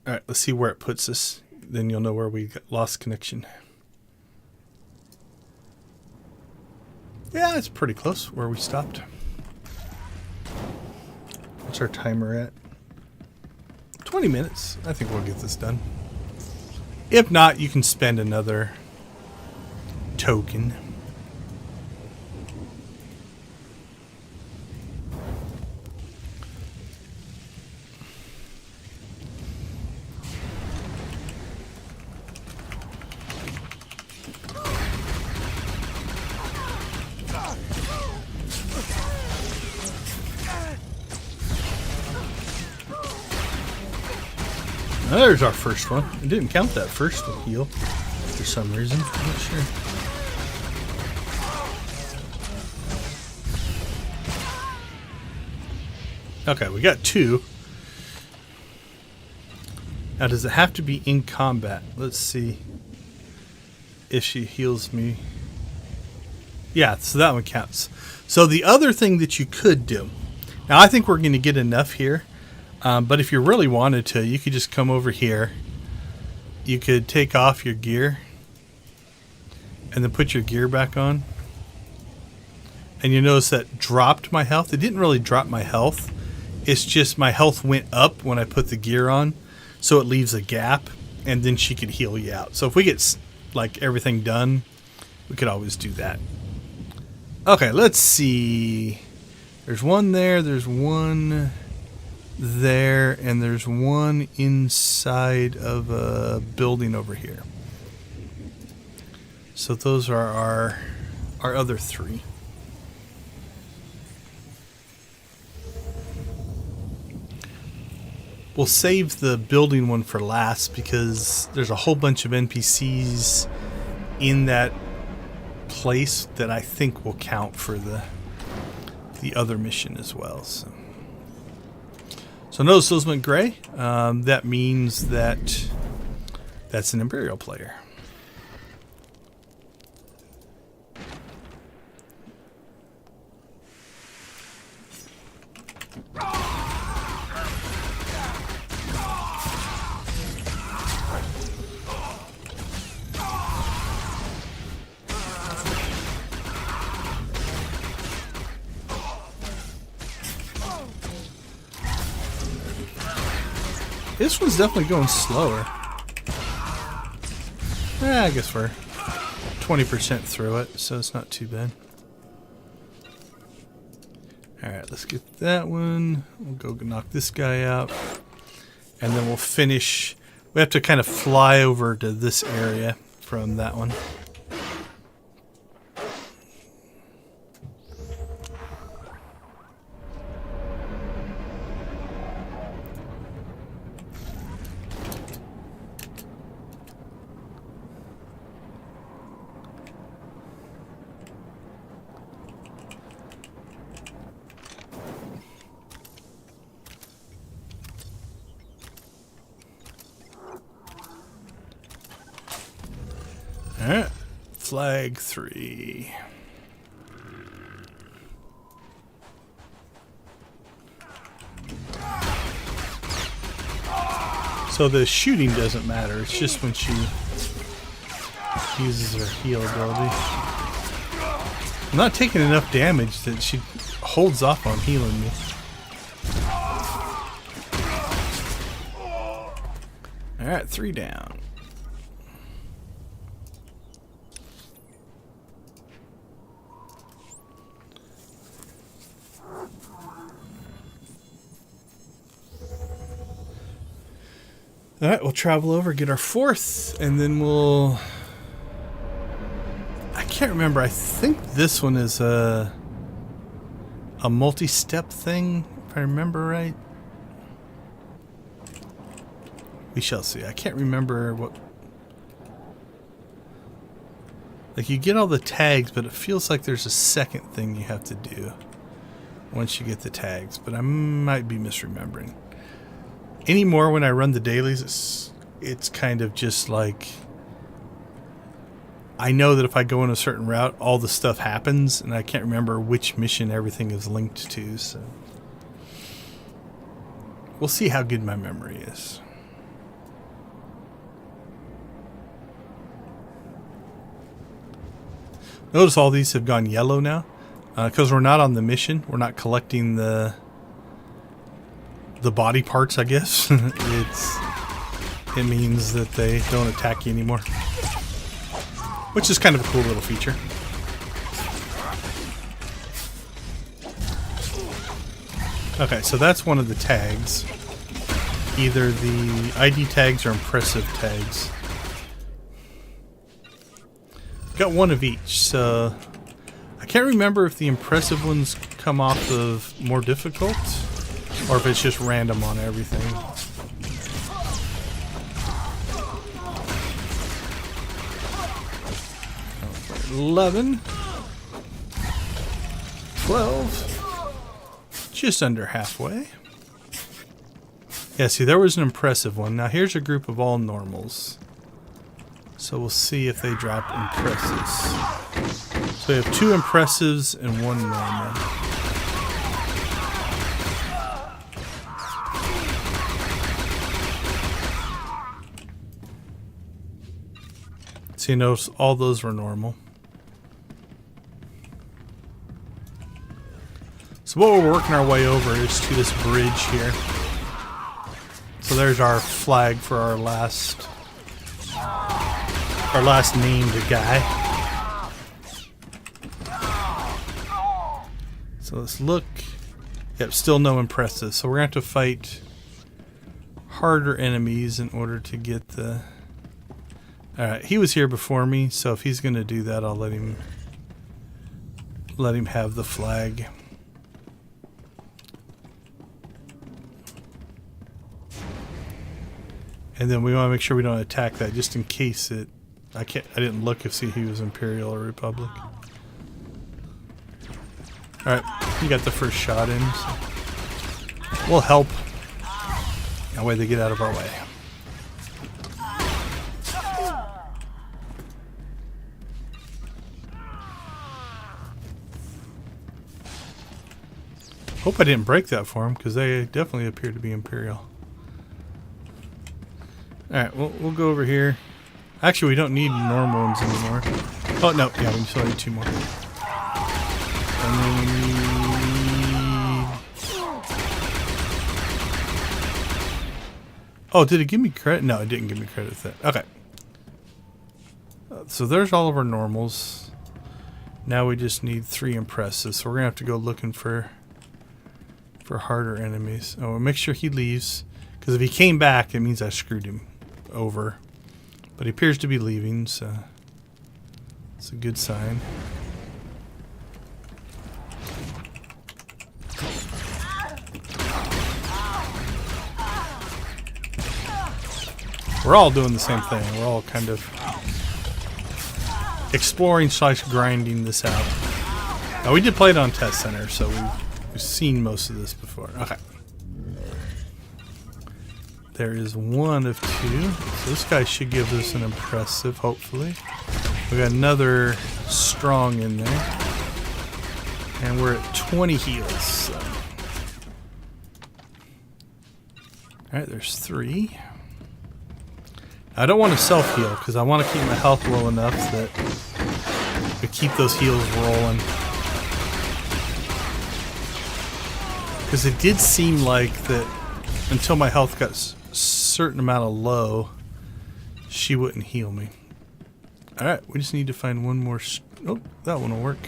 All right, let's see where it puts us. Then you'll know where we lost connection. Yeah, it's pretty close where we stopped. What's our timer at? 20 minutes. I think we'll get this done. If not, you can spend another token. There's our first one. It didn't count that first heal for some reason. I'm not sure. Okay, we got 2. Now, does it have to be in combat? Let's see if she heals me. Yeah, so that one counts. So the other thing that you could do. Now, I think we're going to get enough here. But if you really wanted to, you could just come over here. You could take off your gear and then put your gear back on. And you notice that dropped my health. It didn't really drop my health. It's just my health went up when I put the gear on. So it leaves a gap. And then she could heal you out. So if we get like everything done, we could always do that. Okay, let's see. There's one there. There's one there, and there's one inside of a building over here. So those are our other 3. We'll save the building one for last because there's a whole bunch of NPCs in that place that I think will count for the other mission as well. So notice those went gray. That means that that's an Imperial player. This one's definitely going slower. I guess we're 20% through it, so it's not too bad. Alright, let's get that one. We'll go knock this guy out. And then we'll finish. We have to kind of fly over to this area from that one. Alright, flag 3. So the shooting doesn't matter, it's just when she uses her heal ability. I'm not taking enough damage that she holds off on healing me. Alright, 3 down. Alright, we'll travel over, get our 4th, and then we'll... I can't remember. I think this one is a multi-step thing, if I remember right. We shall see. I can't remember what... Like, you get all the tags, but it feels like there's a second thing you have to do once you get the tags, but I might be misremembering. Anymore, when I run the dailies, it's kind of just like... I know that if I go in a certain route, all the stuff happens, and I can't remember which mission everything is linked to, so... We'll see how good my memory is. Notice all these have gone yellow now, because we're not on the mission. We're not collecting the body parts, I guess. It means that they don't attack you anymore, which is kind of a cool little feature. Okay, so that's one of the tags. Either the ID tags or impressive tags. Got one of each, so I can't remember if the impressive ones come off of more difficult or if it's just random on everything. Oh, 11, 12, just under halfway. Yeah, see, there was an impressive one. Now here's a group of all normals. So we'll see if they drop impressives. So we have 2 impressives and 1 normal. So you notice all those were normal. So what we're working our way over is to this bridge here. So there's our flag for our last named guy. So let's look. Yep, still no impressive. So we're going to have to fight harder enemies in order to get the... Alright, he was here before me, so if he's going to do that, I'll let him have the flag. And then we want to make sure we don't attack that, just in case it... I didn't look to see if he was Imperial or Republic. Alright, you got the first shot in. So we'll help. That way they get out of our way. Hope I didn't break that for them, because they definitely appear to be Imperial. Alright, we'll go over here. Actually, we don't need normal ones anymore. Oh, no. Yeah, we still need 2 more. And then we need... Oh, did it give me credit? No, it didn't give me credit for that. Okay. So there's all of our normals. Now we just need 3 impressives. So we're going to have to go looking for harder enemies. Oh, we'll make sure he leaves. Because if he came back, it means I screwed him over. But he appears to be leaving, so it's a good sign. We're all doing the same thing. We're all kind of exploring / grinding this out. Now, we did play it on Test Center, so we've seen most of this before. Okay. There is 1 of 2. So this guy should give us an impressive, hopefully. We got another strong in there. And we're at 20 heals. So. Alright, there's 3. I don't want to self-heal, because I want to keep my health low enough that we keep those heals rolling. Because it did seem like that until my health got a certain amount of low, she wouldn't heal me. Alright, we just need to find one more. Oh, that one will work.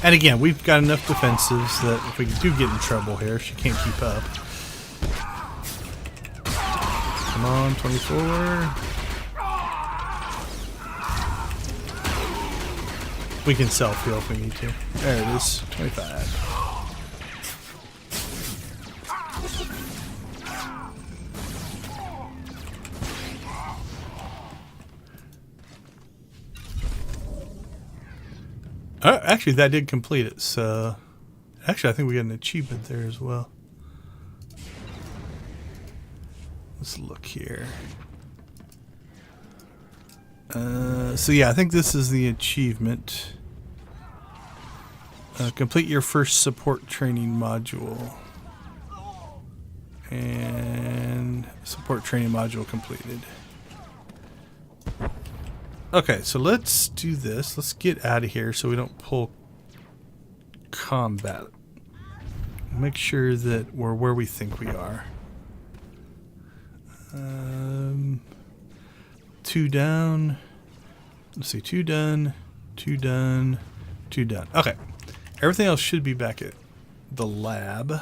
And again, we've got enough defensives that if we do get in trouble here, she can't keep up. Come on, 24. We can self-heal if we need to. There it is, 25. Actually, that did complete it, so... Actually, I think we got an achievement there as well. Let's look here. So yeah, I think this is the achievement. Complete your first support training module. And support training module completed. Okay, so let's do this. Let's get out of here so we don't pull combat. Make sure that we're where we think we are. 2 down. Let's see, 2 done, 2 done, 2 done. Okay, everything else should be back at the lab.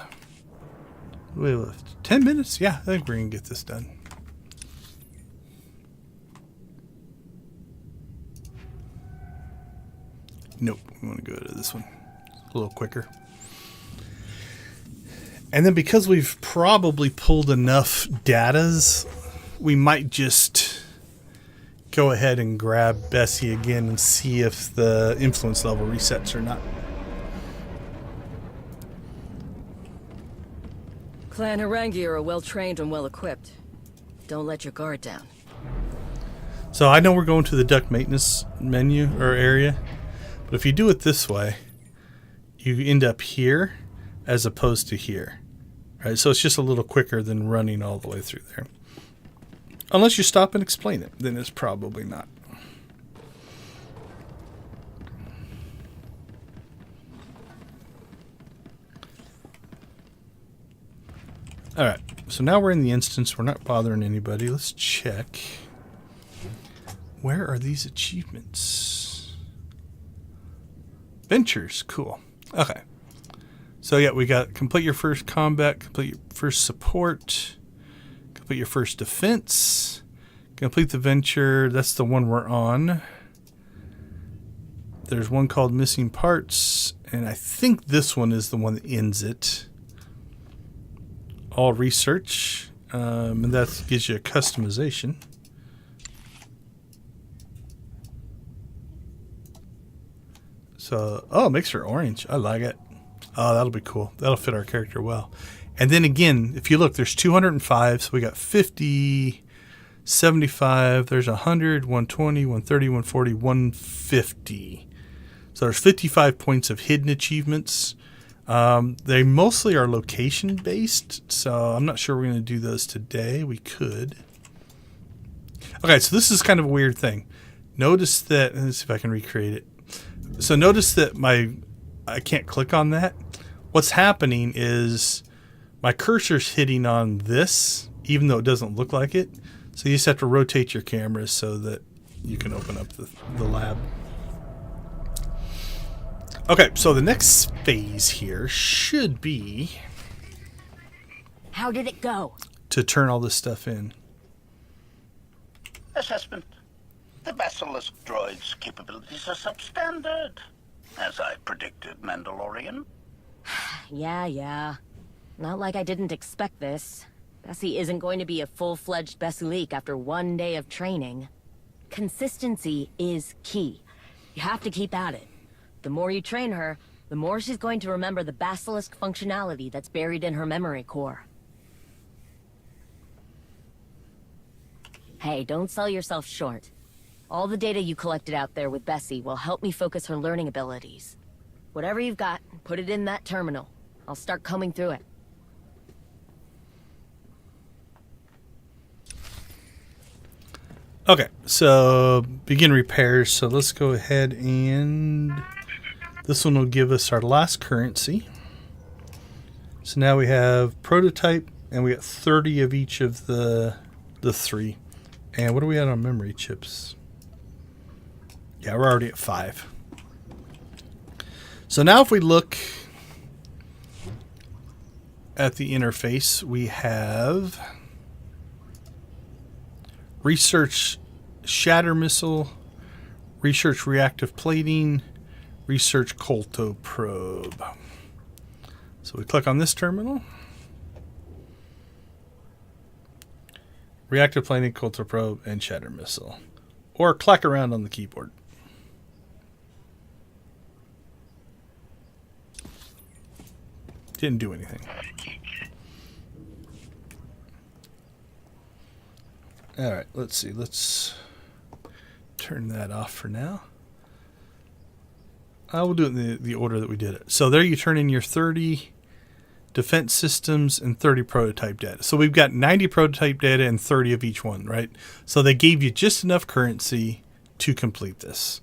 We left 10 minutes. Yeah, I think we're gonna get this done. Nope, we want to go to this one. A little quicker. And then because we've probably pulled enough datas, we might just go ahead and grab Bessie again and see if the influence level resets or not. Clan Harangi are well trained and well equipped. Don't let your guard down. So I know we're going to the duct maintenance menu or area, but if you do it this way, you end up here as opposed to here. Right? So it's just a little quicker than running all the way through there. Unless you stop and explain it, then it's probably not. Alright, so now we're in the instance. We're not bothering anybody. Let's check. Where are these achievements? Ventures, cool. Okay. So yeah, we got complete your first combat, complete your first support, complete your first defense, complete the venture. That's the one we're on. There's one called missing parts, and I think this one is the one that ends it. All research, and that gives you a customization. So, oh, it makes her orange. I like it. Oh, that'll be cool. That'll fit our character well. And then again, if you look, there's 205. So we got 50, 75. There's 100, 120, 130, 140, 150. So there's 55 points of hidden achievements. They mostly are location based. So I'm not sure we're going to do those today. We could. Okay, so this is kind of a weird thing. Notice that, let's see if I can recreate it. So notice that I can't click on that. What's happening is my cursor's hitting on this, even though it doesn't look like it. So you just have to rotate your camera so that you can open up the lab. Okay, so the next phase here should be... How did it go? To turn all this stuff in. Assessment. The Basilisk droid's capabilities are substandard. As I predicted, Mandalorian. Yeah. Not like I didn't expect this. Bessie isn't going to be a full-fledged Basilisk after 1 day of training. Consistency is key. You have to keep at it. The more you train her, the more she's going to remember the Basilisk functionality that's buried in her memory core. Hey, don't sell yourself short. All the data you collected out there with Bessie will help me focus her learning abilities. Whatever you've got, put it in that terminal. I'll start combing through it. Okay, so begin repairs. So let's go ahead and This one will give us our last currency. So now we have prototype, and we got 30 of each of the 3. And what are we at on memory chips? Yeah, we're already at 5. So now if we look at the interface, we have research shatter missile, research reactive plating, research Kolto probe. So we click on this terminal. Reactive plating, Kolto probe, and shatter missile. Or clack around on the keyboard. Didn't do anything. Alright, let's see. Let's turn that off for now. I will do it in the order that we did it. So there you turn in your 30 defense systems and 30 prototype data. So we've got 90 prototype data and 30 of each one, right? So they gave you just enough currency to complete this.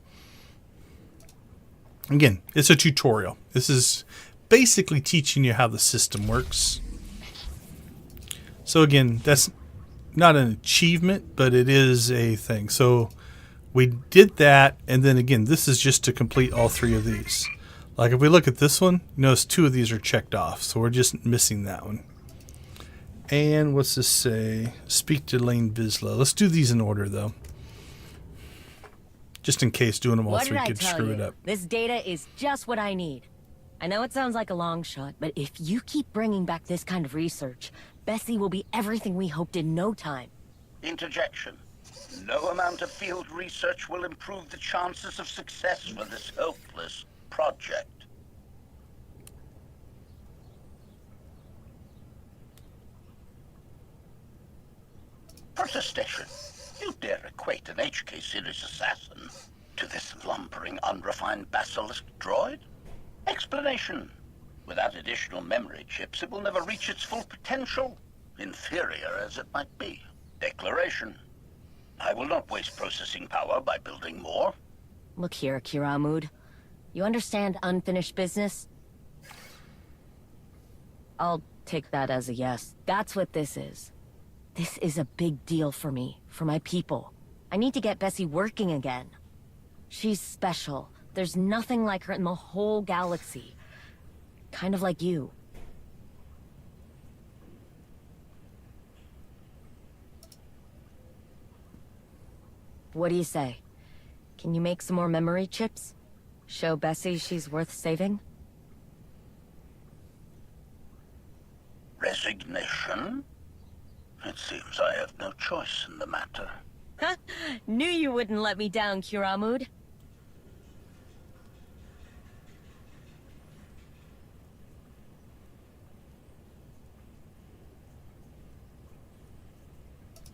Again, it's a tutorial. This is basically teaching you how the system works. So again, that's not an achievement, but it is a thing. So we did that, and then again, this is just to complete all 3 of these. Like if we look at this one, you notice 2 of these are checked off, so we're just missing that one. And what's this say? Speak to Lane Bislow. Let's do these in order though. Just in case doing them all 3 could screw it up. This data is just what I need. I know it sounds like a long shot, but if you keep bringing back this kind of research, Bessie will be everything we hoped in no time. Interjection. No amount of field research will improve the chances of success for this hopeless project. Protestation. You dare equate an HK series assassin to this lumbering, unrefined Basilisk droid? Explanation. Without additional memory chips, it will never reach its full potential, inferior as it might be. Declaration. I will not waste processing power by building more. Look here, Kiramud. You understand unfinished business? I'll take that as a yes. That's what this is. This is a big deal for me, for my people. I need to get Bessie working again. She's special. There's nothing like her in the whole galaxy. Kind of like you. What do you say? Can you make some more memory chips? Show Bessie she's worth saving? Resignation? It seems I have no choice in the matter. Knew you wouldn't let me down, Kiramud.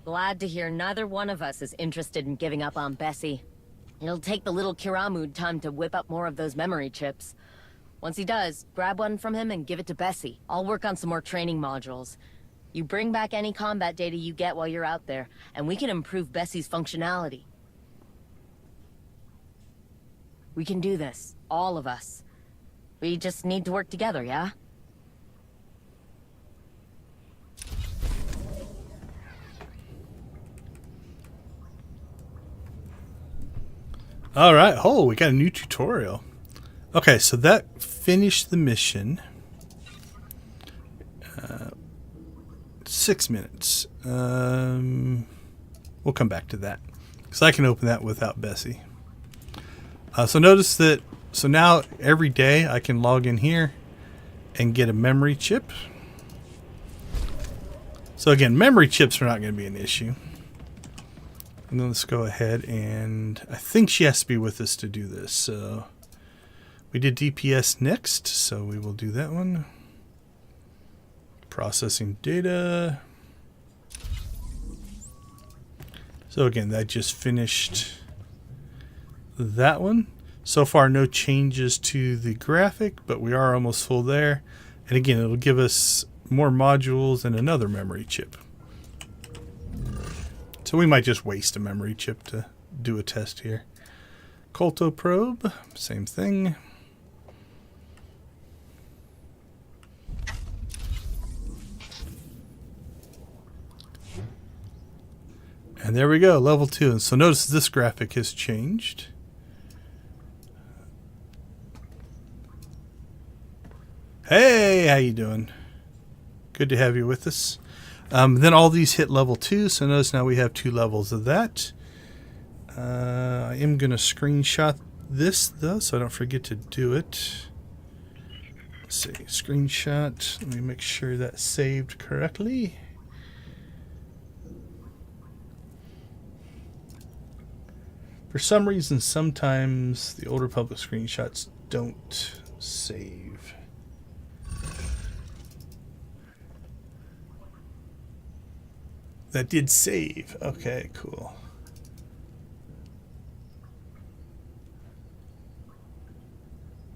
Glad to hear neither one of us is interested in giving up on Bessie. It'll take the little Kiramud time to whip up more of those memory chips. Once he does, grab one from him and give it to Bessie. I'll work on some more training modules. You bring back any combat data you get while you're out there, and we can improve Bessie's functionality. We can do this, all of us. We just need to work together, yeah? All right. Oh, we got a new tutorial. Okay, so that finished the mission. 6 minutes. We'll come back to that because I can open that without Bessie. So notice that. So now every day I can log in here and get a memory chip. So again, memory chips are not going to be an issue. And then let's go ahead and I think she has to be with us to do this. So we did DPS next, so we will do that one. Processing data. So again, that just finished that one. So far, no changes to the graphic, but we are almost full there. And again, it'll give us more modules and another memory chip. So we might just waste a memory chip to do a test here. Kolto probe, same thing. And there we go, level 2. And so notice this graphic has changed. Hey, how you doing? Good to have you with us. Then all these hit level 2, so notice now we have 2 levels of that. I am going to screenshot this, though, so I don't forget to do it. Let's see, screenshot. Let me make sure that's saved correctly. For some reason, sometimes the Old Republic screenshots don't save. That did save. Okay, cool.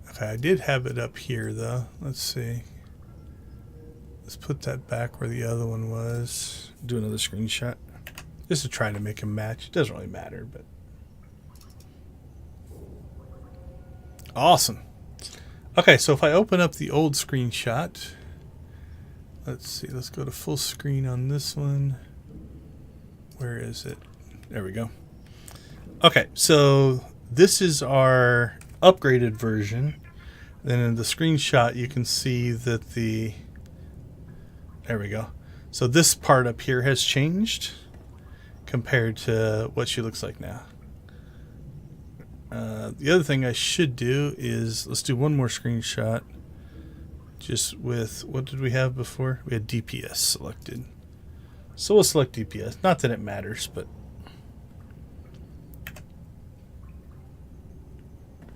Okay, I did have it up here, though. Let's see. Let's put that back where the other one was. Do another screenshot. Just to try to make them match. It doesn't really matter, but... Awesome. Okay, so if I open up the old screenshot... Let's see, let's go to full screen on this one. Where is it? There we go. Okay, so this is our upgraded version. Then in the screenshot, you can see that the... There we go. So this part up here has changed compared to what she looks like now. The other thing I should do is, let's do one more screenshot. Just with, what did we have before? We had DPS selected. So we'll select DPS. Not that it matters, but...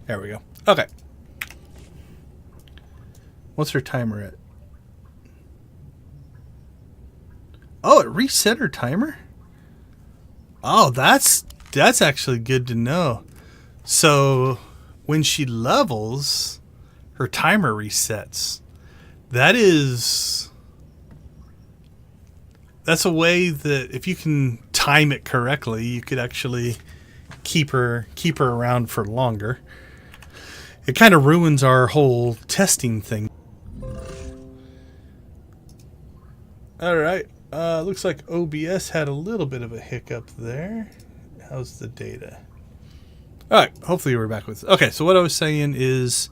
There we go. Okay. What's her timer at? Oh, it reset her timer? Oh, that's actually good to know. So when she levels, her timer resets. That's a way that if you can time it correctly, you could actually keep her around for longer. It kind of ruins our whole testing thing. All right. Looks like OBS had a little bit of a hiccup there. How's the data? All right. Hopefully we're back with... Okay, so what I was saying is...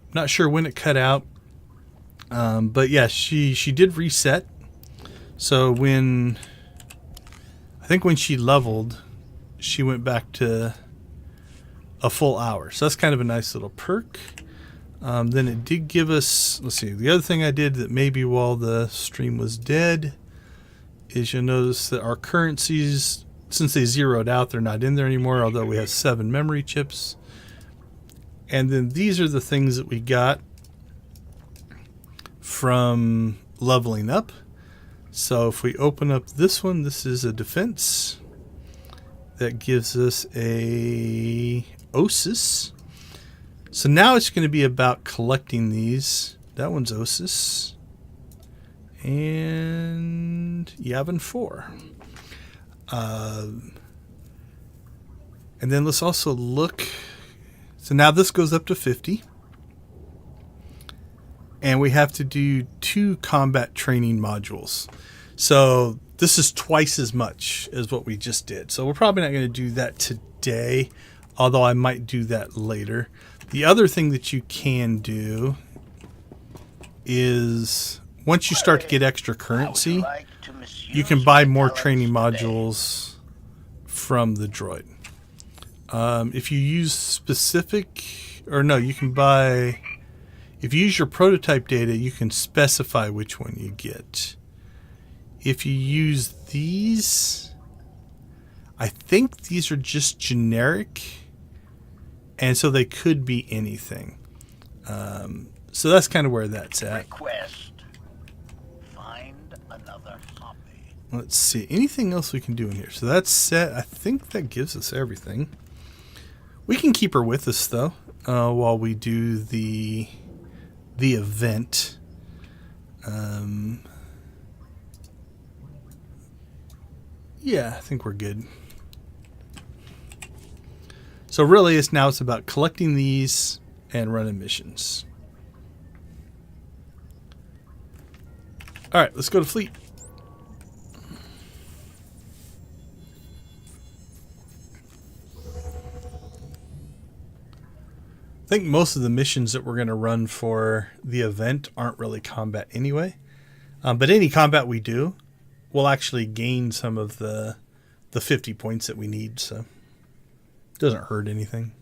I'm not sure when it cut out. But yeah, she did reset. So when... I think when she leveled, she went back to a full hour. So that's kind of a nice little perk. Then it did give us... Let's see. The other thing I did that maybe while the stream was dead... is you'll notice that our currencies, since they zeroed out, they're not in there anymore, although we have 7 memory chips. And then these are the things that we got from leveling up. So if we open up this one, this is a defense. That gives us a Osis. So now it's going to be about collecting these. That one's Osis. And Yavin 4. And then let's also look. So now this goes up to 50. And we have to do 2 combat training modules. So this is twice as much as what we just did. So we're probably not going to do that today, although I might do that later. The other thing that you can do is... Once you start to get extra currency, you can buy more training modules from the droid. If you use specific, or no, you can buy, if you use your prototype data, you can specify which one you get. If you use these, I think these are just generic, and so they could be anything. So that's kind of where that's at. Let's see. Anything else we can do in here? So that's set. I think that gives us everything. We can keep her with us, though, while we do the event. Yeah, I think we're good. So really, it's about collecting these and running missions. All right, let's go to fleet. think most of the missions that we're going to run for the event aren't really combat anyway. But any combat we do, we'll actually gain some of the 50 points that we need. So it doesn't hurt anything.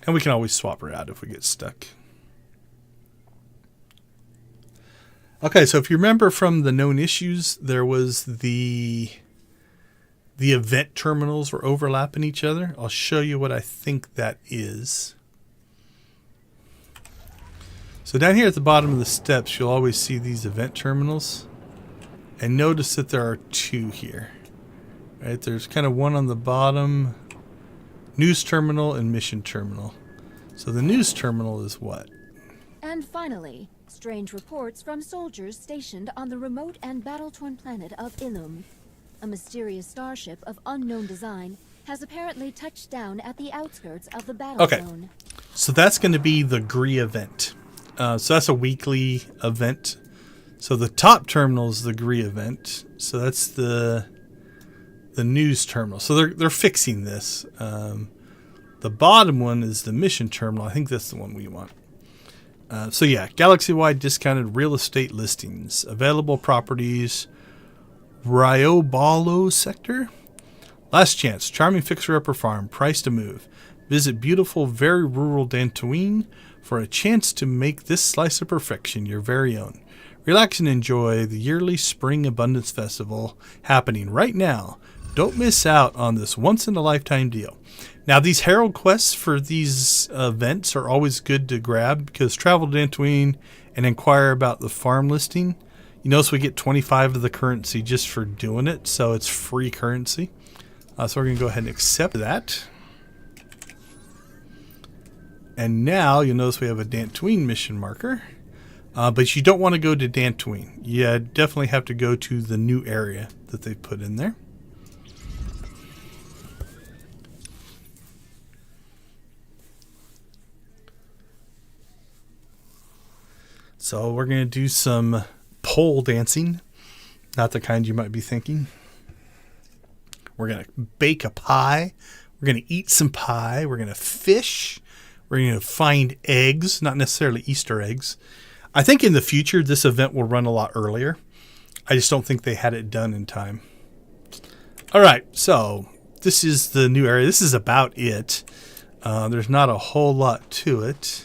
And we can always swap her out if we get stuck. Okay, so if you remember from the known issues, there was the event terminals were overlapping each other. I'll show you what I think that is. So down here at the bottom of the steps, you'll always see these event terminals. And notice that there are two here. Right, there's kind of one on the bottom, news terminal and mission terminal. So the news terminal is what? And finally, strange reports from soldiers stationed on the remote and battle-torn planet of Illum. A mysterious starship of unknown design has apparently touched down at the outskirts of the battle zone. So that's going to be the GRE event. So that's a weekly event. So the top terminal is the GRE event. So that's the news terminal. So they're fixing this. The bottom one is the mission terminal. I think that's the one we want. So yeah, galaxy-wide discounted real estate listings, available properties, Ryobalo sector. Last chance, charming fixer-upper farm, price to move. Visit beautiful, very rural Dantooine for a chance to make this slice of perfection your very own. Relax and enjoy the yearly Spring Abundance Festival happening right now. Don't miss out on this once-in-a-lifetime deal. Now, these Herald quests for these events are always good to grab because travel to Dantooine and inquire about the farm listing. You notice we get 25 of the currency just for doing it, so it's free currency. So we're going to go ahead and accept that. And now you'll notice we have a Dantooine mission marker. But you don't want to go to Dantooine. You definitely have to go to the new area that they put in there. So we're going to do some pole dancing. Not the kind you might be thinking. We're going to bake a pie. We're going to eat some pie. We're going to fish. We're going to find eggs, not necessarily Easter eggs. I think in the future this event will run a lot earlier. I just don't think they had it done in time. All right, so this is the new area. This is about it. There's not a whole lot to it.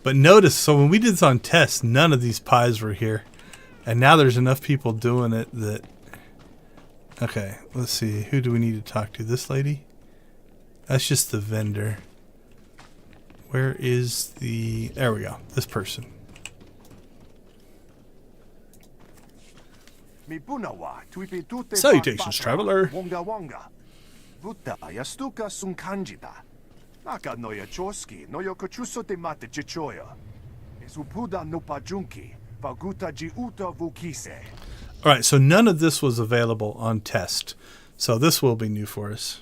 But notice, so when we did this on test, none of these pies were here. And now there's enough people doing it that... Okay, let's see. Who do we need to talk to? This lady? That's just the vendor. Where is the... There we go. This person. Salutations, traveler. Alright, so none of this was available on test. So this will be new for us.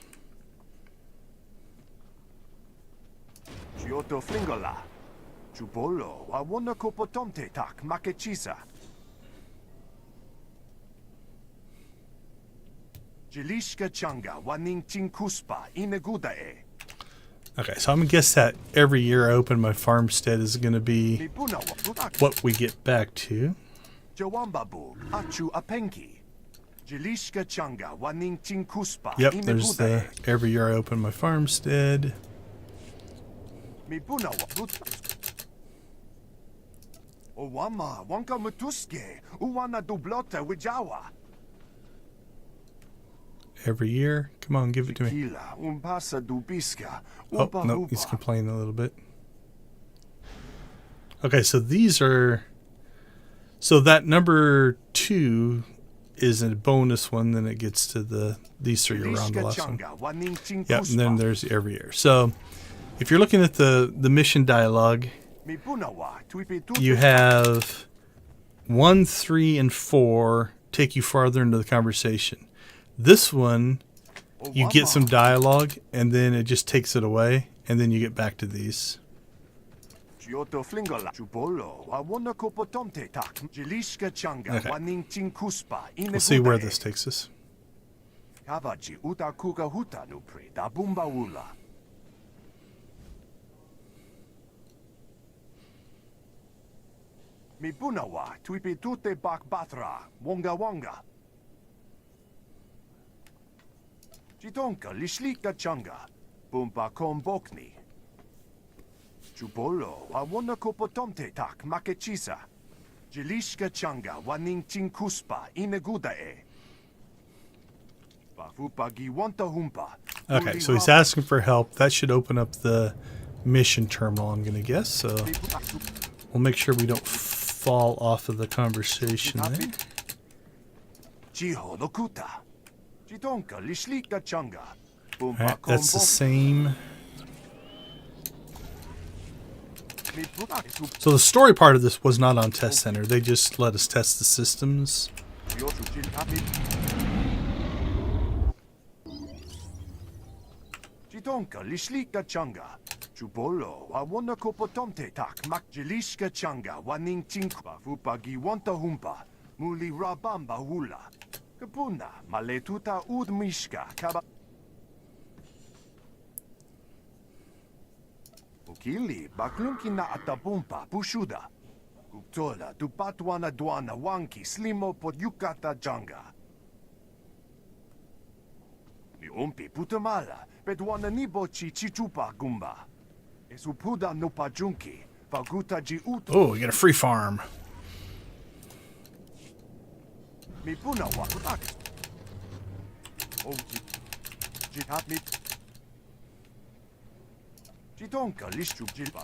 Okay, so I'm going to guess that every year I open my farmstead is going to be what we get back to. Yep, there's the every year I open my farmstead. Every year? Come on, give it to me. Oh, no, he's complaining a little bit. Okay, so these are... So that number 2 is a bonus one, then it gets to these 3 around the last one. Yep, and then there's every year. So if you're looking at the mission dialogue, you have 1, 3, and 4 take you farther into the conversation. This one, you get some dialogue, and then it just takes it away, and then you get back to these. Okay. We'll see where this takes us. Mi punawa, tuipi tute bak batra, wonga wonga. Jitonka lishlika changa, bumpa kombokni. Chupolo, wawona kopotomte tak makechisa. Jilishka changa, waning chinkuspa, inegudae. Bafupagi wanta humpa. Okay, so he's asking for help. That should open up the mission terminal, I'm going to guess. So we'll make sure we don't fall off of the conversation there. Jiho lokuta. Jitonka lishlika changa. Alright, that's the same. So the story part of this was not on Test Center. They just let us test the systems. Jitonka lishlika changa. Chupolo, wawona kopotomte tak mak jilishka changa, waning chinkwa fupagi wanta humpa, muli rabamba hula. Kapuna, maletuta udmishka, kaba. Ukili, baklunki na atabumpa, pushuda. Uktola, tupatwana dwana wanki, slimo pod yukata janga. Mi umpi putamala, pedwana nibochi chichupa gumba. Esupuda no pajunki, faguta ji uto. Oh, we got a free farm. Mi puna wa kutak. Oh, jitap mi. Jitonka lishtu jilba.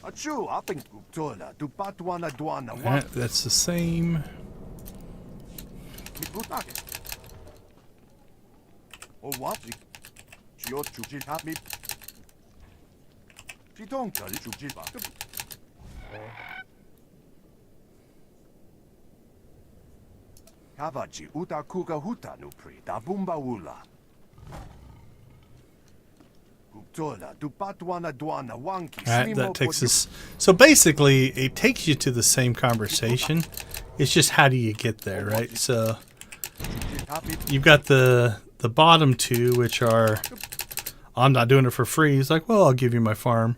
Achu aping kuptola, tupatwana dwana wanki. Alright, that's the same. Mi putak. Oh, what? Chiochu jitap mi. Jitonka lishtu jilba. Kavaji uta kuga huta nupri da bumba wula. Kuptola dupatwana dwana wanki. Alright, that takes us. So basically, it takes you to the same conversation. It's just how do you get there, right? So you've got the bottom two, which are, I'm not doing it for free. He's like, well, I'll give you my farm.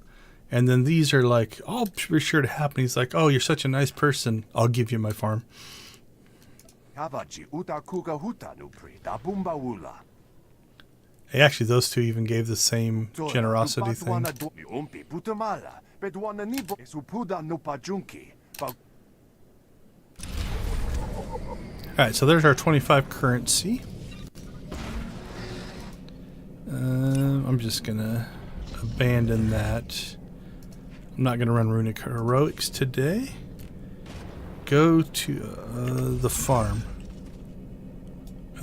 And then these are like, oh, be sure to happen. He's like, oh, you're such a nice person. I'll give you my farm. Kavaji uta kuga huta nupri da bumba wula. Hey, actually, those two even gave the same generosity thing. Umpi putamala, pedwana nibo esupuda no pajunki. Alright, so there's our 25 currency. I'm just going to abandon that. I'm not going to run Runic Heroics today. Go to the farm.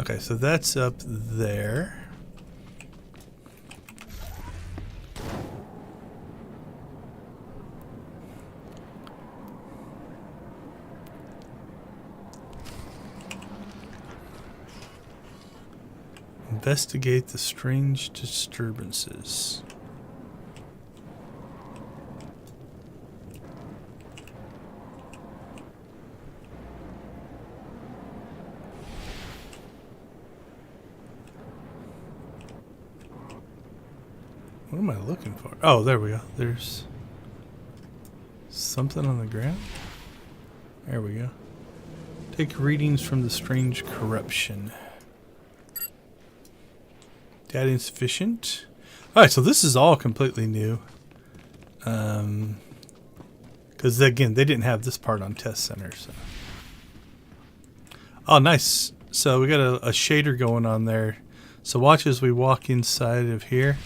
Okay, so that's up there. Investigate the strange disturbances. What am I looking for? Oh, there we go. There's something on the ground. There we go. Take readings from the strange corruption. Data insufficient. Alright, so this is all completely new. Because, again, they didn't have this part on Test Center. So. Oh, nice. So we got a shader going on there. So watch as we walk inside of here.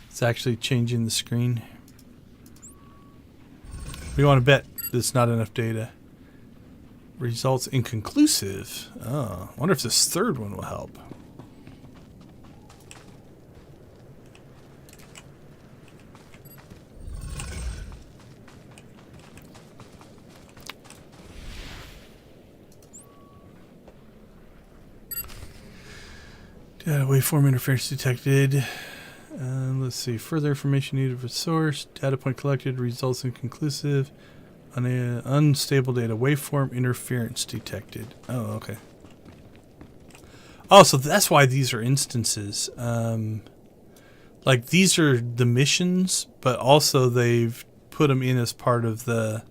It's actually changing the screen. We want to bet there's not enough data. Results inconclusive. Oh, I wonder if this third one will help. Data waveform interference detected. Let's see. Further information needed for source. Data point collected. Results inconclusive. Unstable data. Waveform interference detected. Oh, okay. Oh, so that's why these are instances. Like, these are the missions, but also they've put them in as part of the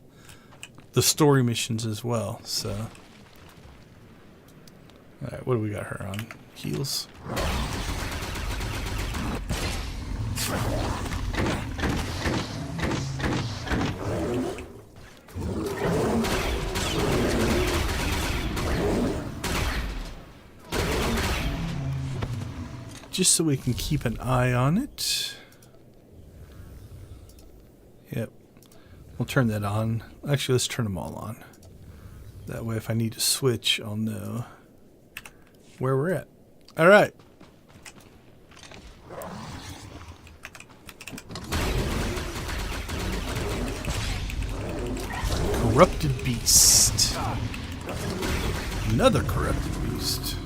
the story missions as well. So, all right, what do we got her on? Heals. Just so we can keep an eye on it. Yep. We'll turn that on. Actually, let's turn them all on. That way, if I need to switch, I'll know where we're at. All right. Corrupted beast. Another corrupted beast.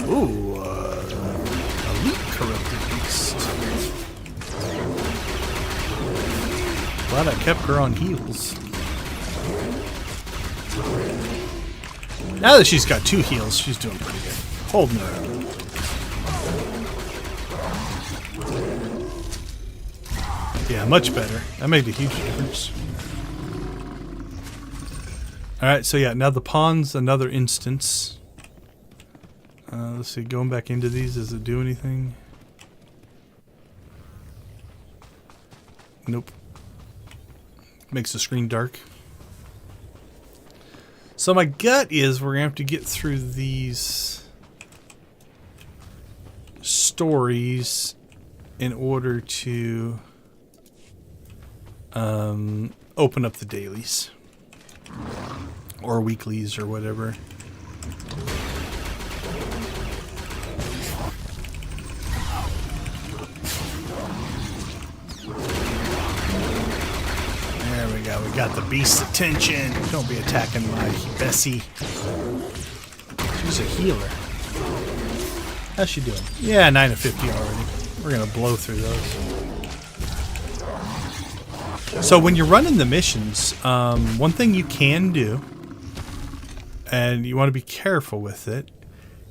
Ooh, elite corrupted beast. Glad I kept her on heals. Now that she's got 2 heals, she's doing pretty good. Holding her own. Yeah, much better. That made a huge difference. Alright, so yeah, now the pawn's another instance. Let's see, going back into these, does it do anything? Nope. Makes the screen dark. So my gut is we're going to have to get through these stories in order to open up the dailies. Or weeklies or whatever. There we go. We got the beast's attention. Don't be attacking my Bessie. She's a healer. How's she doing? Yeah, 9 of 50 already. We're going to blow through those. So when you're running the missions, one thing you can do, and you want to be careful with it,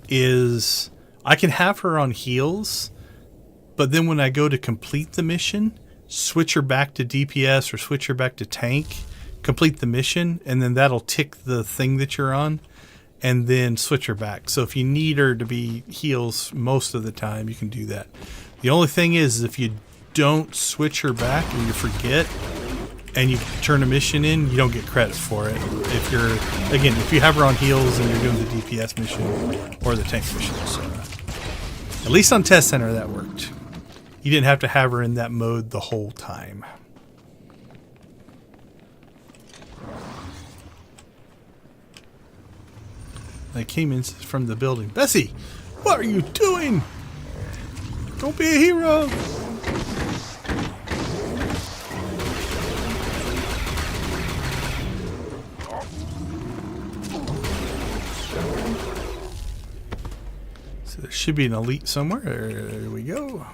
is I can have her on heals, but then when I go to complete the mission, switch her back to DPS or switch her back to tank, complete the mission, and then that'll tick the thing that you're on, and then switch her back. So if you need her to be heals most of the time, you can do that. The only thing is if you don't switch her back and you forget and you turn a mission in, you don't get credit for it. If you're, again, if you have her on heals and you're doing the DPS mission or the tank mission. So at least on Test Center that worked. You didn't have to have her in that mode the whole time. They came in from the building. Bessie, what are you doing? Don't be a hero. So there should be an elite somewhere. There we go.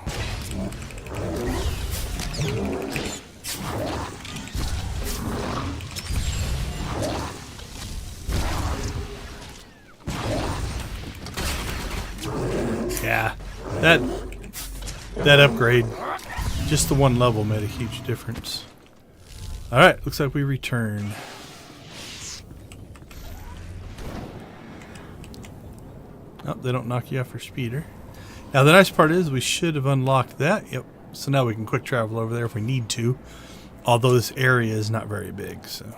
Yeah, that upgrade, just the one level made a huge difference. Alright, looks like we return. Oh, they don't knock you off your speeder. Now the nice part is we should have unlocked that. Yep. So now we can quick travel over there if we need to. Although this area is not very big, so.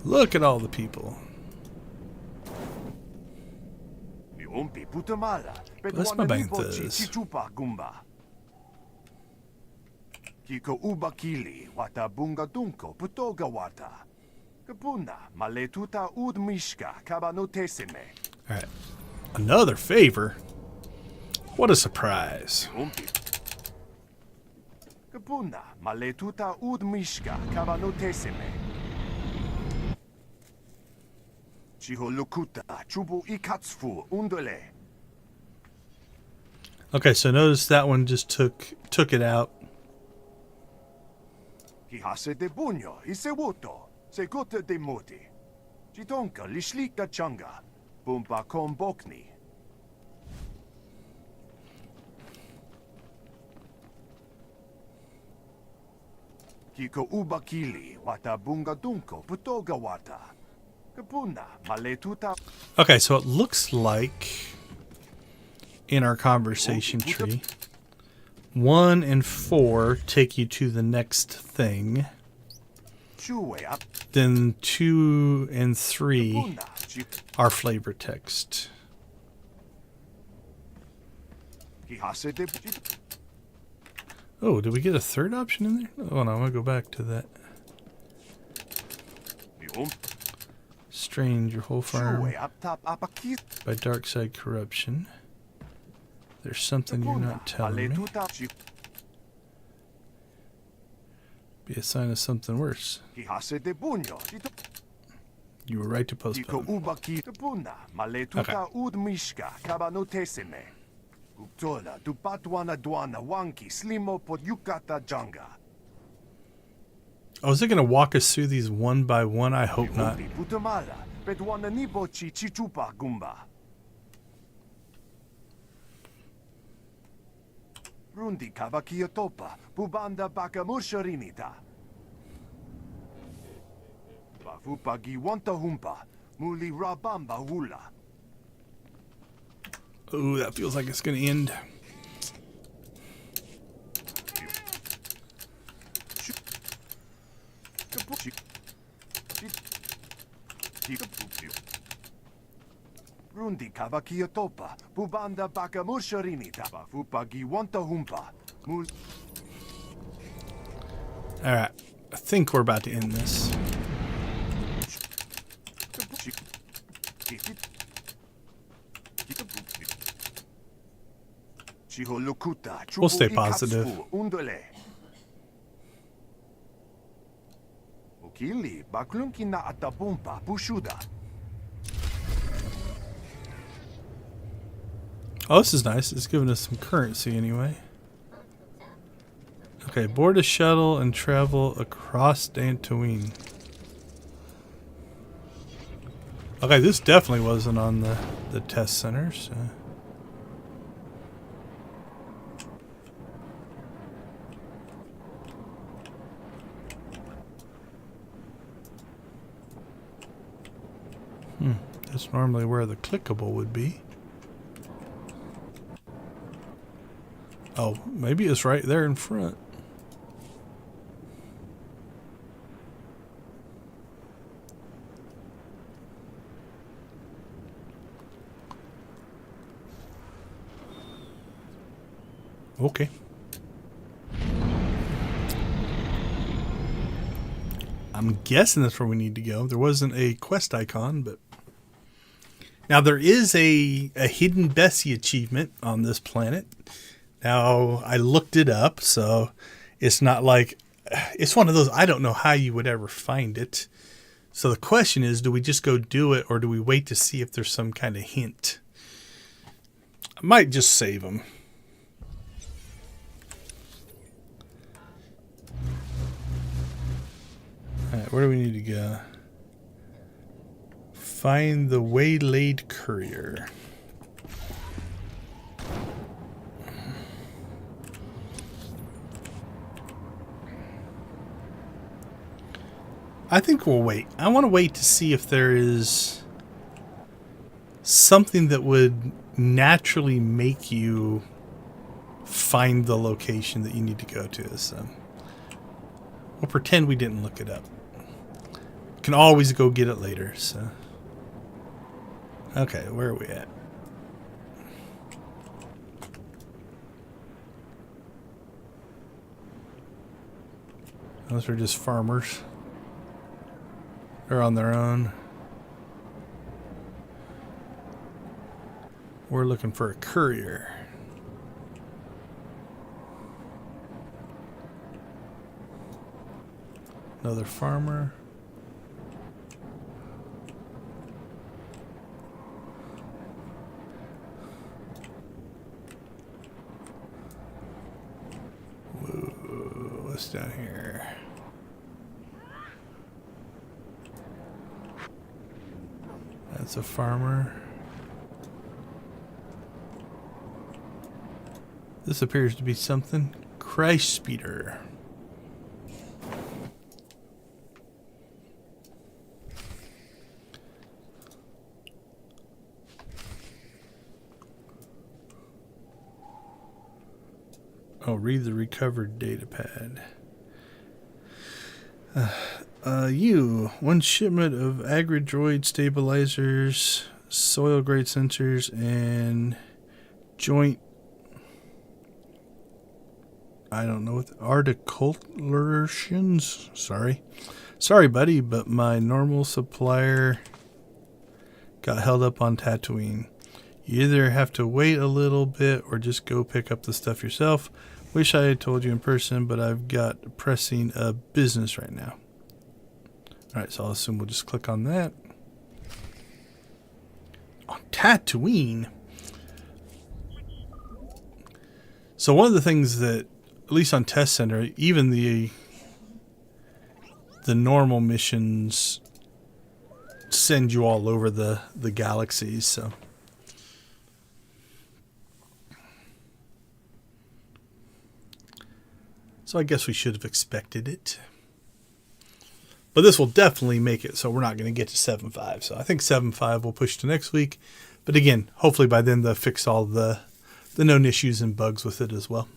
Look at all the people. Bless my banthas. Kiko ubakili wata bunga dunko putoga wata. Kapuna maletuta udmishka kabanotesime. Alright. Another favor? What a surprise. Kapuna maletuta udmishka kabanotesime. Chiholukuta chubu ikatsfu undole. Okay, so notice that one just took it out. Hihase de bunyo isewuto. Segota de moti. Chitonka lishlika changa. Bumpa kombokni. Kiko ubakili wata bunga dunko putoga wata. Kapuna maletuta. Okay, so it looks like in our conversation tree, 1 and 4 take you to the next thing. Then 2 and 3 are flavor text. Oh, did we get a third option in there? Oh no, I'm gonna go back to that. Strange, your whole farm by dark side corruption. There's something you're not telling me. Be a sign of something worse. You were right to postpone. Okay. Oh, is it going to walk us through these one by one? I hope not. Rundi kavakiyotopa, bubanda bakamusharinita. Bafupagi wanta humpa, muli rabamba hula. Ooh, that feels like it's going to end. Rundi kavakiyotopa, bubanda bakamusharinita. Bafupagi wanta humpa, muli. Alright, I think we're about to end this. We'll stay positive. Oh, this is nice. It's giving us some currency anyway. Okay, board a shuttle and travel across Dantooine. Okay, this definitely wasn't on the test center, so. That's normally where the clickable would be. Oh, maybe it's right there in front. Okay. I'm guessing that's where we need to go. There wasn't a quest icon, but now there is a hidden Bessie achievement on this planet. Now, I looked it up, so it's not like... It's one of those, I don't know how you would ever find it. So the question is, do we just go do it, or do we wait to see if there's some kind of hint? I might just save them. Alright, where do we need to go? Find the waylaid courier. I think we'll wait. I want to wait to see if there is something that would naturally make you find the location that you need to go to. So we'll pretend we didn't look it up. Can always go get it later. So okay, where are we at? Those are just farmers. They're on their own. We're looking for a courier. Another farmer. Whoa, what's down here? That's a farmer. This appears to be something. Christ speeder. Oh, read the recovered data pad. One shipment of agri-droid stabilizers, soil grade sensors, and joint, I don't know what, articulations. Sorry, buddy, but my normal supplier got held up on Tatooine. You either have to wait a little bit or just go pick up the stuff yourself. Wish I had told you in person, but I've got pressing business right now. Alright, so I'll assume we'll just click on that. On Tatooine. So one of the things that, at least on Test Center, even the normal missions send you all over the galaxies, so. So I guess we should have expected it. But this will definitely make it so we're not going to get to 7.5. So I think 7.5 will push to next week. But again, hopefully by then they'll fix all the known issues and bugs with it as well.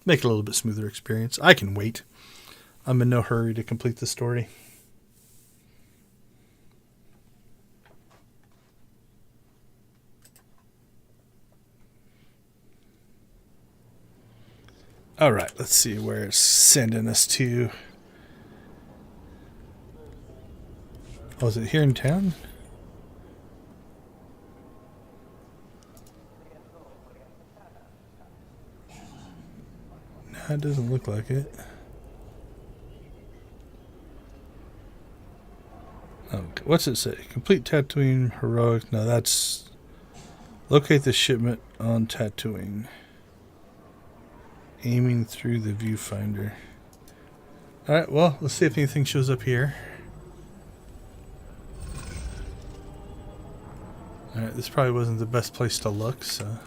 Make it a little bit smoother experience. I can wait. I'm in no hurry to complete the story. Alright, let's see where it's sending us to. Oh, is it here in town? No, it doesn't look like it. Okay, what's it say? Complete Tatooine heroic. No, that's locate the shipment on Tatooine. Aiming through the viewfinder. Alright, well, let's see if anything shows up here. Alright, this probably wasn't the best place to look, so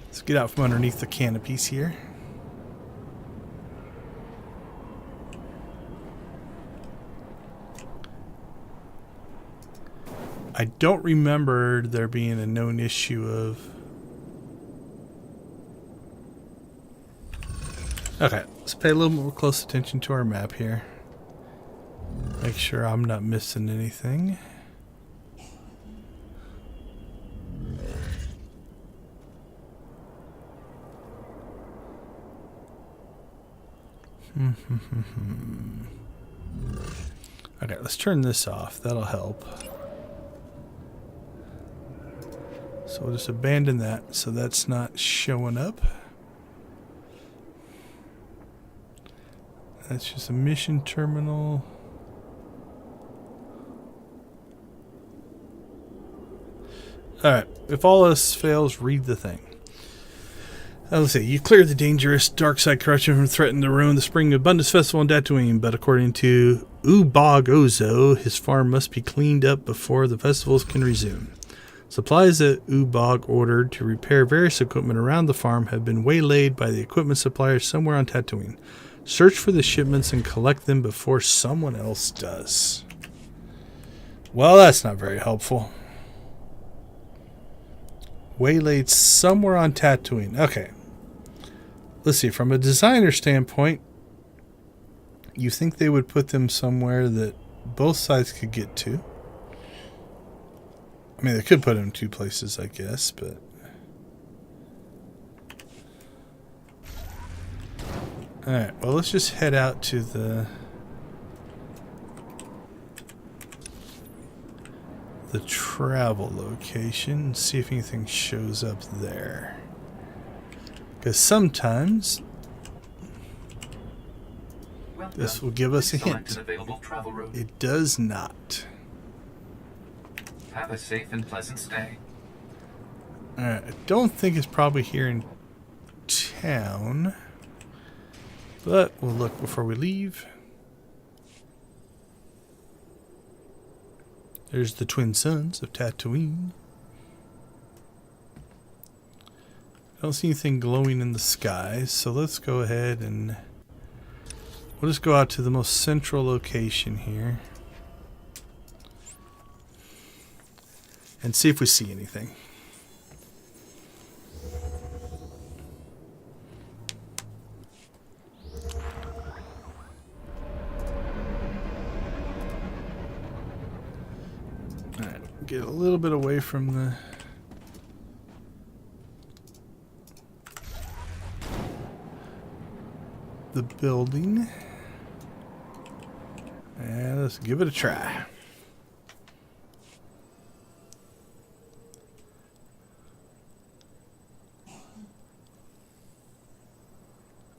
let's get out from underneath the canopies here. I don't remember there being a known issue of... Okay, let's pay a little more close attention to our map here. Make sure I'm not missing anything. Okay, let's turn this off. That'll help. So we'll just abandon that so that's not showing up. That's just a mission terminal. Alright, if all else fails, read the thing. Let's see. You cleared the dangerous dark side corruption from threatening to ruin the Spring Abundance Festival in Tatooine, but according to Ubog Ozo, his farm must be cleaned up before the festivals can resume. Supplies that Ubog ordered to repair various equipment around the farm have been waylaid by the equipment supplier somewhere on Tatooine. Search for the shipments and collect them before someone else does. Well, that's not very helpful. Waylaid somewhere on Tatooine. Okay. Let's see. From a designer standpoint, you think they would put them somewhere that both sides could get to. I mean, they could put them in two places, I guess, but... Alright, well, let's just head out to the travel location and see if anything shows up there. Because sometimes this will give us a hint. It does not. Have a safe and pleasant stay. Alright, I don't think it's probably here in town. But we'll look before we leave. There's the twin suns of Tatooine. I don't see anything glowing in the sky, so let's go ahead and we'll just go out to the most central location here and see if we see anything. get a little bit away from the building. And let's give it a try.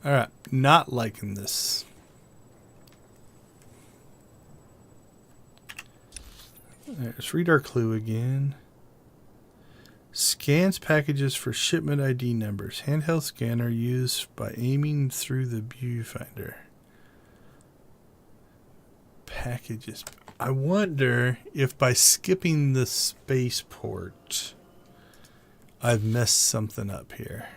Alright, not liking this. Let's read our clue again. Scans packages for shipment ID numbers. Handheld scanner used by aiming through the viewfinder. Packages. I wonder if by skipping the spaceport, I've messed something up here.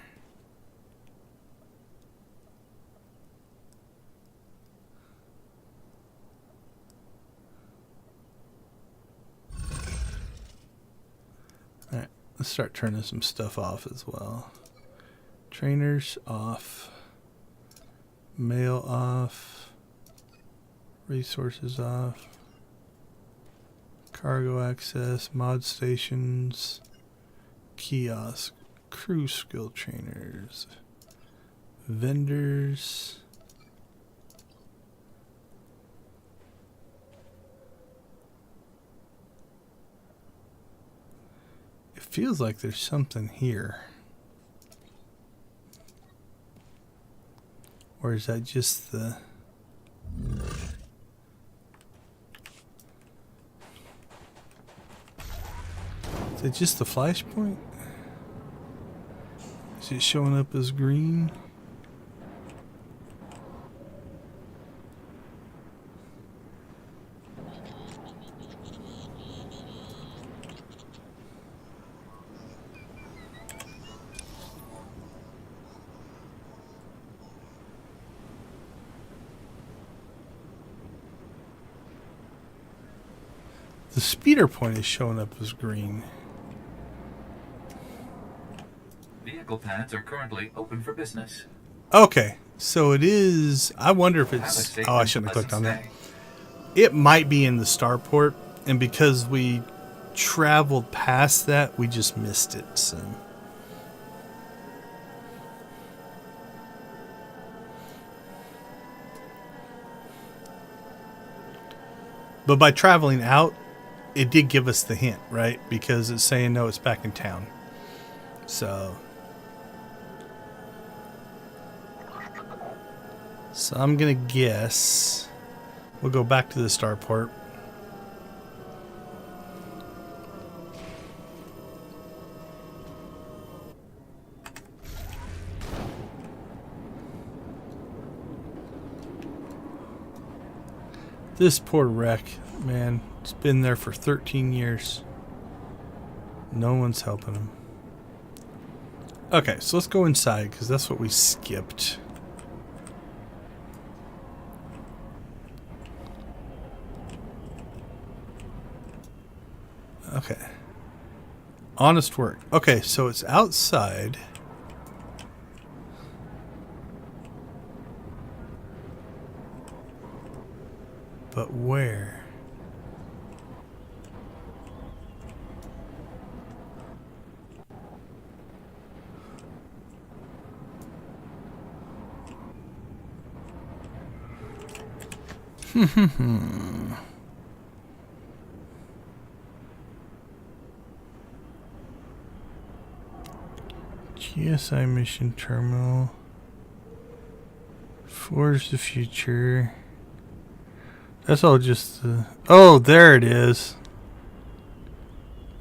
Alright, let's start turning some stuff off as well. Trainers off. Mail off. Resources off. Cargo access. Mod stations. Kiosk. Crew skill trainers. Vendors. Feels like there's something here. Or is that just the... Is it just the flashpoint? Is it showing up as green? The speeder point is showing up as green. Vehicle pads are currently open for business. Okay, so it is... I wonder if it's... Oh, I shouldn't have clicked on that. It might be in the starport, and because we traveled past that, we just missed it, so... But by traveling out, it did give us the hint, right? Because it's saying, no, it's back in town. So I'm going to guess we'll go back to the starport. This poor wreck, man, it's been there for 13 years. No one's helping him. Okay, so let's go inside because that's what we skipped. Okay. Honest work. Okay, so it's outside. But where? GSI mission terminal. Forge the future. That's all just the... Oh, there it is.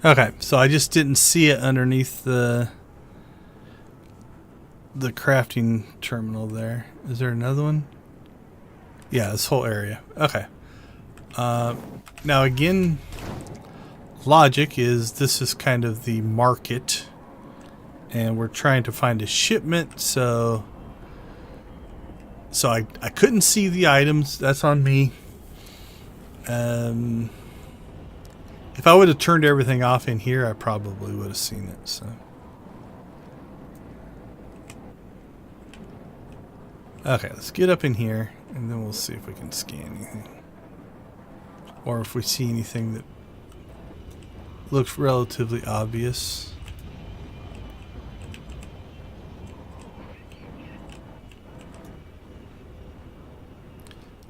Okay, so I just didn't see it underneath the crafting terminal there. Is there another one? Yeah, this whole area. Okay. Now again, logic is this is kind of the market, and we're trying to find a shipment, so I couldn't see the items. That's on me. If I would have turned everything off in here, I probably would have seen it. So, okay, let's get up in here, and then we'll see if we can scan anything, or if we see anything that looks relatively obvious.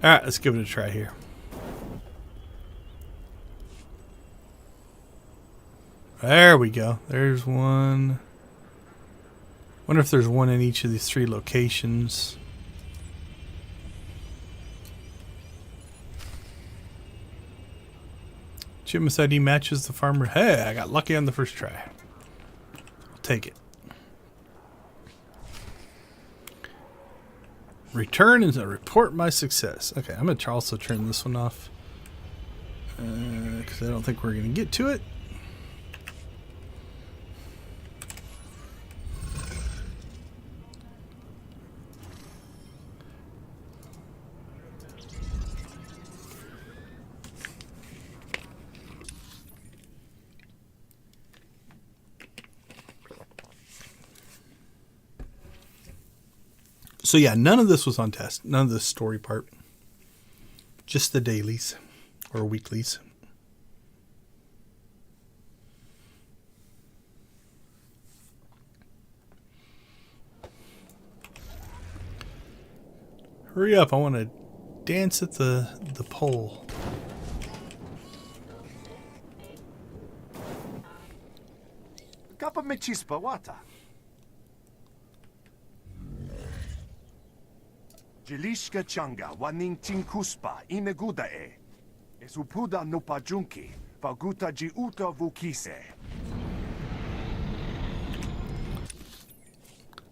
Alright, let's give it a try here. There we go. There's one. Wonder if there's one in each of these 3 locations. Shipment's ID matches the farmer. Hey, I got lucky on the first try. I'll take it. Return and report my success. Okay, I'm going to also turn this one off. Because I don't think we're going to get to it. So yeah, none of this was on test. None of the story part. Just the dailies or weeklies. Hurry up, I want to dance at the pole. Kappa me chispa wata. Jilishka changa waning tinkuspa ineguda e. Esupuda no pajunki, faguta ji uta vukise.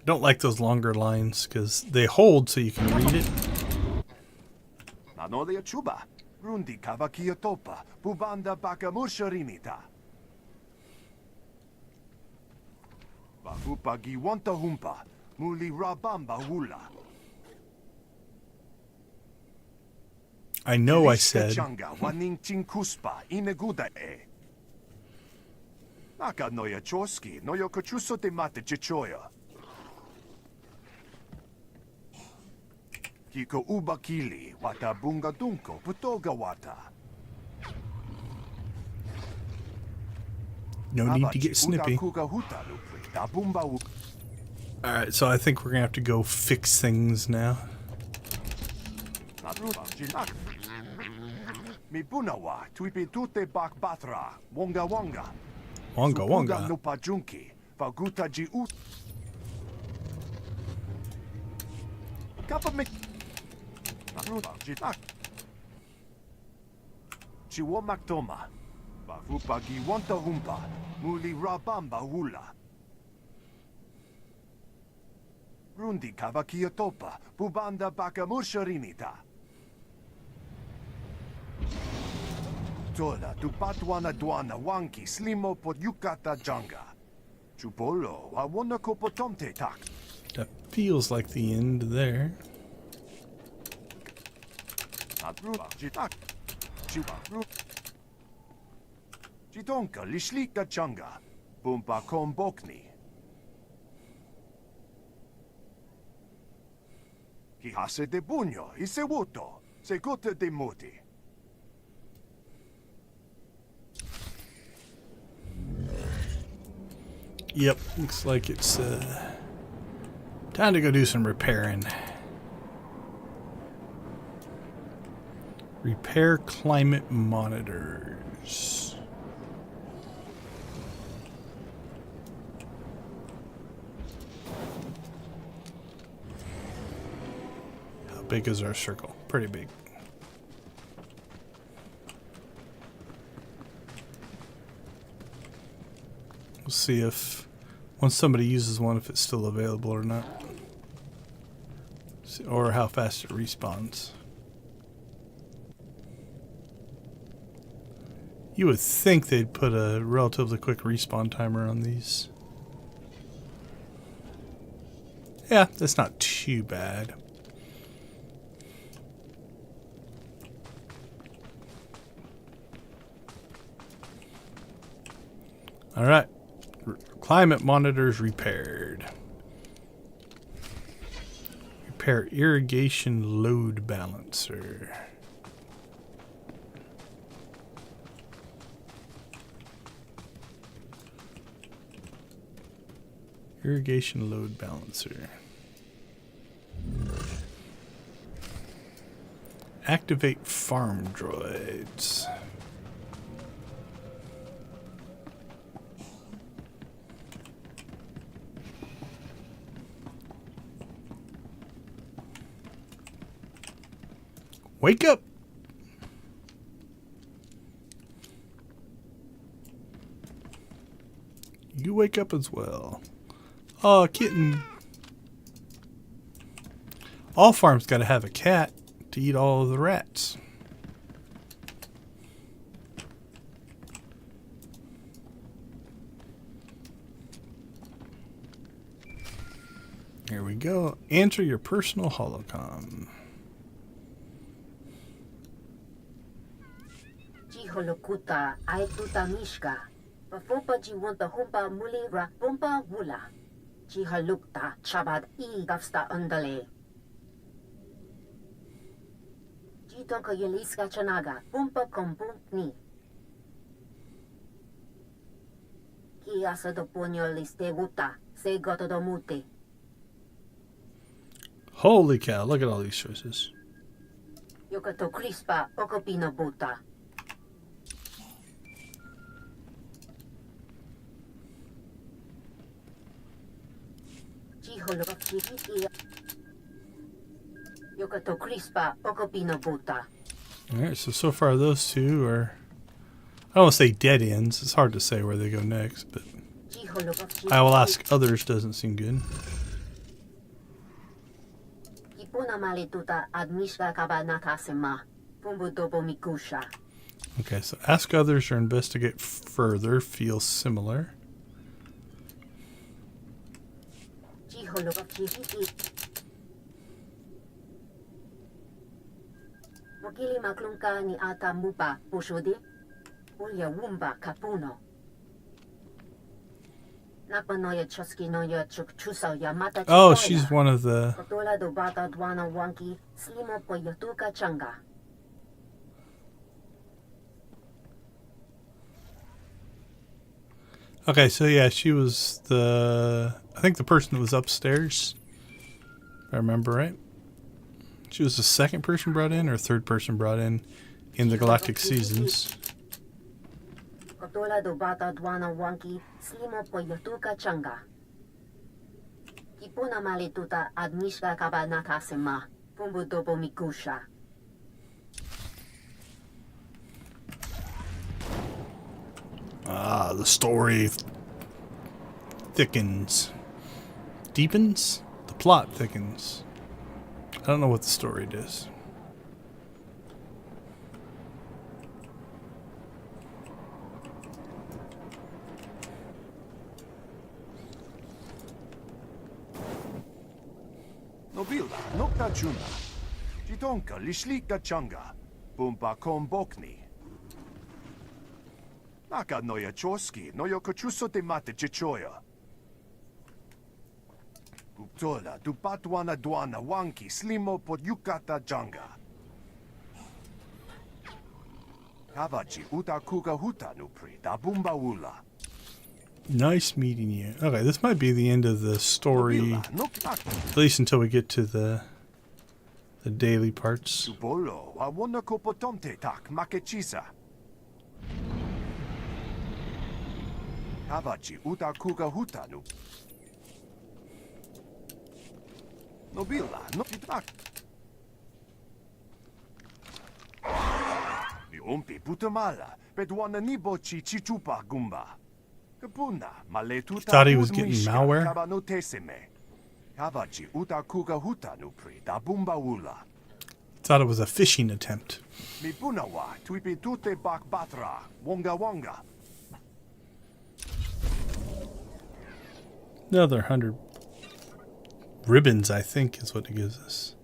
Don't like those longer lines because they hold so you can read it. Manolia chuba, rundi kavakia topa, bubanda bakamusharinita. Bahupa giwanta humpa, muli rabamba hula. I know I said. Changa waning tinkuspa ineguda e. Naka noya choski, noyo kochuso te mate chichoya. Kiko ubakili wata bunga dunko putoga wata. No need to get snippy. Alright, so I think we're going to have to go fix things now. Mibunawa, tuipi tute bak batra, wonga wonga. Wonga wonga. No pajunki, faguta ji ut. Kappa me. Chiwo maktoma. Bahupa giwanta humpa, muli rabamba hula. Rundi kavakia topa, bubanda bakamusharinita. Tola tupatwana dwana wanki slimo pot yukata janga. Chupolo awona kopotomte tak. That feels like the end there. Chitonka lishlika changa. Bumpa kombokni. Kihase de bunyo, isewuto, segote de moti. Yep, looks like it's time to go do some repairing. Repair climate monitors. How big is our circle? Pretty big. We'll see if once somebody uses one, if it's still available or not. Or how fast it respawns. You would think they'd put a relatively quick respawn timer on these. Yeah, that's not too bad. All right. Climate monitors repaired. Repair irrigation load balancer. Irrigation load balancer. Activate farm droids. Wake up! You wake up as well. Oh, kitten. All farms gotta have a cat to eat all of the rats. Here we go. Answer your personal holocom. Holokuta ay tuta mishka. Pafupa ji wanta humpa muli ra pumpa wula. Ji halukta chabad I gafsta undale. Ji tonka yeliska chanaga pumpa kompuni. Ki asa do punyo liste guta se goto do mute. Holy cow, look at all these choices. Yokato crispa okopino buta. Yokato crispa okopino buta. Alright, so far those two are, I don't want to say dead ends. It's hard to say where they go next, but I will ask others doesn't seem good. Okay, so ask others or investigate further feels similar. Wakili maklungka ni ata mupa pushudi ulya wumba kapuno. Nakmanoya choski noya chukchusa yamata. Oh, she's one of the. Kotola do bata dwana wanki slimo po yotuka changa. Okay, so yeah, she was the, I think the person that was upstairs, if I remember right. She was the second person brought in or third person brought in the Galactic Seasons. Kotola do bata dwana wanki slimo po yotuka changa. Kipuna malituta admishka kaba nakasema pumbu dobo mikusha. Ah, the story thickens. Deepens? The plot thickens. I don't know what the story does. Nobila, nokta chuna. Jitonka, lishlika changa. Pumpa kombokni. Naka noya choski, noyo kochuso te mate chichoya. Guptola, dupatwana dwana wanki, slimo pod yukata janga. Kavachi uta kuga huta nupri, da bumba wula. Nice meeting you. Okay, this might be the end of the story, at least until we get to the daily parts. Bolo, awona kopotonte tak makechisa. Kavachi uta kuga huta nu. Nobila, no tak. Ni umpi putamala, pedwana nibochi chichupa gumba. Kapuna, maletuta. Thought he was getting malware. Kavachi uta kuga huta nupri, da bumba wula. Thought it was a fishing attempt. Mi punawa, tuipi tute bak batra, wonga wonga. Another 100 ribbons, I think, is what it gives us.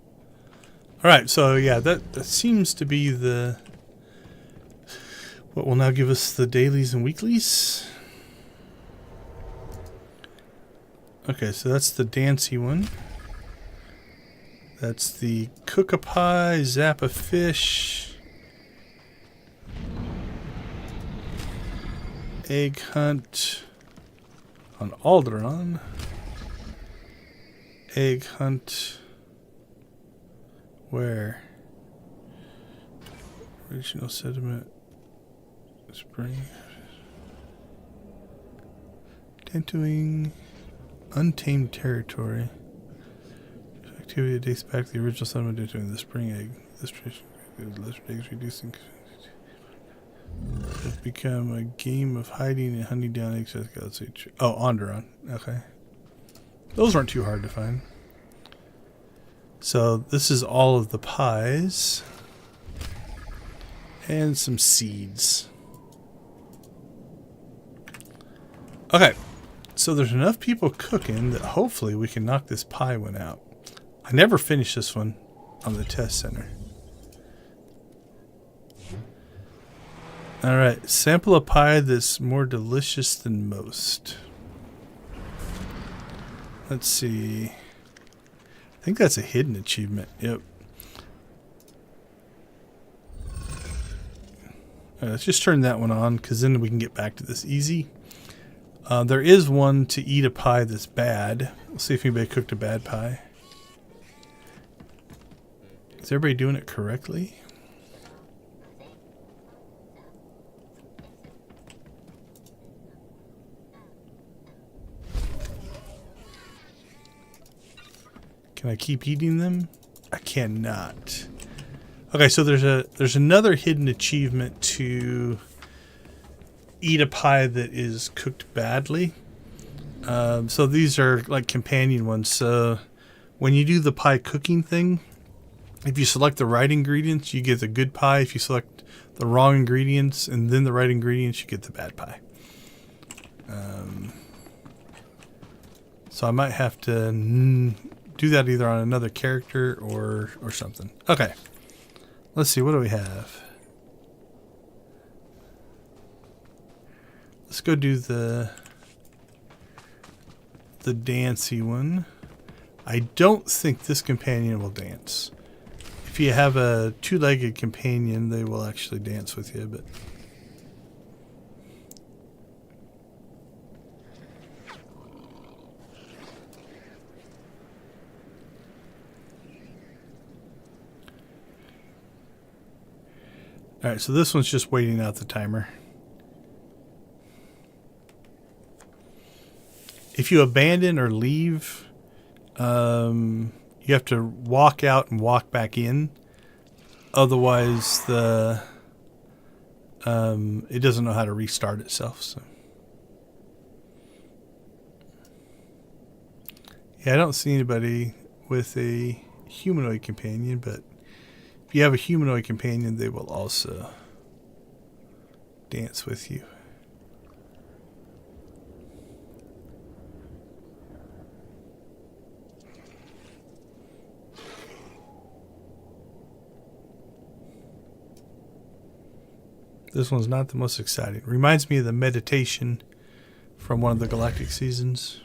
Alright, so yeah, that seems to be the what will now give us the dailies and weeklies. Okay, so that's the Dancy one. That's the Cook-a-Pie, Zap-a-Fish, Egg Hunt on Alderaan. Egg hunt. Where? Regional sediment. Spring. Entering untamed territory. Activity dates back to the original settlement entering the spring egg. This tradition lesser eggs reducing. It's become a game of hiding and hunting down eggs. Oh, Onderon. Okay. Those weren't too hard to find. So this is all of the pies. And some seeds. Okay. So there's enough people cooking that hopefully we can knock this pie one out. I never finished this one on the test center. Alright, sample a pie that's more delicious than most. Let's see. I think that's a hidden achievement. Yep. Alright, let's just turn that one on because then we can get back to this easy. There is one to eat a pie that's bad. We'll see if anybody cooked a bad pie. Is everybody doing it correctly? Can I keep eating them? I cannot. Okay, so there's another hidden achievement to eat a pie that is cooked badly. So these are like companion ones. So when you do the pie cooking thing, if you select the right ingredients, you get the good pie. If you select the wrong ingredients and then the right ingredients, you get the bad pie. So I might have to do that either on another character or something. Okay. Let's see. What do we have? Let's go do the dancey one. I don't think this companion will dance. If you have a two-legged companion, they will actually dance with you, but alright, so this one's just waiting out the timer. If you abandon or leave, you have to walk out and walk back in. Otherwise, it doesn't know how to restart itself. So, yeah, I don't see anybody with a humanoid companion, but if you have a humanoid companion, they will also dance with you. This one's not the most exciting. Reminds me of the meditation from one of the Galactic seasons.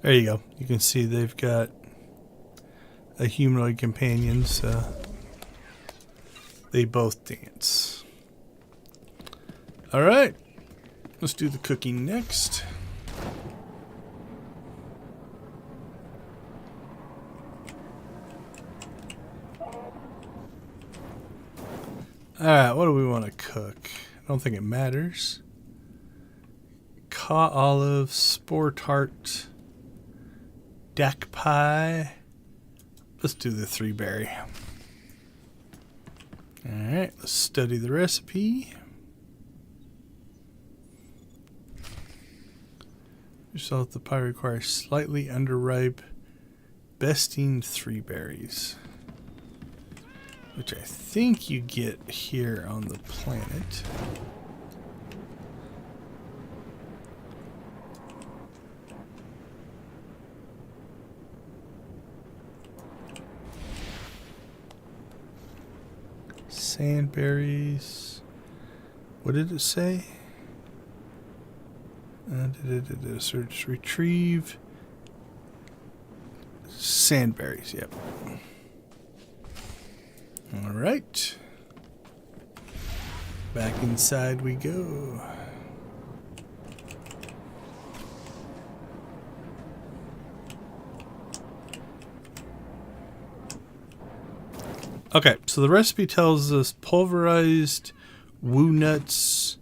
There you go. You can see they've got a humanoid companion, so they both dance. Alright, let's do the cooking next. Alright, what do we want to cook? I don't think it matters. Caw olive, spore tart, dak pie. Let's do the 3-berry. Alright, let's study the recipe. Result: the pie requires slightly underripe besting 3 berries, which I think you get here on the planet. Sandberries. What did it say? Search, retrieve. Sandberries, yep. Alright. Back inside we go. Okay, so the recipe tells us pulverized woo nuts,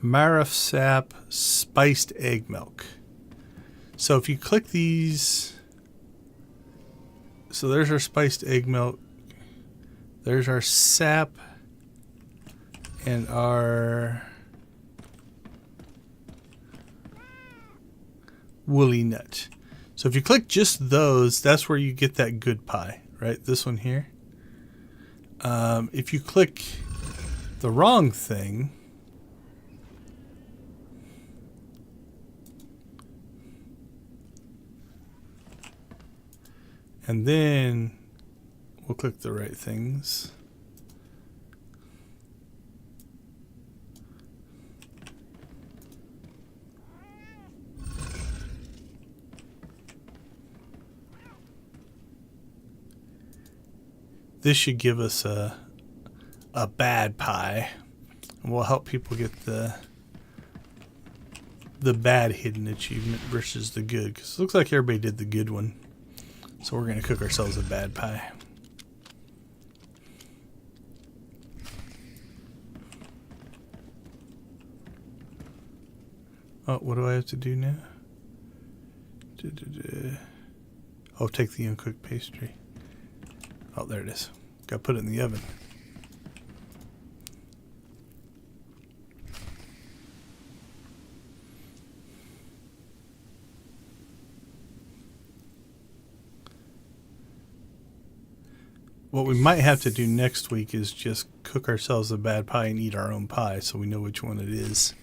marif sap, spiced egg milk. So if you click these, so there's our spiced egg milk, there's our sap, and our woolly nut. So if you click just those, that's where you get that good pie, right? This one here. If you click the wrong thing, and then we'll click the right things. This should give us a bad pie, and we'll help people get the bad hidden achievement versus the good, because it looks like everybody did the good one. So we're going to cook ourselves a bad pie. Oh, what do I have to do now? Oh, take the uncooked pastry. Oh, there it is. Got to put it in the oven. What we might have to do next week is just cook ourselves a bad pie and eat our own pie so we know which one it is.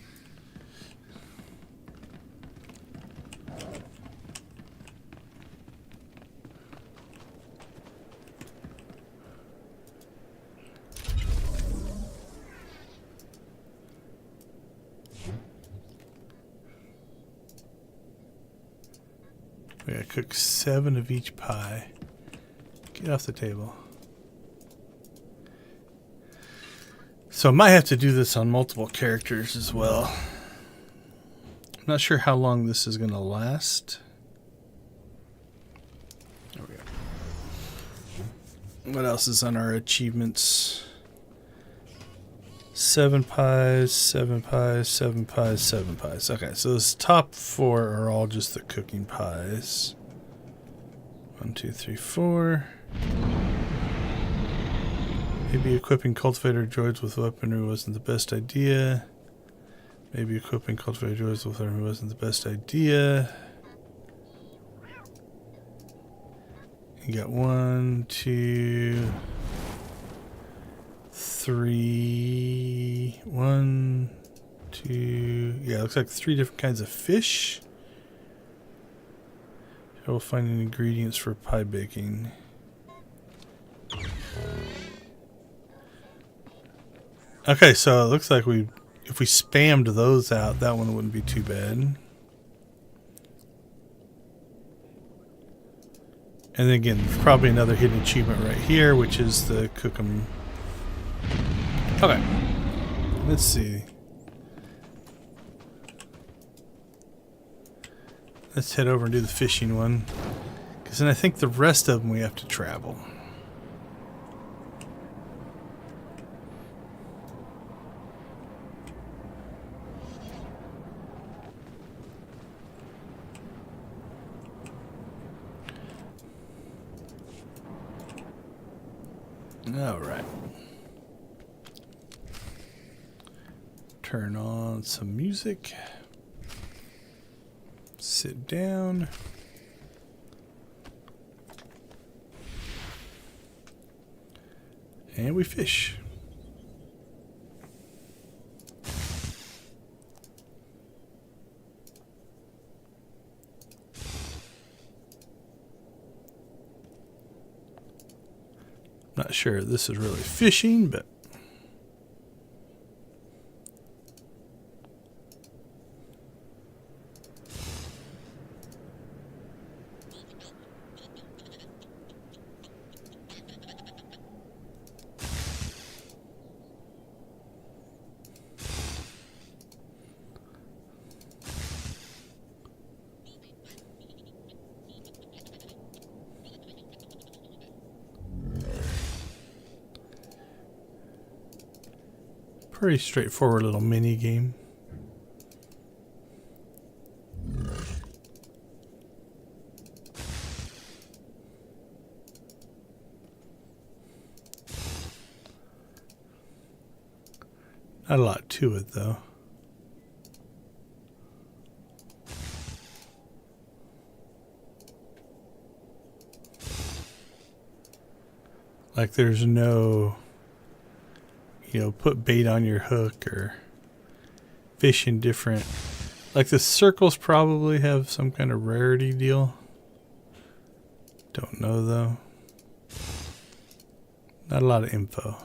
We gotta cook 7 of each pie. Get off the table. So I might have to do this on multiple characters as well. I'm not sure how long this is gonna last. There we go. What else is on our achievements? 7 pies, 7 pies, 7 pies, 7 pies. Okay, so those top 4 are all just the cooking pies. 1, 2, 3, 4. Maybe equipping cultivator droids with weaponry wasn't the best idea. Maybe equipping cultivator droids with weaponry wasn't the best idea. You got 1, 2, 3. 1, 2. Yeah, it looks like 3 different kinds of fish. We'll find ingredients for pie baking. Okay, so it looks like if we spammed those out, that one wouldn't be too bad. And then again, there's probably another hidden achievement right here, which is the cook 'em. Okay, let's see. Let's head over and do the fishing one, because then I think the rest of them we have to travel. All right. Turn on some music. Sit down. And we fish. Not sure this is really fishing, but Pretty straightforward little mini game. Not a lot to it though. Like there's no, you know, put bait on your hook or fish in different. Like the circles probably have some kind of rarity deal. Don't know though. Not a lot of info.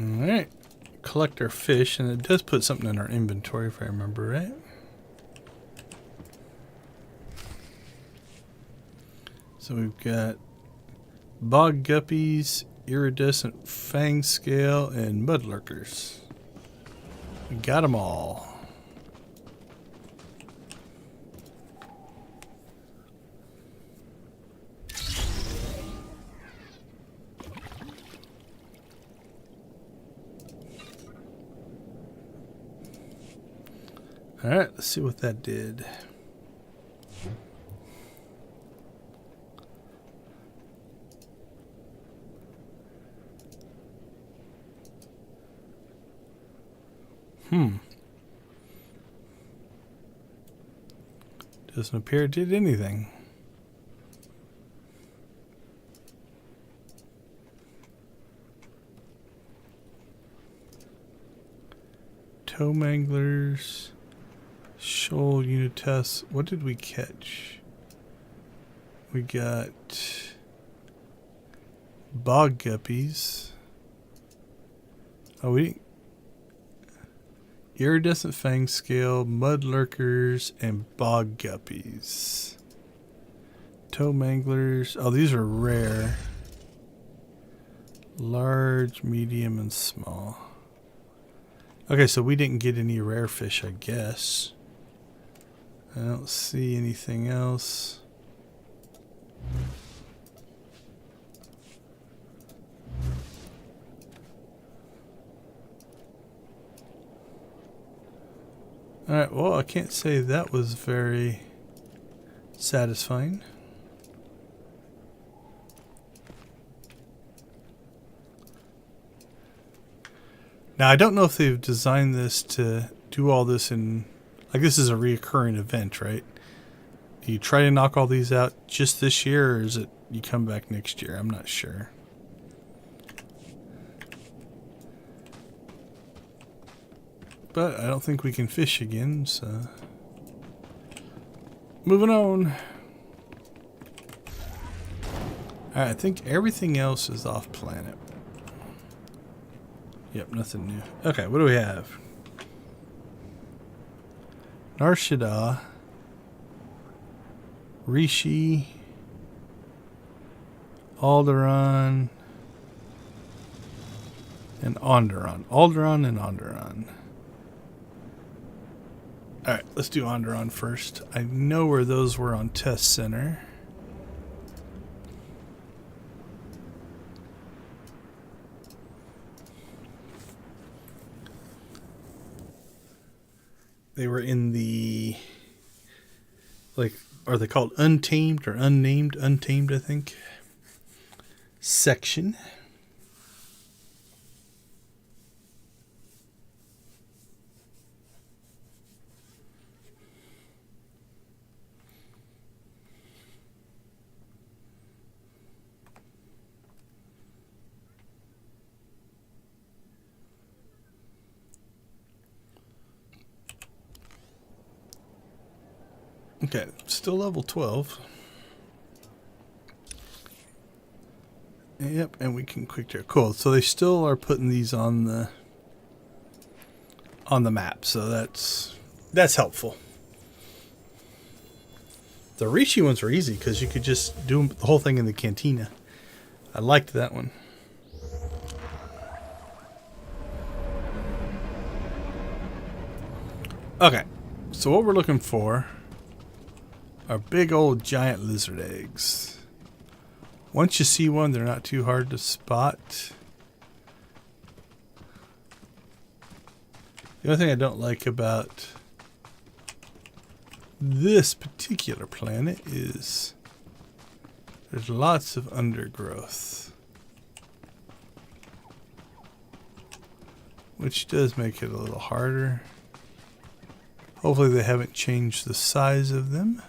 Alright, collect our fish, and it does put something in our inventory if I remember right. So we've got bog guppies, iridescent fang scale, and mud lurkers. We got them all. Alright, let's see what that did. Doesn't appear it did anything. Toe manglers. Shoal unit tests. What did we catch? We got bog guppies. Oh, we didn't. Iridescent fang scale, mud lurkers, and bog guppies. Toe manglers. Oh, these are rare. Large, medium, and small. Okay, so we didn't get any rare fish, I guess. I don't see anything else. Alright, well, I can't say that was very satisfying. Now, I don't know if they've designed this to do all this in... Like, this is a reoccurring event, right? Do you try to knock all these out just this year, or is it you come back next year? I'm not sure. But I don't think we can fish again, so... Moving on. Alright, I think everything else is off planet. Yep, nothing new. Okay, what do we have? Narshada, Rishi, Alderaan, and Onderon. Alderaan and Onderon. Alright, let's do Onderon first. I know where those were on Test Center. They were in the, like, are they called Untamed or Unnamed? Untamed, I think, section. Okay, still level 12. Yep, and we can quick check. Cool. So they still are putting these on the map, so that's helpful. The Rishi ones were easy because you could just do the whole thing in the cantina. I liked that one. Okay, so what we're looking for are big old giant lizard eggs. Once you see one, they're not too hard to spot. The only thing I don't like about this particular planet is there's lots of undergrowth, which does make it a little harder. Hopefully they haven't changed the size of them.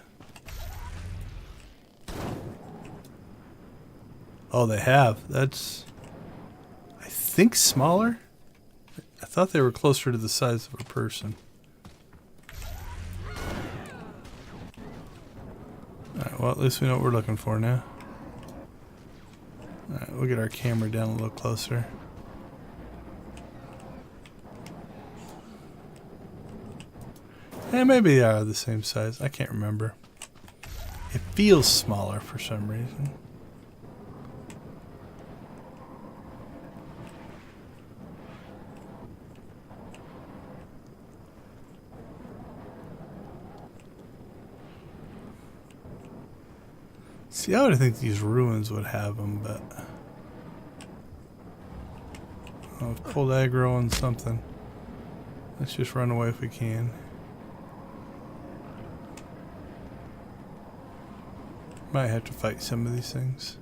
Oh, they have. That's, I think, smaller. I thought they were closer to the size of a person. Alright, well, at least we know what we're looking for now. Alright, we'll get our camera down a little closer. And maybe they are the same size. I can't remember. It feels smaller for some reason. See, I would think these ruins would have them, but I've pulled aggro on something. Let's just run away if we can. Might have to fight some of these things.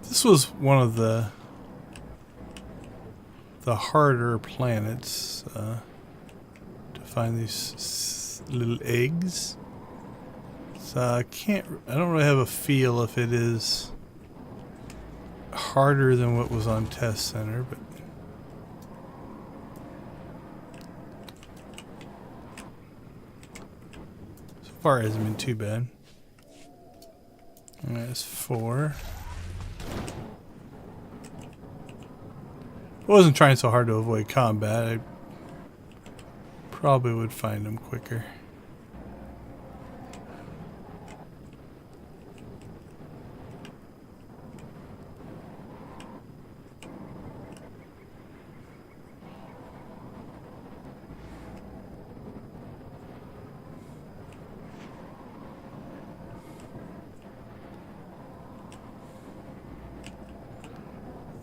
This was one of the harder planets to find these little eggs. So I don't really have a feel if it is harder than what was on Test Center, but so far it hasn't been too bad. That's 4. I wasn't trying so hard to avoid combat. I probably would find them quicker.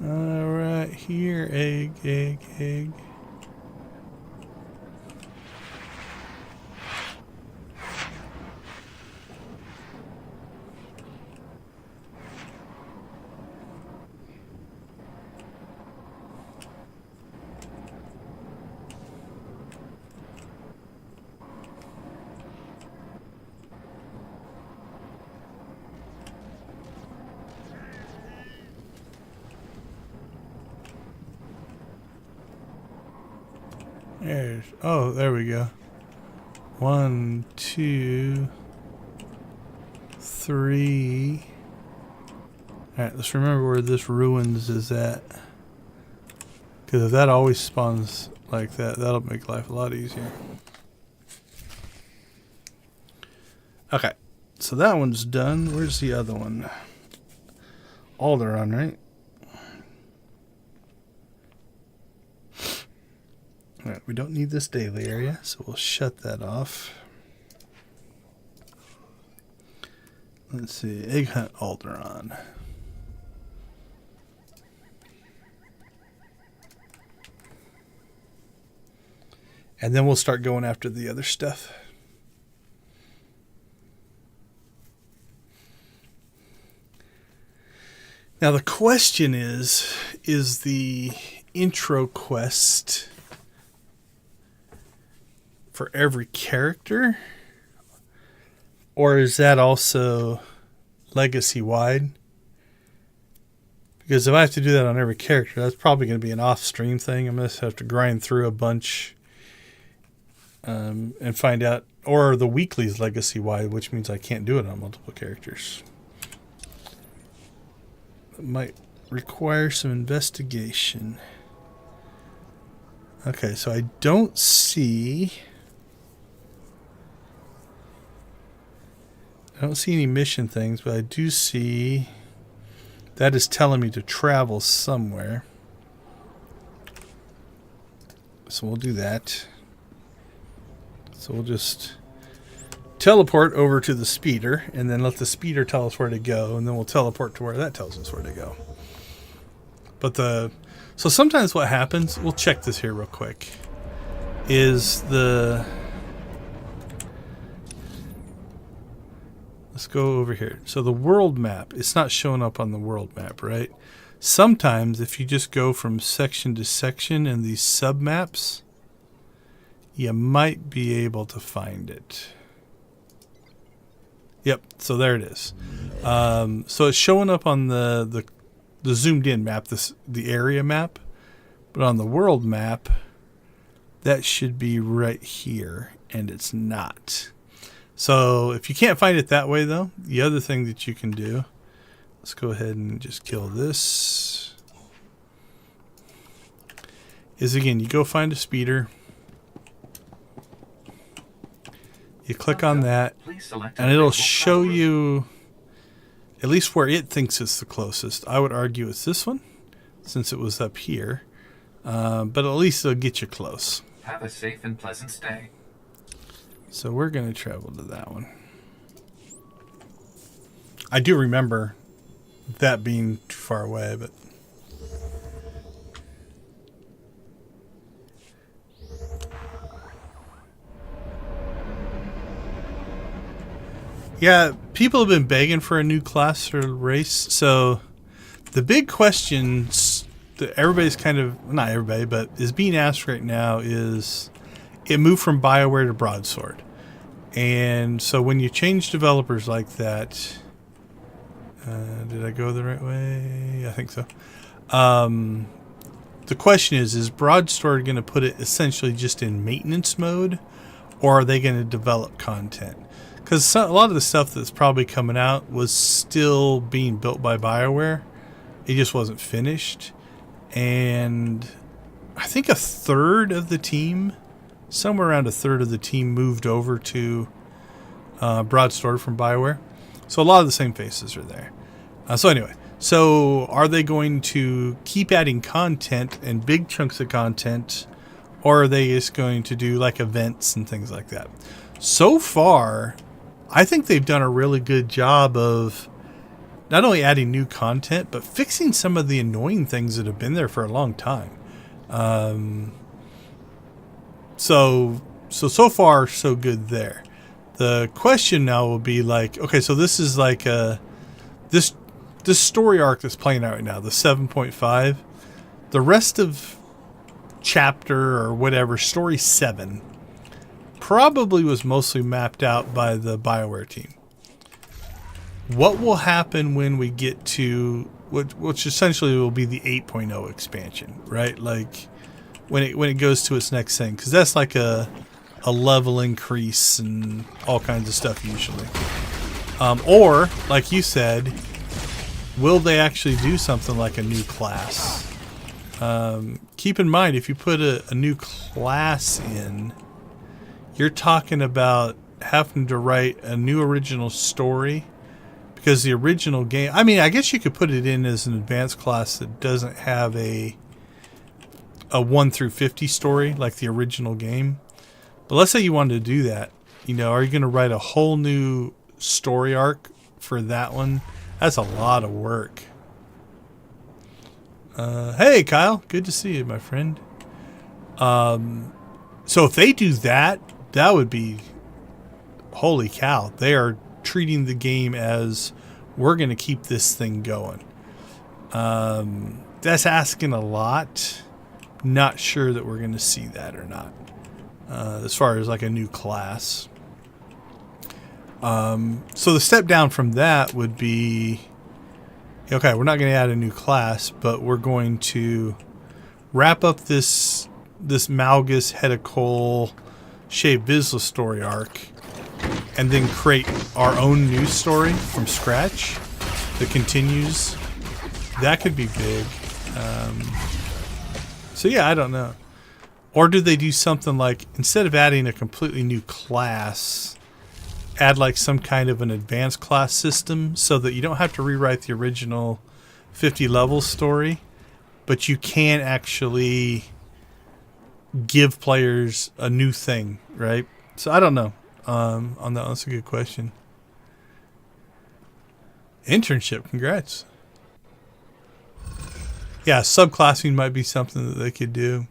Alright, here, egg. There we go. 1, 2, 3. Alright, let's remember where this ruins is at. Because if that always spawns like that, that'll make life a lot easier. Okay, so that one's done. Where's the other one? Alderaan, right? Alright, we don't need this daily area, so we'll shut that off. Let's see, Egg Hunt Alderaan. And then we'll start going after the other stuff. Now the question is the intro quest for every character, or is that also legacy wide? Because if I have to do that on every character, that's probably going to be an off stream thing. I'm going to have to grind through a bunch and find out, or the weekly's legacy-wide, which means I can't do it on multiple characters. It might require some investigation. Okay, so I don't see any mission things, but I do see that is telling me to travel somewhere. So we'll do that. So we'll just teleport over to the speeder and then let the speeder tell us where to go, and then we'll teleport to where that tells us where to go. But so sometimes what happens, we'll check this here real quick, is let's go over here. So the world map, it's not showing up on the world map, right? Sometimes if you just go from section to section in these submaps, you might be able to find it. Yep, so there it is. So it's showing up on the zoomed in map, the area map, but on the world map, that should be right here, and it's not. So if you can't find it that way, though, the other thing that you can do, let's go ahead and just kill this, is again, you go find a speeder, you click on that, and it'll show you at least where it thinks it's the closest. I would argue it's this one, since it was up here, but at least it'll get you close. Have a safe and pleasant stay. So we're going to travel to that one. I do remember that being too far away, but... yeah, people have been begging for a new class or race. So the big questions that everybody's kind of, not everybody, but is being asked right now is, it moved from BioWare to Broadsword. And so when you change developers like that, did I go the right way? I think so. The question is Broadsword going to put it essentially just in maintenance mode, or are they going to develop content? Because a lot of the stuff that's probably coming out was still being built by BioWare. It just wasn't finished. And I think a third of the team, somewhere around a third of the team, moved over to Broadsword from BioWare. So a lot of the same faces are there. So anyway, so are they going to keep adding content and big chunks of content, or are they just going to do like events and things like that? So far, I think they've done a really good job of not only adding new content, but fixing some of the annoying things that have been there for a long time. So far, so good there. The question now will be like, okay, so this is like this story arc that's playing out right now, the 7.5. The rest of chapter or whatever, story 7, probably was mostly mapped out by the BioWare team. What will happen when we get to which essentially will be the 8.0 expansion, right? Like when it goes to its next thing, because that's like a level increase and all kinds of stuff usually. Or like you said, will they actually do something like a new class? Keep in mind, if you put a new class in, you're talking about having to write a new original story, because the original game, I mean, I guess you could put it in as an advanced class that doesn't have a 1 through 50 story like the original game. But let's say you wanted to do that. You know, are you going to write a whole new story arc for that one? That's a lot of work. Hey, Kyle. Good to see you, my friend. So if they do that, that would be... holy cow. They are treating the game as, we're going to keep this thing going. That's asking a lot. Not sure that we're going to see that or not. As far as like a new class. So the step down from that would be, okay, we're not going to add a new class, but we're going to wrap up this Malgus Hedicole Shae Vizsla's story arc and then create our own news story from scratch that continues, that could be big. So yeah, I don't know. Or do they do something like, instead of adding a completely new class, add like some kind of an advanced class system so that you don't have to rewrite the original 50 level story, but you can actually give players a new thing, right? So I don't know. On that, that's a good question. Internship, congrats. Yeah, subclassing might be something that they could do.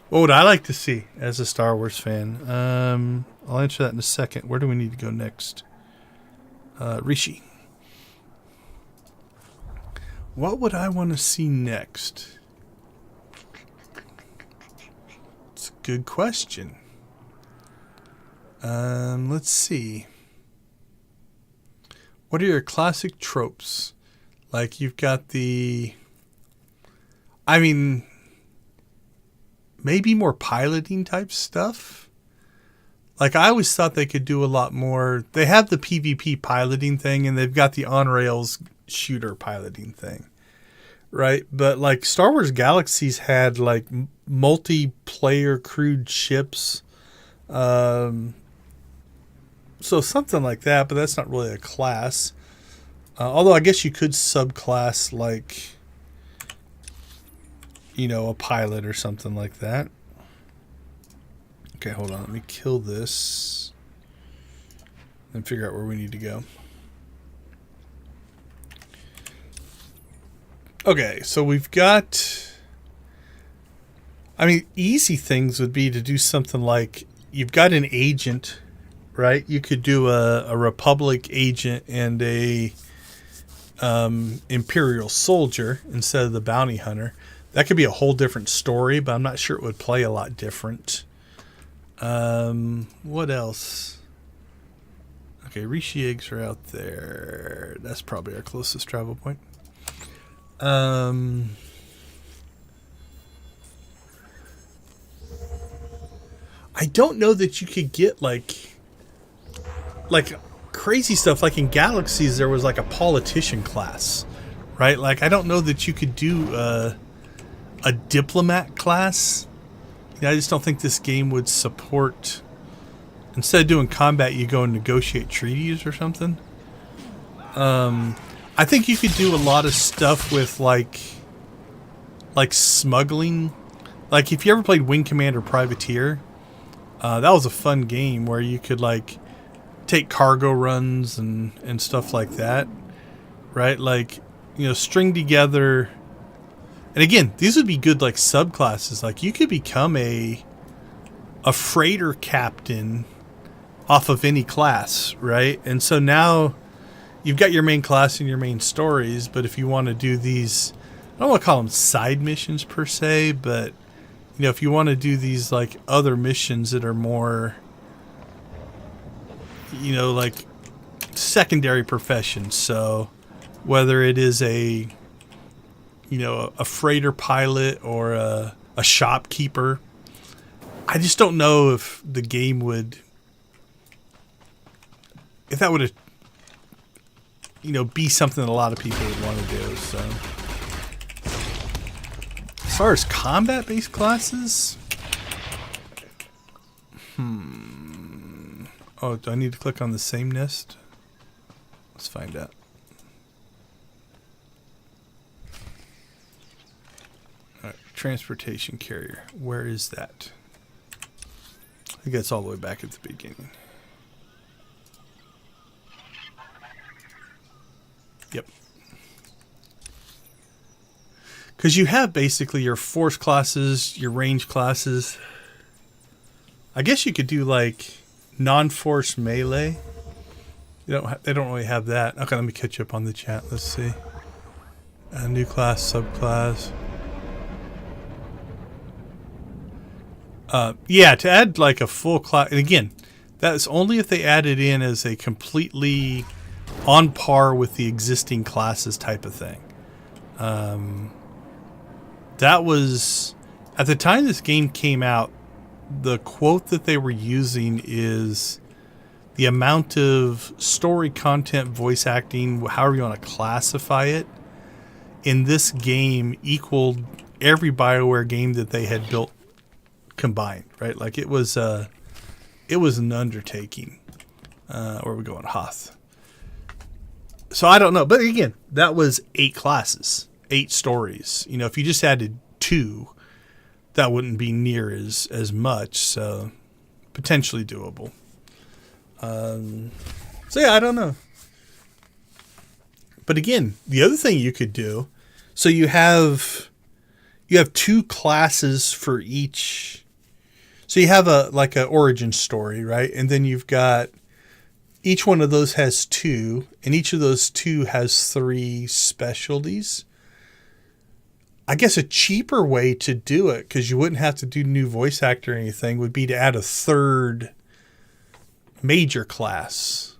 What would I like to see as a Star Wars fan? I'll answer that in a second. Where do we need to go next? Rishi. What would I want to see next? It's a good question. Let's see. What are your classic tropes? Like, you've got the... I mean, maybe more piloting type stuff. Like, I always thought they could do a lot more. They have the PvP piloting thing, and they've got the on-rails shooter piloting thing, right? But, like, Star Wars Galaxies had, like, multiplayer crewed ships. So something like that, but that's not really a class. Although I guess you could subclass, like, you know, a pilot or something like that. Okay, hold on. Let me kill this and figure out where we need to go. Okay, so we've got... I mean, easy things would be to do something like, you've got an agent, right? You could do a Republic agent and a Imperial soldier instead of the bounty hunter. That could be a whole different story, but I'm not sure it would play a lot different. What else? Okay, Rishi eggs are out there. That's probably our closest travel point. I don't know that you could get like crazy stuff. Like in Galaxies, there was like a politician class, right? Like, I don't know that you could do a diplomat class. I just don't think this game would support. Instead of doing combat, you go and negotiate treaties or something. I think you could do a lot of stuff with like smuggling. Like, if you ever played Wing Commander Privateer, that was a fun game where you could like take cargo runs and stuff like that, right? Like, you know, string together. And again, these would be good like subclasses. Like, you could become a freighter captain off of any class, right? And so now you've got your main class and your main stories, but if you want to do these, I don't want to call them side missions per se, but you know, if you want to do these like other missions that are more, you know, like secondary professions. So whether it is a, you know, a freighter pilot or a shopkeeper, I just don't know if the game would, if that would, you know, be something that a lot of people would want to do. So as far as combat-based classes, oh, do I need to click on the same nest? Let's find out. All right, transportation carrier. Where is that? I think that's all the way back at the beginning. Yep. Because you have basically your force classes, your range classes. I guess you could do like non-force melee. They don't really have that. Okay, let me catch up on the chat. Let's see. A new class, subclass. Yeah, to add like a full class, and again, that's only if they add it in as a completely on par with the existing classes type of thing. That was, at the time this game came out, the quote that they were using is the amount of story content, voice acting, however you want to classify it, in this game equaled every BioWare game that they had built combined, right? Like it was an undertaking. Where are we going? Hoth. So I don't know. But again, that was 8 classes, 8 stories. You know, if you just added 2, that wouldn't be near as much. So potentially doable. So yeah, I don't know. But again, the other thing you could do, so you have 2 classes for each. So you have a origin story, right? And then you've got each one of those has 2, and each of those 2 has 3 specialties. I guess a cheaper way to do it, because you wouldn't have to do new voice actor or anything, would be to add a 3rd major class.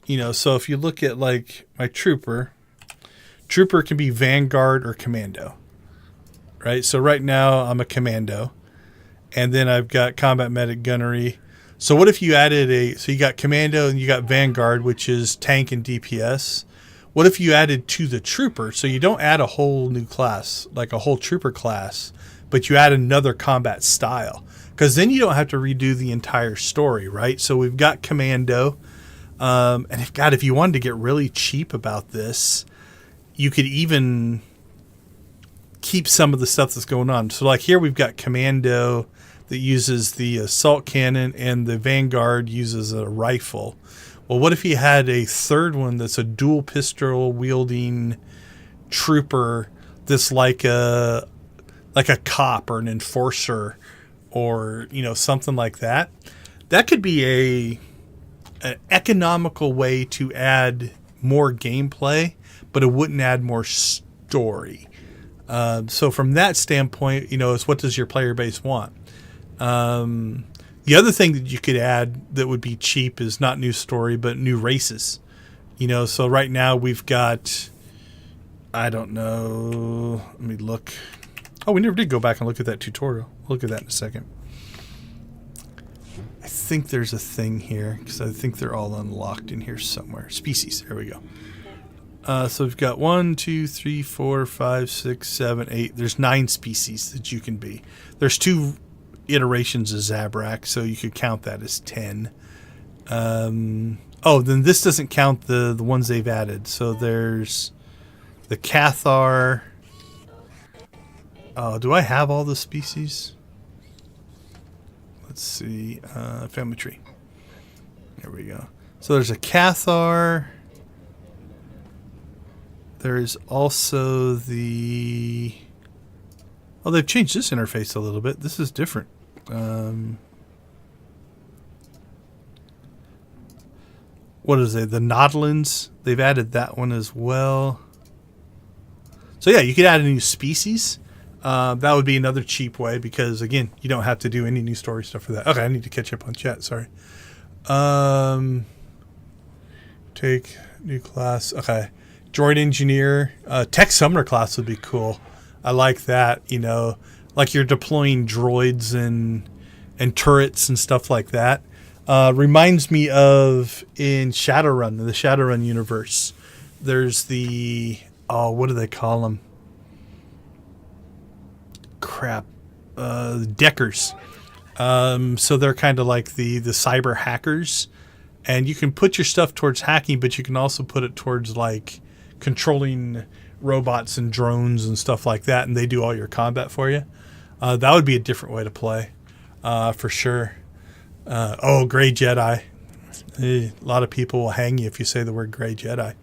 You know, so if you look at like my trooper can be Vanguard or Commando, right? So right now I'm a Commando, and then I've got Combat Medic Gunnery. So what if you added so you got Commando and you got Vanguard, which is tank and DPS. What if you added to the trooper? So you don't add a whole new class, like a whole trooper class, but you add another combat style. Because then you don't have to redo the entire story, right? So we've got Commando. And if you wanted to get really cheap about this, you could even keep some of the stuff that's going on. So like here we've got Commando that uses the assault cannon, and the Vanguard uses a rifle. Well, what if you had a 3rd one that's a dual pistol wielding trooper that's like a cop or an enforcer, or, you know, something like that? That could be an economical way to add more gameplay, but it wouldn't add more story. So from that standpoint, you know, it's what does your player base want? The other thing that you could add that would be cheap is not new story, but new races. You know, so right now we've got, I don't know, let me look. Oh, we never did go back and look at that tutorial. We'll look at that in a second. I think there's a thing here, because I think they're all unlocked in here somewhere. Species, there we go. So we've got 1, 2, 3, 4, 5, 6, 7, 8. There's 9 species that you can be. There's 2 iterations of Zabrak, so you could count that as 10. Then this doesn't count the ones they've added. So there's the Cathar. Do I have all the species? Let's see. Family tree. There we go. So there's a Cathar. There's also the... Oh, they've changed this interface a little bit. This is different. What is it? The Nautilins. They've added that one as well. So yeah, you could add a new species. That would be another cheap way, because again, you don't have to do any new story stuff for that. Okay, I need to catch up on chat. Sorry. Take new class. Okay. Droid engineer. Tech summoner class would be cool. I like that, you know, like you're deploying droids and turrets and stuff like that. Reminds me of in Shadowrun, the Shadowrun universe. There's the, what do they call them? Crap. Deckers. So they're kind of like the cyber hackers. And you can put your stuff towards hacking, but you can also put it towards like controlling robots and drones and stuff like that, and they do all your combat for you. That would be a different way to play, for sure. Gray Jedi. A lot of people will hang you if you say the word Gray Jedi.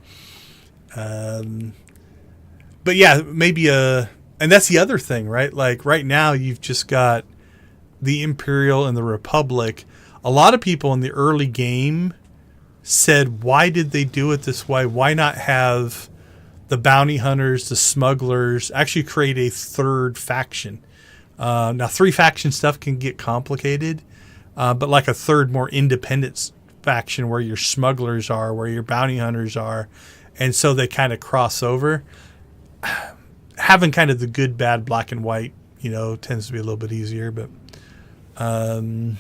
But yeah, maybe and that's the other thing, right? Like right now you've just got the Imperial and the Republic. A lot of people in the early game said, why did they do it this way? Why not have the bounty hunters, the smugglers, actually create a 3rd faction? Now 3 faction stuff can get complicated, but like a 3rd more independent faction where your smugglers are, where your bounty hunters are, and so they kind of cross over. Having kind of the good, bad, black and white, you know, tends to be a little bit easier, but Abandons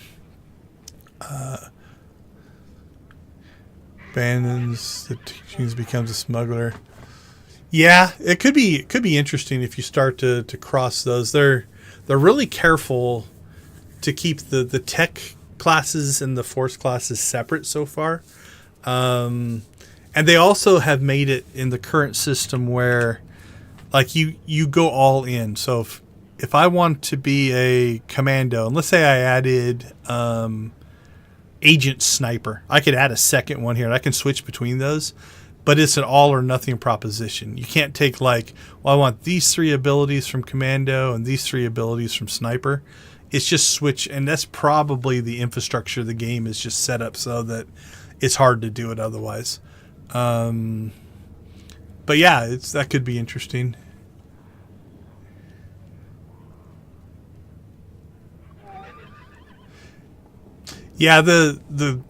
the teens, becomes a smuggler. Yeah, it could be interesting if you start to cross those. They're really careful to keep the tech classes and the force classes separate so far. And they also have made it in the current system where like you go all in. So if I want to be a commando, and let's say I added agent sniper, I could add a second one here and I can switch between those, but it's an all or nothing proposition. You can't take like, well, I want these 3 abilities from commando and these 3 abilities from sniper. It's just switch, and that's probably the infrastructure of the game is just set up so that it's hard to do it otherwise. But yeah, that could be interesting. Yeah, the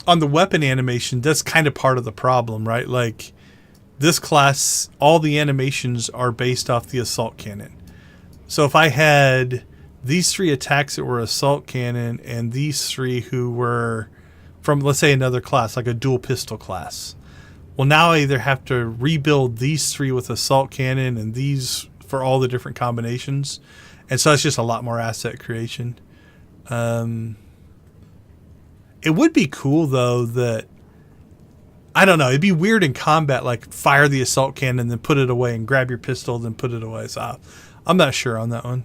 on the weapon animation, that's kind of part of the problem, right? Like this class, all the animations are based off the assault cannon. So if I had these 3 attacks that were assault cannon and these 3 who were from, let's say, another class, like a dual pistol class. Well, now I either have to rebuild these 3 with assault cannon and these for all the different combinations. And so it's just a lot more asset creation. It would be cool, though, that, I don't know, it'd be weird in combat, like fire the assault cannon, then put it away, and grab your pistol, then put it away. So I'm not sure on that one.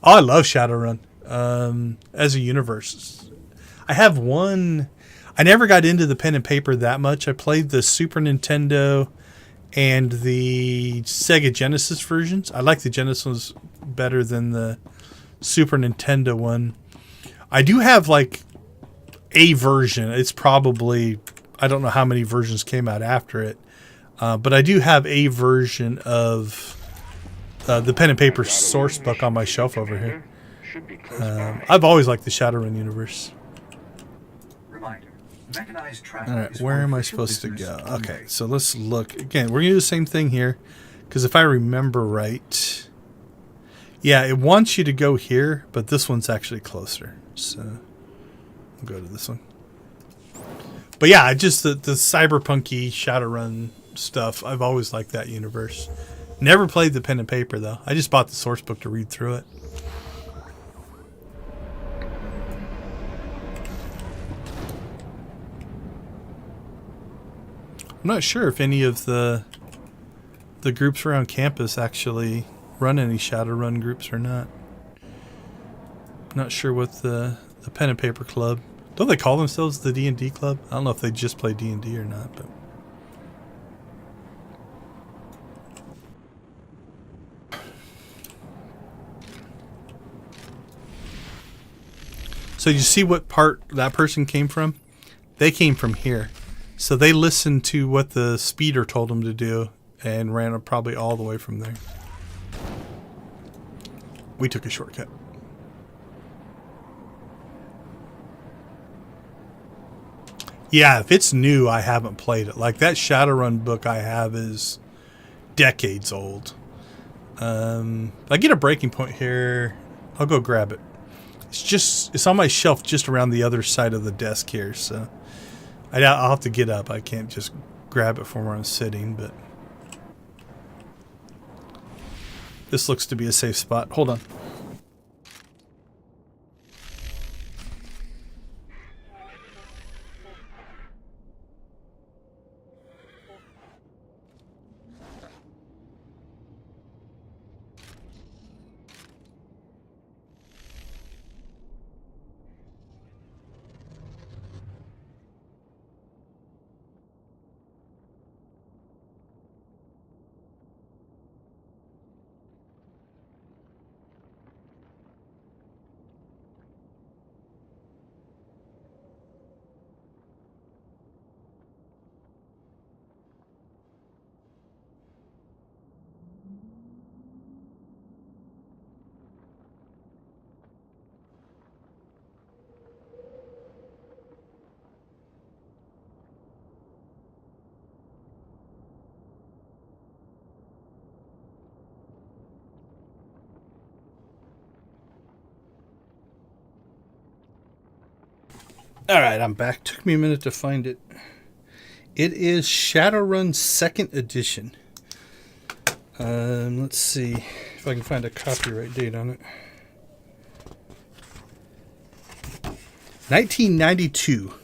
Oh, I love Shadowrun as a universe. I have one. I never got into the pen and paper that much. I played the Super Nintendo and the Sega Genesis versions. I like the Genesis ones better than the Super Nintendo one. I do have like a version. It's probably, I don't know how many versions came out after it, but I do have a version of the pen and paper source book on my shelf over here. I've always liked the Shadowrun universe. Alright, where am I supposed to go? Okay, so let's look. Again, we're going to do the same thing here, because if I remember right, yeah, it wants you to go here, but this one's actually closer. So, I'll go to this one. But yeah, just the cyberpunky Shadowrun stuff, I've always liked that universe. Never played the pen and paper, though. I just bought the source book to read through it. I'm not sure if any of the groups around campus actually run any Shadowrun groups or not. Not sure what the pen and paper club. Don't they call themselves the D&D club? I don't know if they just play D&D or not, but so you see what part that person came from? They came from here. So they listened to what the speeder told them to do and ran probably all the way from there. We took a shortcut. Yeah, if it's new, I haven't played it. Like that Shadowrun book I have is decades old. I get a breaking point here. I'll go grab it. It's on my shelf just around the other side of the desk here, so I'll have to get up. I can't just grab it from where I'm sitting, but this looks to be a safe spot. Hold on. All right, I'm back. Took me a minute to find it. It is Shadowrun 2nd edition. Let's see if I can find a copyright date on it. 1992.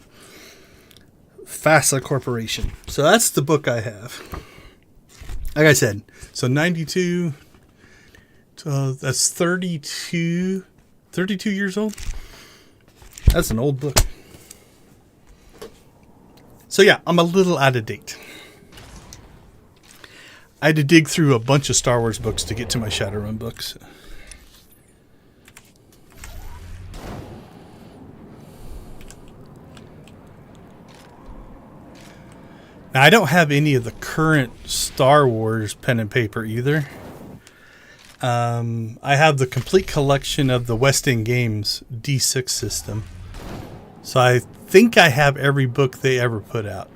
FASA Corporation. So that's the book I have. Like I said, so 92. So that's 32 years old. That's an old book. So yeah, I'm a little out of date. I had to dig through a bunch of Star Wars books to get to my Shadowrun books. Now, I don't have any of the current Star Wars pen and paper either. I have the complete collection of the West End Games D6 system. So I think I have every book they ever put out.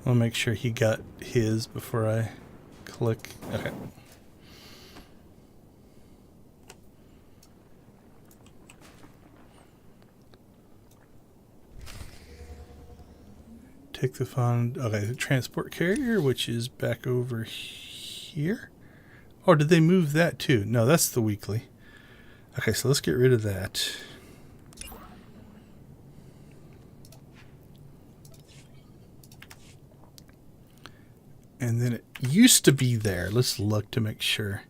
I'll make sure he got his before I click. Okay. Take the fund. Okay, the transport carrier, which is back over here. Or did they move that too? No, that's the weekly. Okay, so let's get rid of that. And then it used to be there. Let's look to make sure.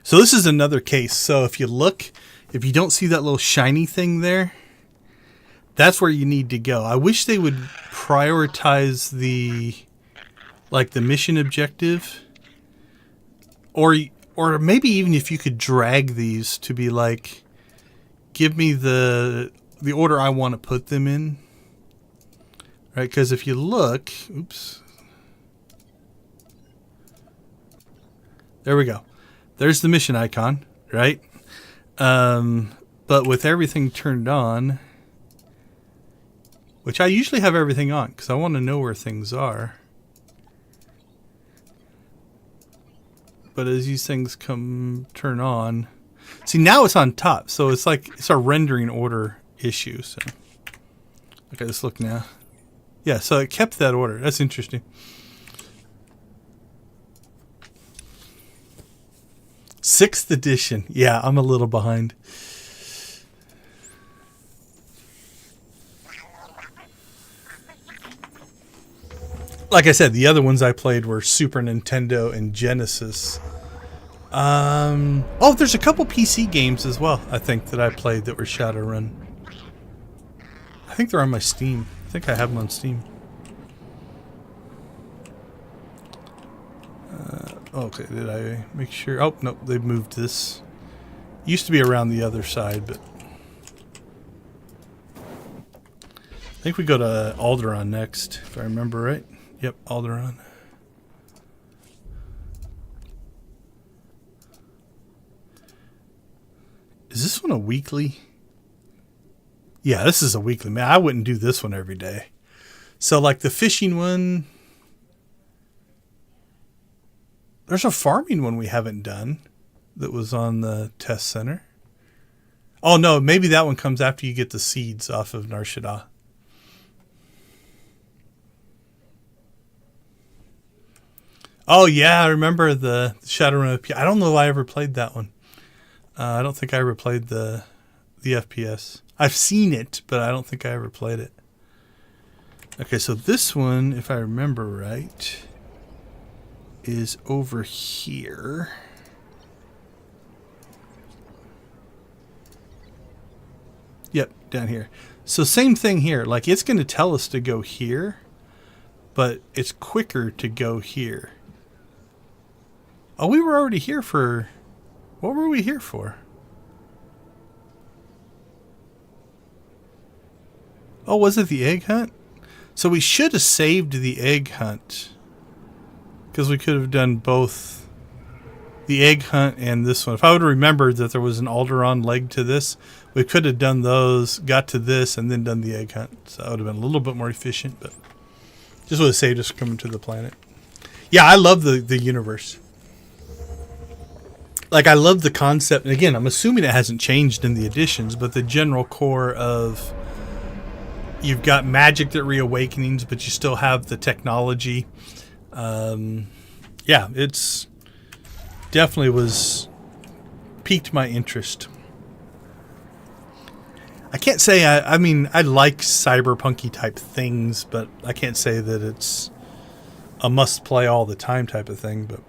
So this is another case. So if you look, if you don't see that little shiny thing there, that's where you need to go. I wish they would prioritize the mission objective, or maybe even if you could drag these to be like, give me the order I want to put them in, right? Because if you look, oops, there we go. There's the mission icon, right? But with everything turned on, which I usually have everything on because I want to know where things are. But as these things turn on, see, now it's on top, so it's like it's a rendering order issue. So, okay, let's look now. Yeah, so it kept that order. That's interesting. Sixth edition. Yeah, I'm a little behind. Like I said, the other ones I played were Super Nintendo and Genesis. Oh, there's a couple PC games as well, I think, that I played that were Shadowrun. I think they're on my Steam. I think I have them on Steam. Okay, did I make sure? Oh, no, they've moved this. Used to be around the other side, but I think we go to Alderaan next, if I remember right. Yep, Alderaan. Is this one a weekly? Yeah, this is a weekly. Man, I wouldn't do this one every day. So, like the fishing one, there's a farming one we haven't done that was on the test center. Oh, no, maybe that one comes after you get the seeds off of Nar Shaddaa. Oh, yeah, I remember the Shadowrun. I don't know if I ever played that one. I don't think I ever played the FPS. I've seen it, but I don't think I ever played it. Okay, so this one, if I remember right, is over here. Yep, down here. So same thing here. Like, it's going to tell us to go here, but it's quicker to go here. Oh, we were already here for... What were we here for? Oh, was it the egg hunt? So we should have saved the egg hunt, because we could have done both the egg hunt and this one. If I would have remembered that there was an Alderaan leg to this, we could have done those, got to this, and then done the egg hunt. So that would have been a little bit more efficient, but just would have saved us coming to the planet. Yeah, I love the universe. like, I love the concept. And again, I'm assuming it hasn't changed in the additions, but the general core of you've got magic that reawakenings, but you still have the technology. Yeah, it's definitely was piqued my interest. I can't say I mean, I like cyberpunky type things, but I can't say that it's a must play all the time type of thing, but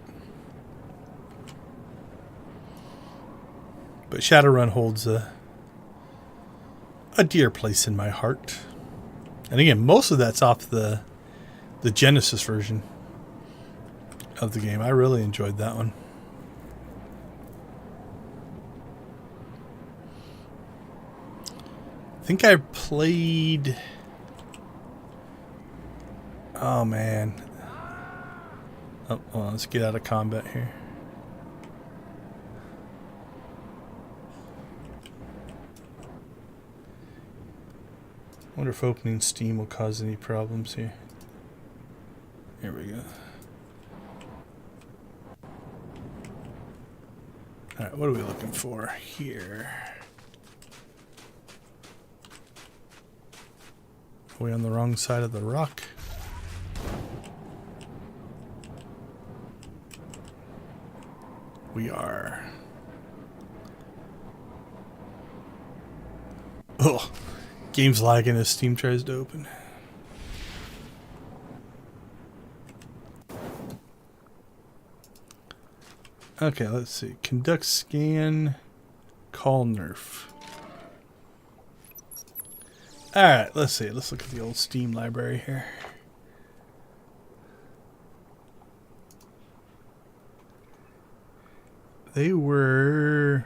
Shadowrun holds a dear place in my heart. And again, most of that's off the Genesis version of the game. I really enjoyed that one. I think I played... Oh, man. Oh, well, let's get out of combat here. I wonder if opening Steam will cause any problems here. Here we go. Alright, what are we looking for here? Are we on the wrong side of the rock? We are. Oh, game's lagging as Steam tries to open. Okay, let's see. Conduct scan, call nerf. Alright, let's see. Let's look at the old Steam library here. They were...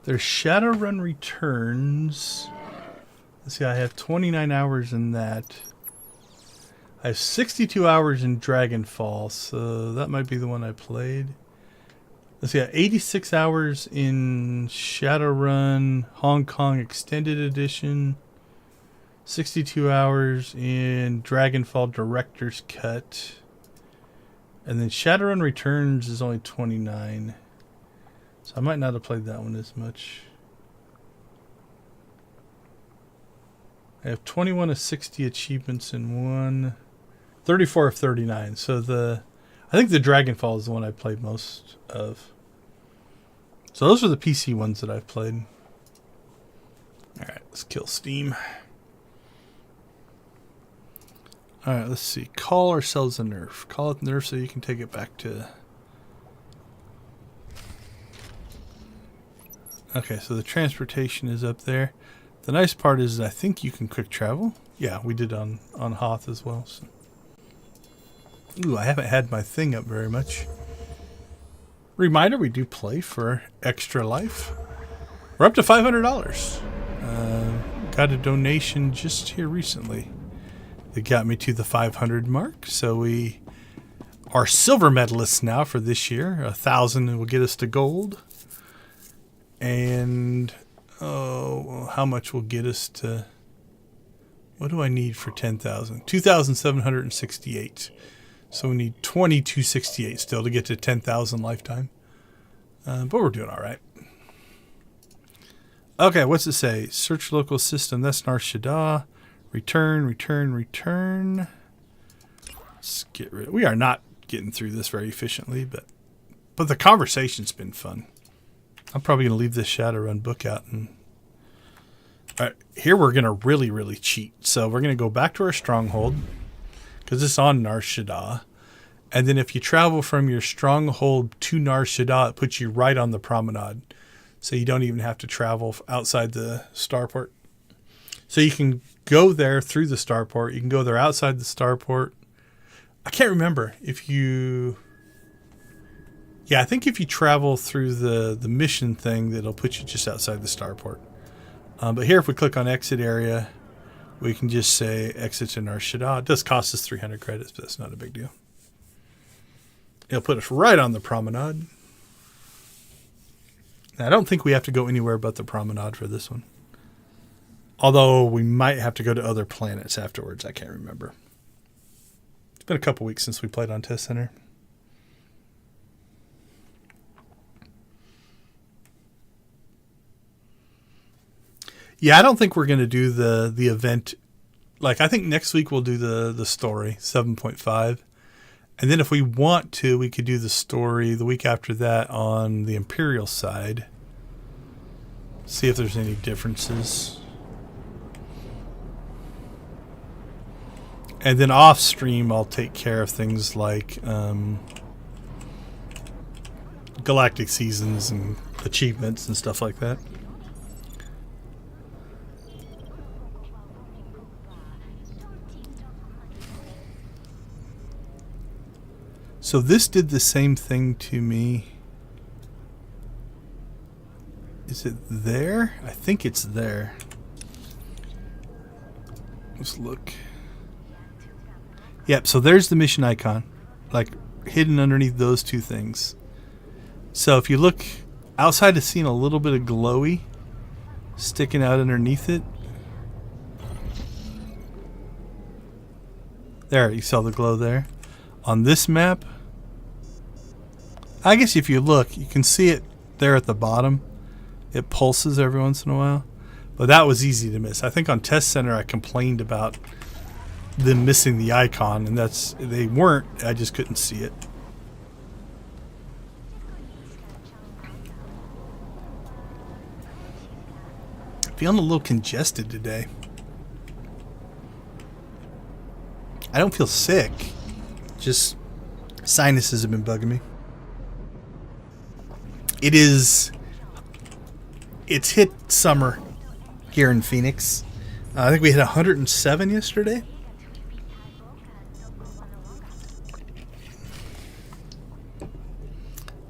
Their Shadowrun returns. Let's see, I have 29 hours in that. I have 62 hours in Dragonfall, so that might be the one I played. Let's see, I have 86 hours in Shadowrun Hong Kong Extended Edition. 62 hours in Dragonfall Director's Cut. And then Shadowrun Returns is only 29. So I might not have played that one as much. I have 21 of 60 achievements in one. 34 of 39. So I think the Dragonfall is the one I played most of. So those are the PC ones that I've played. Alright, let's kill Steam. Alright, let's see. Call ourselves a nerf. Call it nerf so you can take it back to... Okay, so the transportation is up there. The nice part is I think you can quick travel. Yeah, we did on Hoth as well. So. Ooh, I haven't had my thing up very much. Reminder, we do play for Extra Life. We're up to $500. Got a donation just here recently. It got me to the 500 mark. So we are silver medalists now for this year. 1,000 will get us to gold. And how much will get us to... What do I need for 10,000? 2,768. So we need 2,268 still to get to 10,000 lifetime. But we're doing all right. Okay, what's it say? Search local system. That's Nar Shaddaa. Return. Let's get rid. We are not getting through this very efficiently, but the conversation's been fun. I'm probably going to leave this Shadowrun book out. And all right, here we're going to really, really cheat. So we're going to go back to our stronghold because it's on Nar Shaddaa. And then if you travel from your stronghold to Nar Shaddaa, it puts you right on the promenade. So you don't even have to travel outside the starport. So you can go there through the starport. You can go there outside the starport. I can't remember if you... Yeah, I think if you travel through the mission thing, that'll put you just outside the starport. But here, if we click on exit area, we can just say exit to Nar Shaddaa. It does cost us 300 credits, but that's not a big deal. It'll put us right on the promenade. Now, I don't think we have to go anywhere but the promenade for this one. Although we might have to go to other planets afterwards. I can't remember. It's been a couple weeks since we played on Test Center. Yeah, I don't think we're going to do the event. Like, I think next week we'll do the story, 7.5. And then if we want to, we could do the story the week after that on the Imperial side. See if there's any differences. And then off stream, I'll take care of things like galactic seasons and achievements and stuff like that. So this did the same thing to me. Is it there? I think it's there. Let's look. Yep, so there's the mission icon, like hidden underneath those two things. So if you look outside of seeing a little bit of glowy sticking out underneath it. There, you saw the glow there. On this map, I guess if you look, you can see it there at the bottom. It pulses every once in a while. But that was easy to miss. I think on Test Center I complained about them missing the icon, and they weren't. I just couldn't see it. Feeling a little congested today. I don't feel sick. Just sinuses have been bugging me. It's hit summer here in Phoenix. I think we hit 107 yesterday.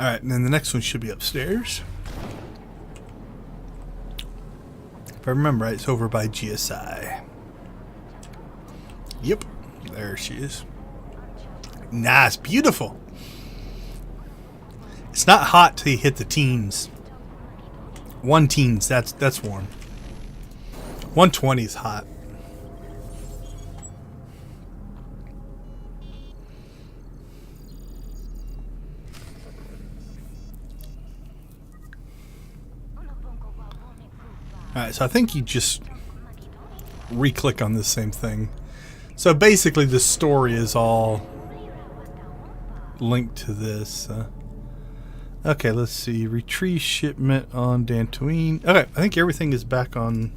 Alright, and then the next one should be upstairs. If I remember right, it's over by GSI. Yep, there she is. Nice, beautiful. It's not hot till you hit the teens. 1 teens, that's warm. 120 is hot. Alright, so I think you just re-click on the same thing. So basically the story is all linked to this. Okay, let's see. Retrieve shipment on Dantooine. Okay, I think everything is back on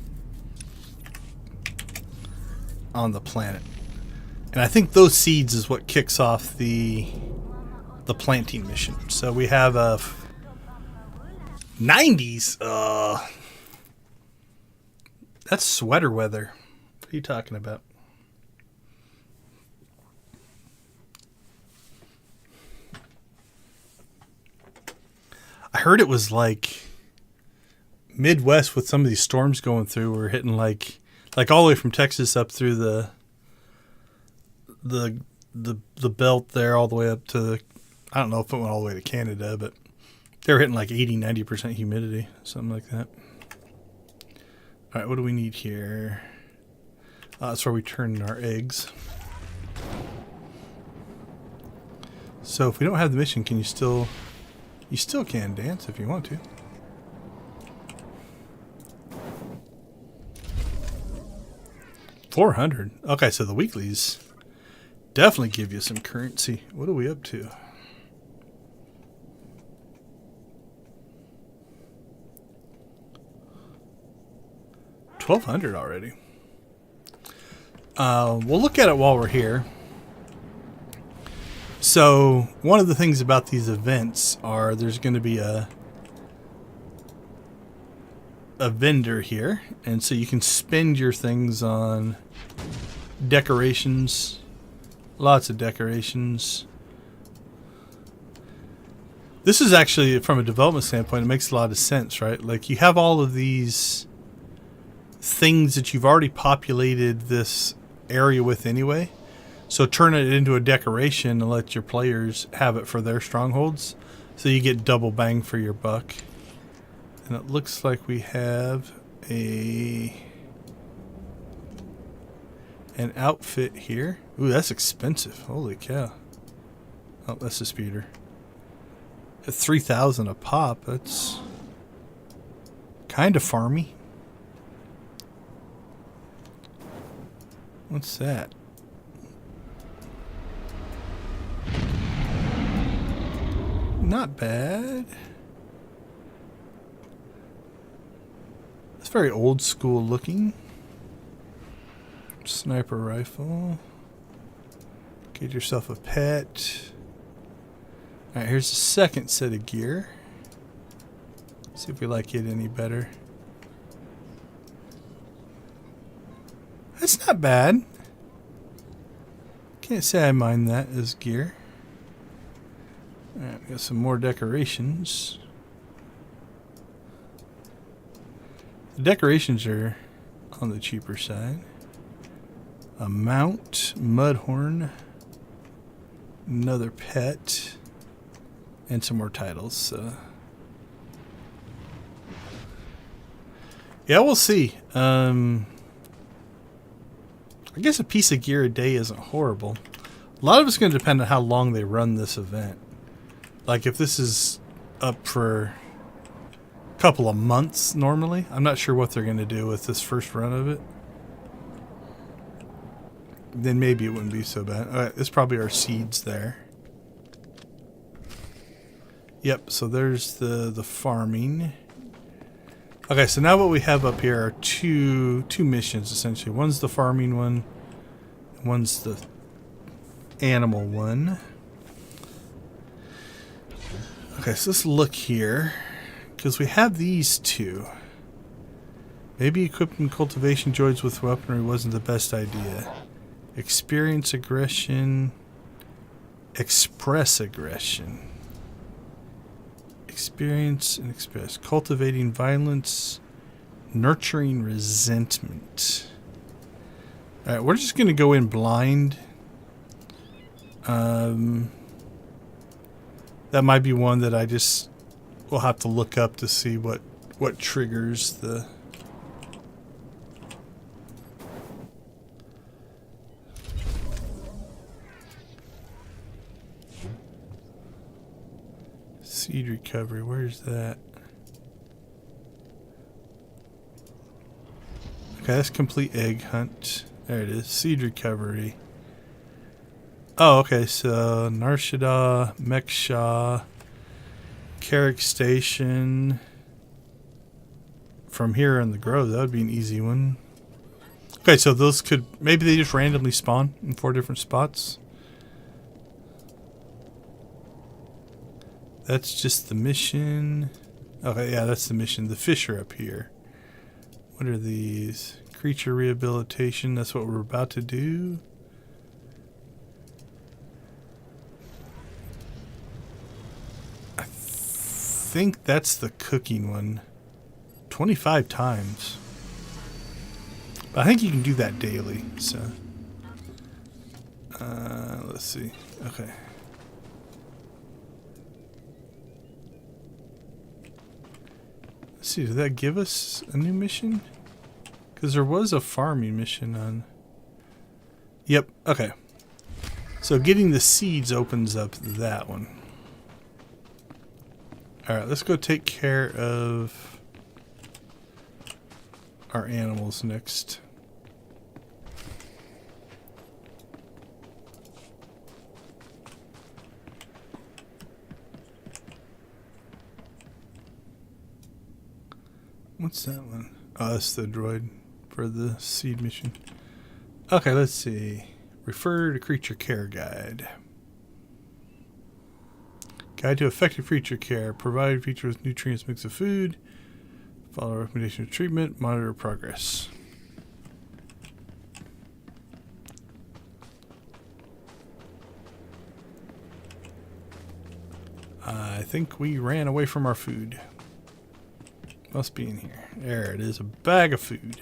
the planet. And I think those seeds is what kicks off the planting mission. So we have 90s. That's sweater weather. What are you talking about? I heard it was like Midwest with some of these storms going through. We're hitting like all the way from Texas up through the belt there, all the way up to, I don't know if it went all the way to Canada, but they were hitting like 80-90% humidity, something like that. All right, what do we need here? That's where we turn our eggs. So if we don't have the mission, can you still... You still can dance if you want to. $400. Okay, so the weeklies definitely give you some currency. What are we up to? $1,200 already. We'll look at it while we're here. So one of the things about these events are there's going to be a vendor here, and so you can spend your things on decorations, lots of decorations. This is actually, from a development standpoint, it makes a lot of sense, right? Like, you have all of these things that you've already populated this area with anyway. So turn it into a decoration and let your players have it for their strongholds. So you get double bang for your buck. And it looks like we have an outfit here. Ooh, that's expensive. Holy cow. Oh, that's a speeder. At 3,000 a pop, that's kind of farmy. What's that? Not bad. It's very old school looking. Sniper rifle. Get yourself a pet. Alright, here's the second set of gear. See if we like it any better. That's not bad. Can't say I mind that as gear. Alright, we got some more decorations. The decorations are on the cheaper side. A mount, mudhorn, another pet, and some more titles. Yeah, we'll see. I guess a piece of gear a day isn't horrible. A lot of it's going to depend on how long they run this event. Like if this is up for a couple of months normally, I'm not sure what they're going to do with this first run of it. Then maybe it wouldn't be so bad. Alright, there's probably our seeds there. Yep, so there's the farming. Okay, so now what we have up here are two missions essentially. One's the farming one, and one's the animal one. Okay, so let's look here, because we have these two. Maybe equipping cultivation droids with weaponry wasn't the best idea. Experience aggression, express aggression. Experience and express. Cultivating violence, nurturing resentment. Alright, we're just going to go in blind. That might be one that I just will have to look up to see what triggers the... Seed recovery, where's that? Okay, that's complete egg hunt. There it is, seed recovery. Oh, okay, so Narshada, Meksha, Carrick Station. From here in the Grove, that would be an easy one. Okay, so those could, maybe they just randomly spawn in 4 different spots. That's just the mission. Okay, yeah, that's the mission. The fish are up here. What are these? Creature rehabilitation. That's what we're about to do. I think that's the cooking one. 25 times. But I think you can do that daily, so. Let's see. Okay. Let's see, did that give us a new mission? Because there was a farming mission on... Yep, okay. So getting the seeds opens up that one. Alright, let's go take care of our animals next. What's that one? Oh, that's the droid for the seed mission. Okay, let's see. Refer to creature care guide. Guide to effective creature care. Provide features with nutrients, mix of food. Follow recommendation of treatment. Monitor progress. I think we ran away from our food. Must be in here. There it is, a bag of food.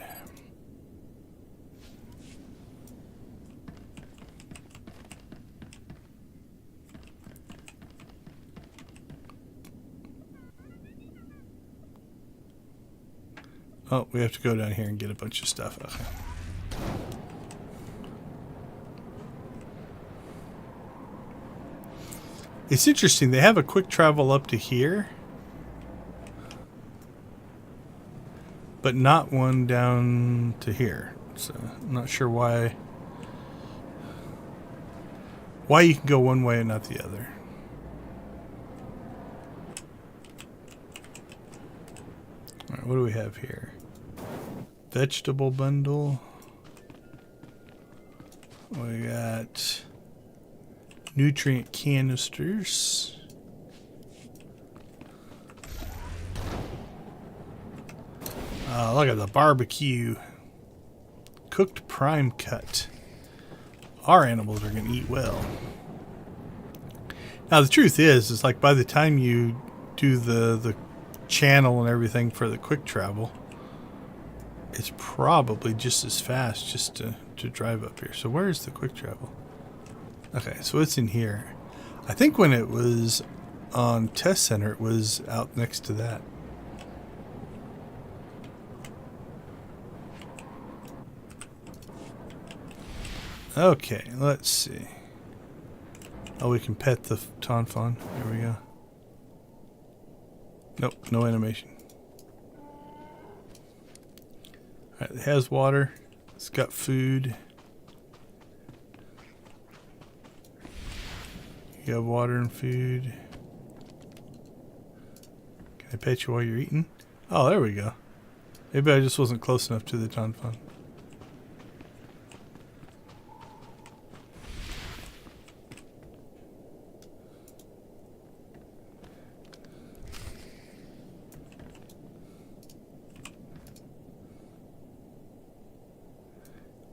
Oh, we have to go down here and get a bunch of stuff. Okay. It's interesting, they have a quick travel up to here, but not one down to here. So I'm not sure why why you can go one way and not the other. All right, what do we have here? Vegetable bundle. We got nutrient canisters. Look at the barbecue. Cooked prime cut. Our animals are going to eat well. Now the truth is like by the time you do the channel and everything for the quick travel, it's probably just as fast just to drive up here. So where's the quick travel? Okay, so it's in here. I think when it was on Test Center, it was out next to that. Okay, let's see. Oh, we can pet the Tonfon. There we go. Nope, no animation. Alright, it has water. It's got food. You have water and food. Can I pet you while you're eating? Oh, there we go. Maybe I just wasn't close enough to the Tonfon.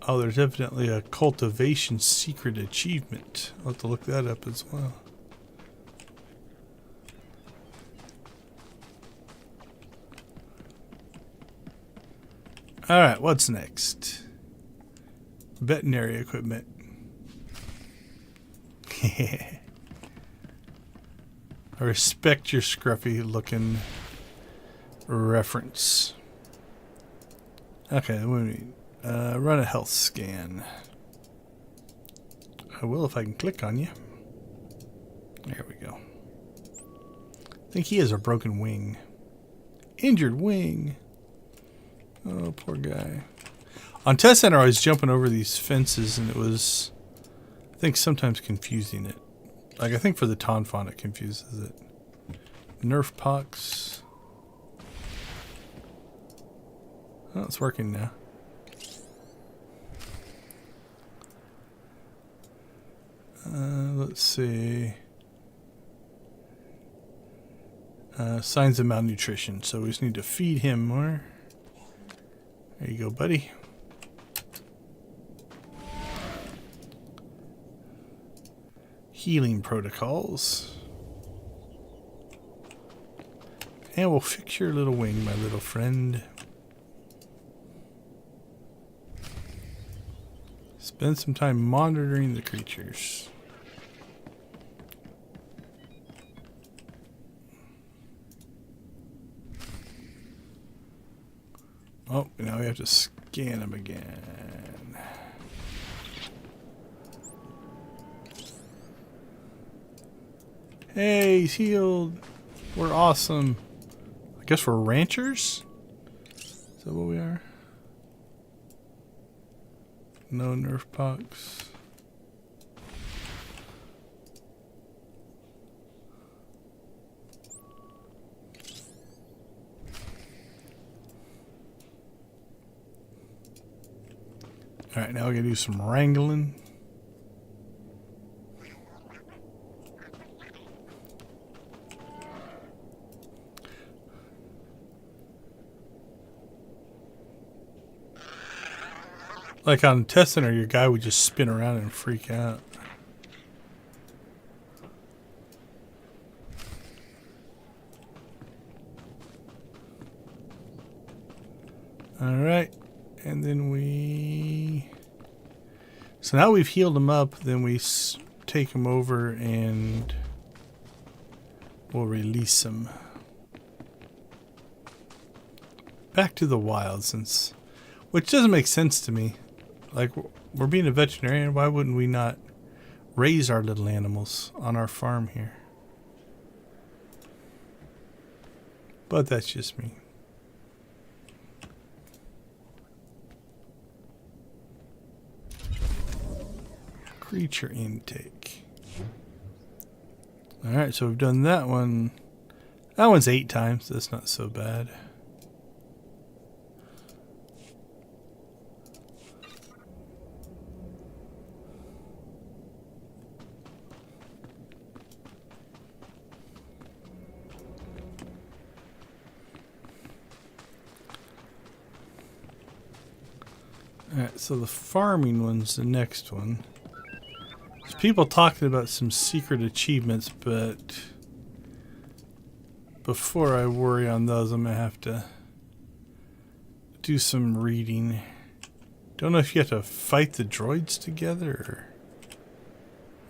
Oh, there's evidently a cultivation secret achievement. I'll have to look that up as well. Alright, what's next? Veterinary equipment. I respect your scruffy looking reference. Okay, what do we need? Run a health scan. I will if I can click on you. There we go. I think he has a broken wing. Injured wing. Oh, poor guy. On Test Center, I was jumping over these fences, and it was, I think, sometimes confusing it. Like, I think for the Tonfon, it confuses it. Nerf pox. Oh, it's working now. Let's see. Signs of malnutrition. So we just need to feed him more. There you go, buddy. Healing protocols. And we'll fix your little wing, my little friend. Spend some time monitoring the creatures. Oh, now we have to scan them again. Hey, he's healed. We're awesome. I guess we're ranchers? Is that what we are? No nerf pox. Alright, now we're going to do some wrangling. Like on Test Center, your guy would just spin around and freak out. Alright. And then we... So now we've healed him up, then we take him over and we'll release him. Back to the wild, since... Which doesn't make sense to me. Like, we're being a veterinarian, why wouldn't we not raise our little animals on our farm here? But that's just me. Creature intake. Alright, so we've done that one. That one's 8 times. That's not so bad. Alright, so the farming one's the next one. There's people talking about some secret achievements, but before I worry on those, I'm going to have to do some reading. Don't know if you have to fight the droids together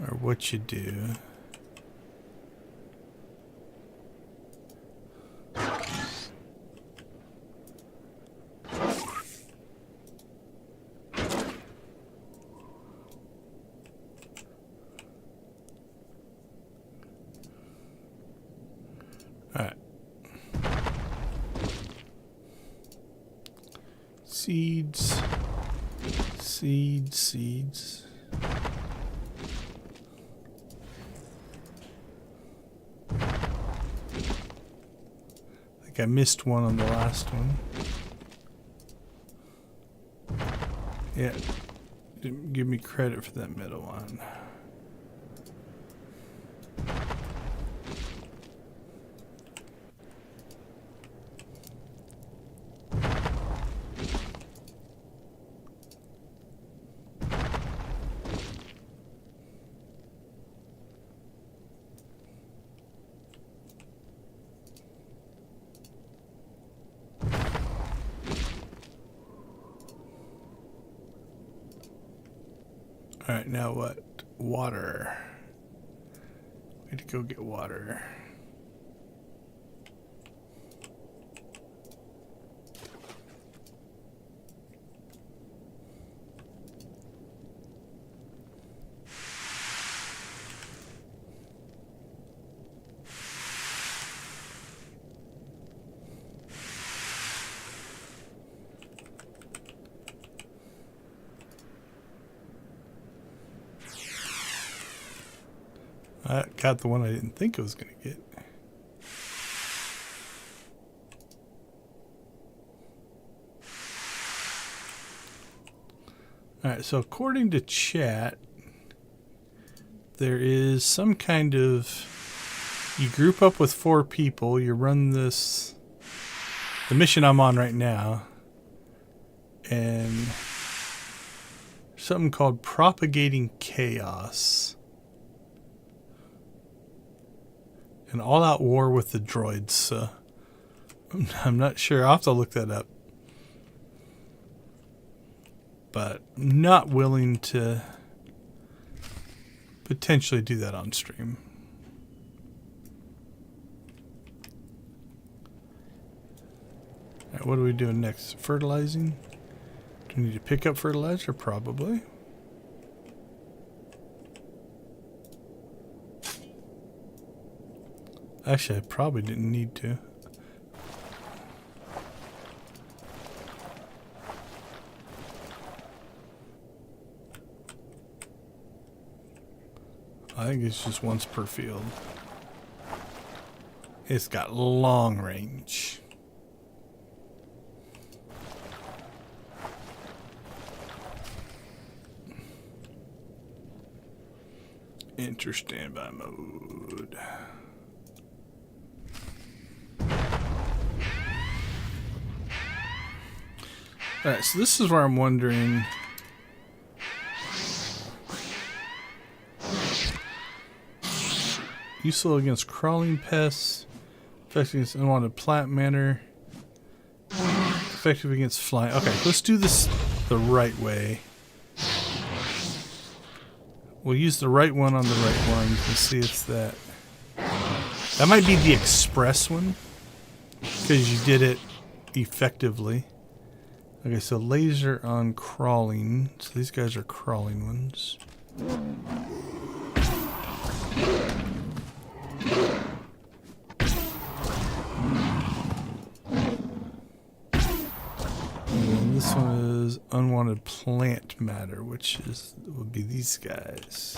or what you do. Alright. Seeds. Seeds. I think I missed one on the last one. Yeah. Didn't give me credit for that middle one. Alright, now what? Water. We need to go get water. I got the one I didn't think I was going to get. Alright, so according to chat, there is some kind of... You group up with 4 people, you run this... The mission I'm on right now. And... something called Propagating Chaos. An all-out war with the droids, so I'm not sure. I'll have to look that up. But I'm not willing to potentially do that on stream. Alright, what are we doing next? Fertilizing? Do we need to pick up fertilizer? Probably. Actually, I probably didn't need to. I think it's just once per field. It's got long range. Enter standby mode. Alright, so this is where I'm wondering... Useful against crawling pests. Effective against unwanted plant matter. Effective against flying. Okay, let's do this the right way. We'll use the right one on the right one and see if that... That might be the express one. Because you did it effectively. Okay, so laser on crawling. So these guys are crawling ones. And this one is unwanted plant matter, would be these guys.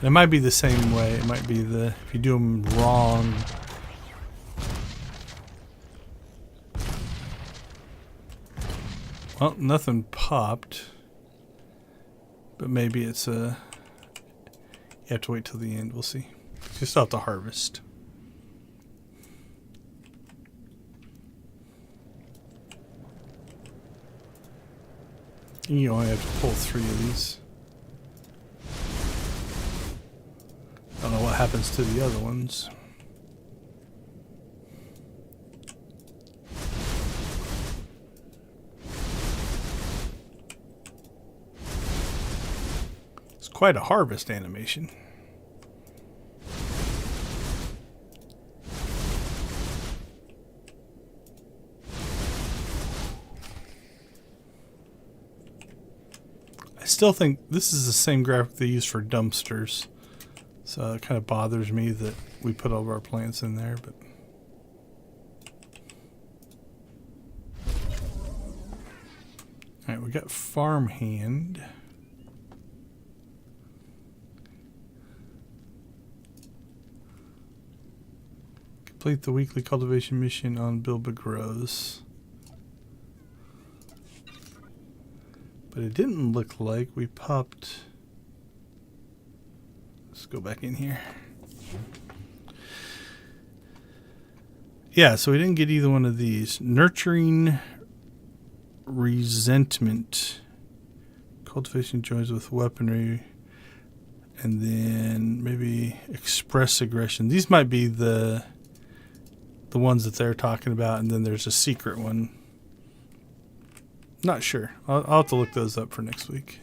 It might be the same way. It might be the, if you do them wrong. Well, nothing popped. But maybe it's a... You have to wait till the end. We'll see. You still have to harvest. You only have to pull 3 of these. I don't know what happens to the other ones. It's quite a harvest animation. I still think this is the same graphic they use for dumpsters. So it kind of bothers me that we put all of our plants in there, but alright, we got farmhand. Complete the weekly cultivation mission on Bilba Grows. But it didn't look like we popped. Let's go back in here. Yeah, so we didn't get either one of these. Nurturing resentment. Cultivation joins with weaponry. And then maybe express aggression. These might be the ones that they're talking about, and then there's a secret one. Not sure. I'll have to look those up for next week.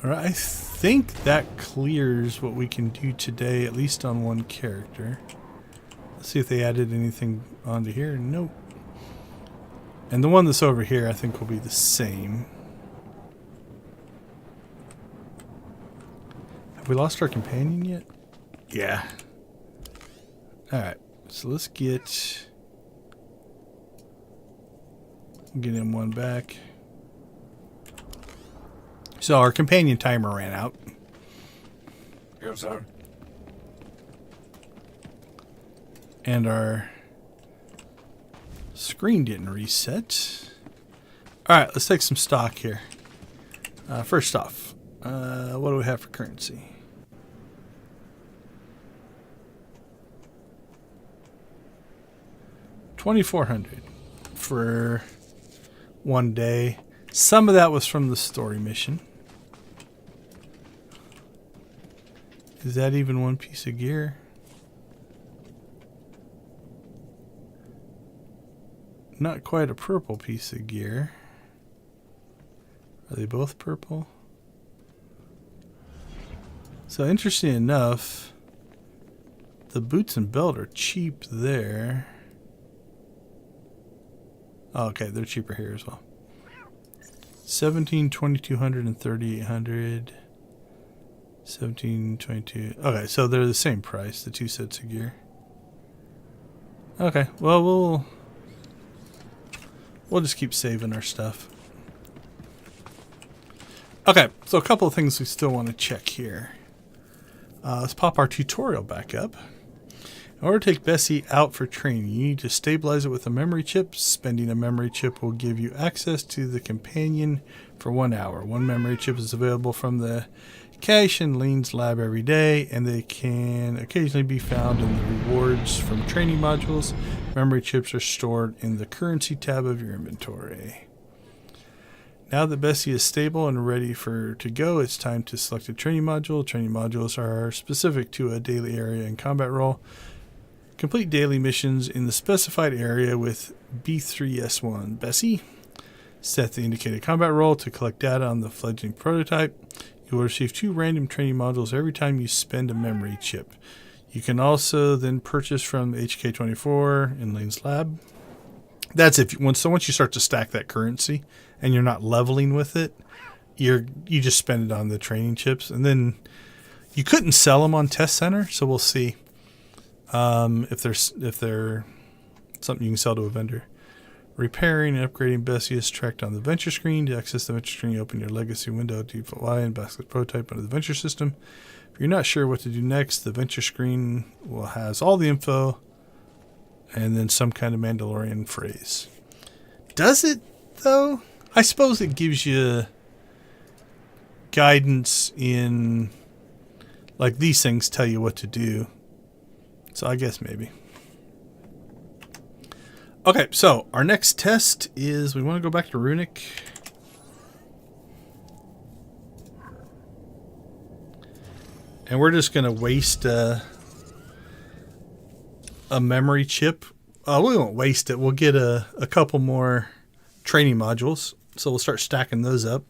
Alright, I think that clears what we can do today, at least on one character. Let's see if they added anything onto here. Nope. And the one that's over here I think will be the same. Have we lost our companion yet? Yeah. Alright, so let's get him one back. So our companion timer ran out. Yes, sir. And our screen didn't reset. Alright, let's take some stock here. First off, what do we have for currency? $2,400 for one day. Some of that was from the story mission. Is that even one piece of gear? Not quite a purple piece of gear. Are they both purple? So interesting enough, the boots and belt are cheap there. Oh, okay, they're cheaper here as well. 17, 2200, and 3800. 17, 22. Okay, so they're the same price, the 2 sets of gear. Okay, well, we'll just keep saving our stuff. Okay, so a couple of things we still want to check here. Let's pop our tutorial back up. In order to take Bessie out for training, you need to stabilize it with a memory chip. Spending a memory chip will give you access to the companion for 1 hour. 1 memory chip is available from the cache in Lean's lab every day, and they can occasionally be found in the rewards from training modules. Memory chips are stored in the currency tab of your inventory. Now that Bessie is stable and ready to go, it's time to select a training module. Training modules are specific to a daily area and combat role. Complete daily missions in the specified area with B3S1. Bessie, set the indicated combat role to collect data on the fledgling prototype. You will receive 2 random training modules every time you spend a memory chip. You can also then purchase from HK24 in Lane's lab. That's if once you start to stack that currency and you're not leveling with it, you just spend it on the training chips, and then you couldn't sell them on Test Center, so we'll see. If they're something you can sell to a vendor. Repairing and upgrading Bessie is tracked on the venture screen. To access the venture screen, open your legacy window, default Y, and Basilisk prototype under the venture system. If you're not sure what to do next, the venture screen will has all the info and then some kind of Mandalorian phrase. Does it, though? I suppose it gives you guidance in, like, these things tell you what to do. So I guess maybe. Okay, so our next test is we want to go back to Runic. And we're just going to waste a memory chip. We won't waste it. We'll get a couple more training modules. So we'll start stacking those up.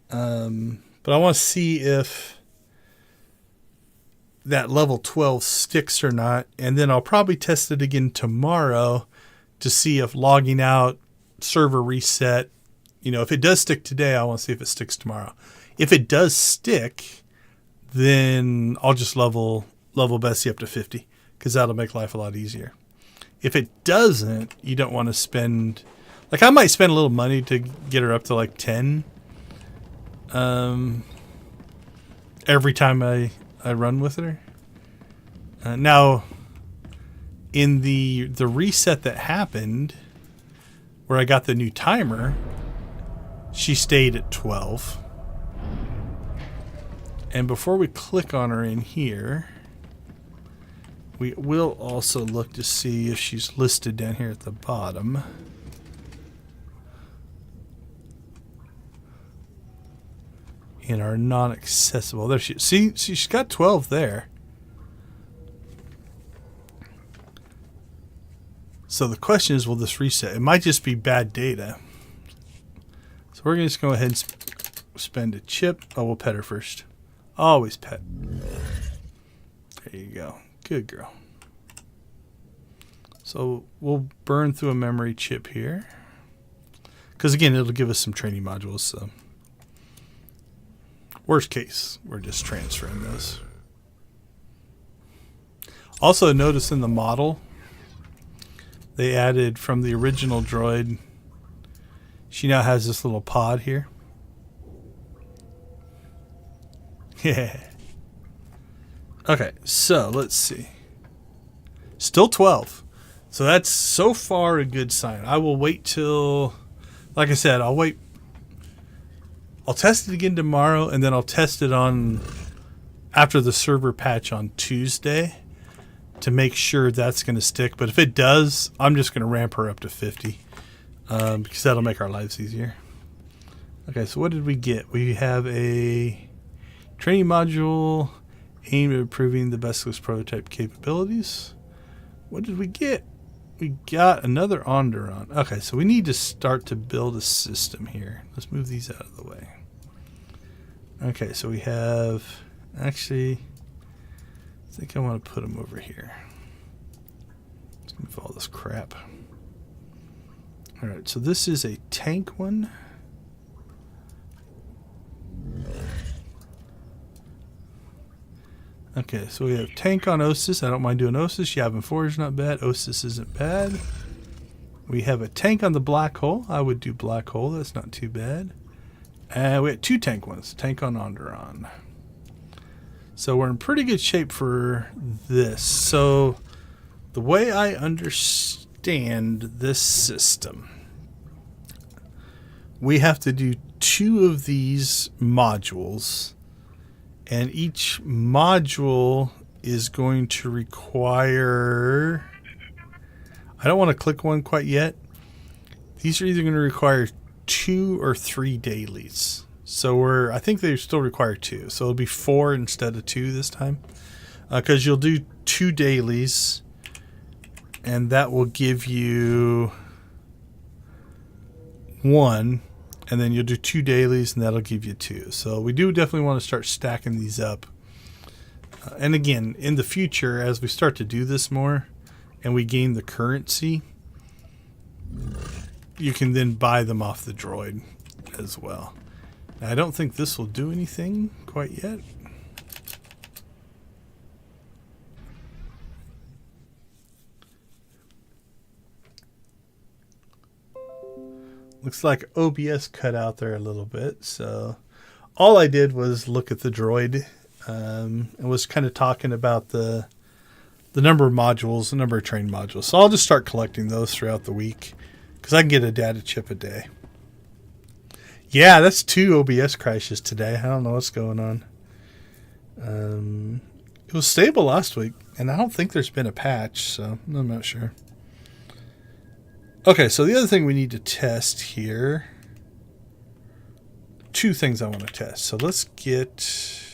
But I want to see if that level 12 sticks or not. And then I'll probably test it again tomorrow to see if logging out, server reset, if it does stick today, I want to see if it sticks tomorrow. If it does stick, then I'll just level Bessie up to 50 because that'll make life a lot easier. If it doesn't, you don't want to spend, like, I might spend a little money to get her up to like 10 every time I run with her. Now, in the reset that happened, where I got the new timer, she stayed at 12. And before we click on her in here, we will also look to see if she's listed down here at the bottom. In our non-accessible. There she is. See, she's got 12 there. So the question is, will this reset? It might just be bad data. So we're going to just go ahead and spend a chip. Oh, we'll pet her first. Always pet. There you go. Good girl. So we'll burn through a memory chip here. Because again, it'll give us some training modules. So worst case, we're just transferring those. Also, notice in the model, they added from the original droid, she now has this little pod here. Yeah. Okay, so let's see. Still 12. So that's so far a good sign. I will wait till, like I said, I'll wait. I'll test it again tomorrow, and then I'll test it on after the server patch on Tuesday to make sure that's going to stick. But if it does, I'm just going to ramp her up to 50 because that'll make our lives easier. Okay, so what did we get? We have a training module aimed at improving the Basilisk prototype capabilities. What did we get? We got another Onderon. Okay, so we need to start to build a system here. Let's move these out of the way. Okay, so we have, actually, I think I want to put them over here. Let's move all this crap. All right, so this is a tank one. Okay, so we have tank on Osis. I don't mind doing Osis. Yavin 4 is not bad. Osis isn't bad. We have a tank on the black hole. I would do black hole. That's not too bad. And we have two tank ones. Tank on Onderon. So we're in pretty good shape for this. So the way I understand this system, we have to do 2 of these modules. And each module is going to require, I don't want to click one quite yet. These are either going to require 2 or 3 dailies. So I think they still require 2. So it'll be 4 instead of 2 this time. Because you'll do 2 dailies. And that will give you 1. And then you'll do 2 dailies, and that'll give you 2. So we do definitely want to start stacking these up. And again, in the future, as we start to do this more, and we gain the currency, you can then buy them off the droid as well. Now, I don't think this will do anything quite yet. Looks like OBS cut out there a little bit. So all I did was look at the droid and was kind of talking about the number of modules, the number of train modules. So I'll just start collecting those throughout the week because I can get a data chip a day. Yeah, that's 2 OBS crashes today. I don't know what's going on. It was stable last week, and I don't think there's been a patch, so I'm not sure. Okay, so the other thing we need to test here. 2 things I want to test. So let's get...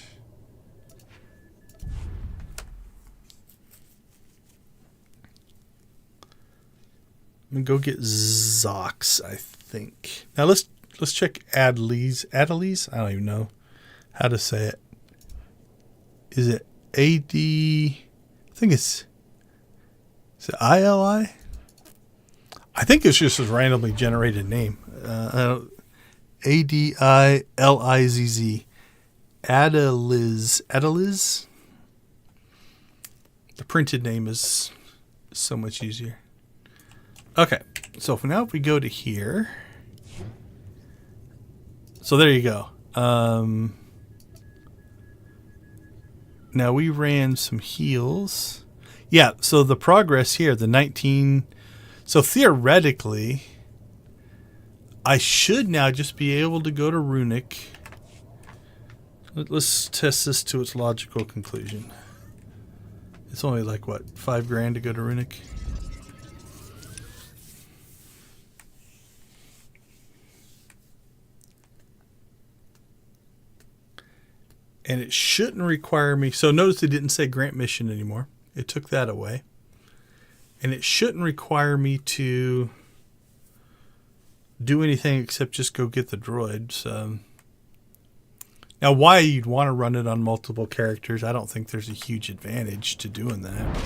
I'm going to go get Zox, I think. Now let's check Adelies. Adelies? I don't even know how to say it. Is it A-D... I think it's... Is it I-L-I? I think it's just a randomly generated name. A-D-I-L-I-Z-Z. Adeliz. Adeliz? The printed name is so much easier. Okay, so for now, if we go to here. So there you go. Now we ran some heals. Yeah, so the progress here, the 19... So theoretically, I should now just be able to go to Runic. Let's test this to its logical conclusion. It's only like, what, $5,000 to go to Runic? And it shouldn't require me. So notice it didn't say grant mission anymore. It took that away. And it shouldn't require me to do anything except just go get the droid. So now why you'd want to run it on multiple characters, I don't think there's a huge advantage to doing that.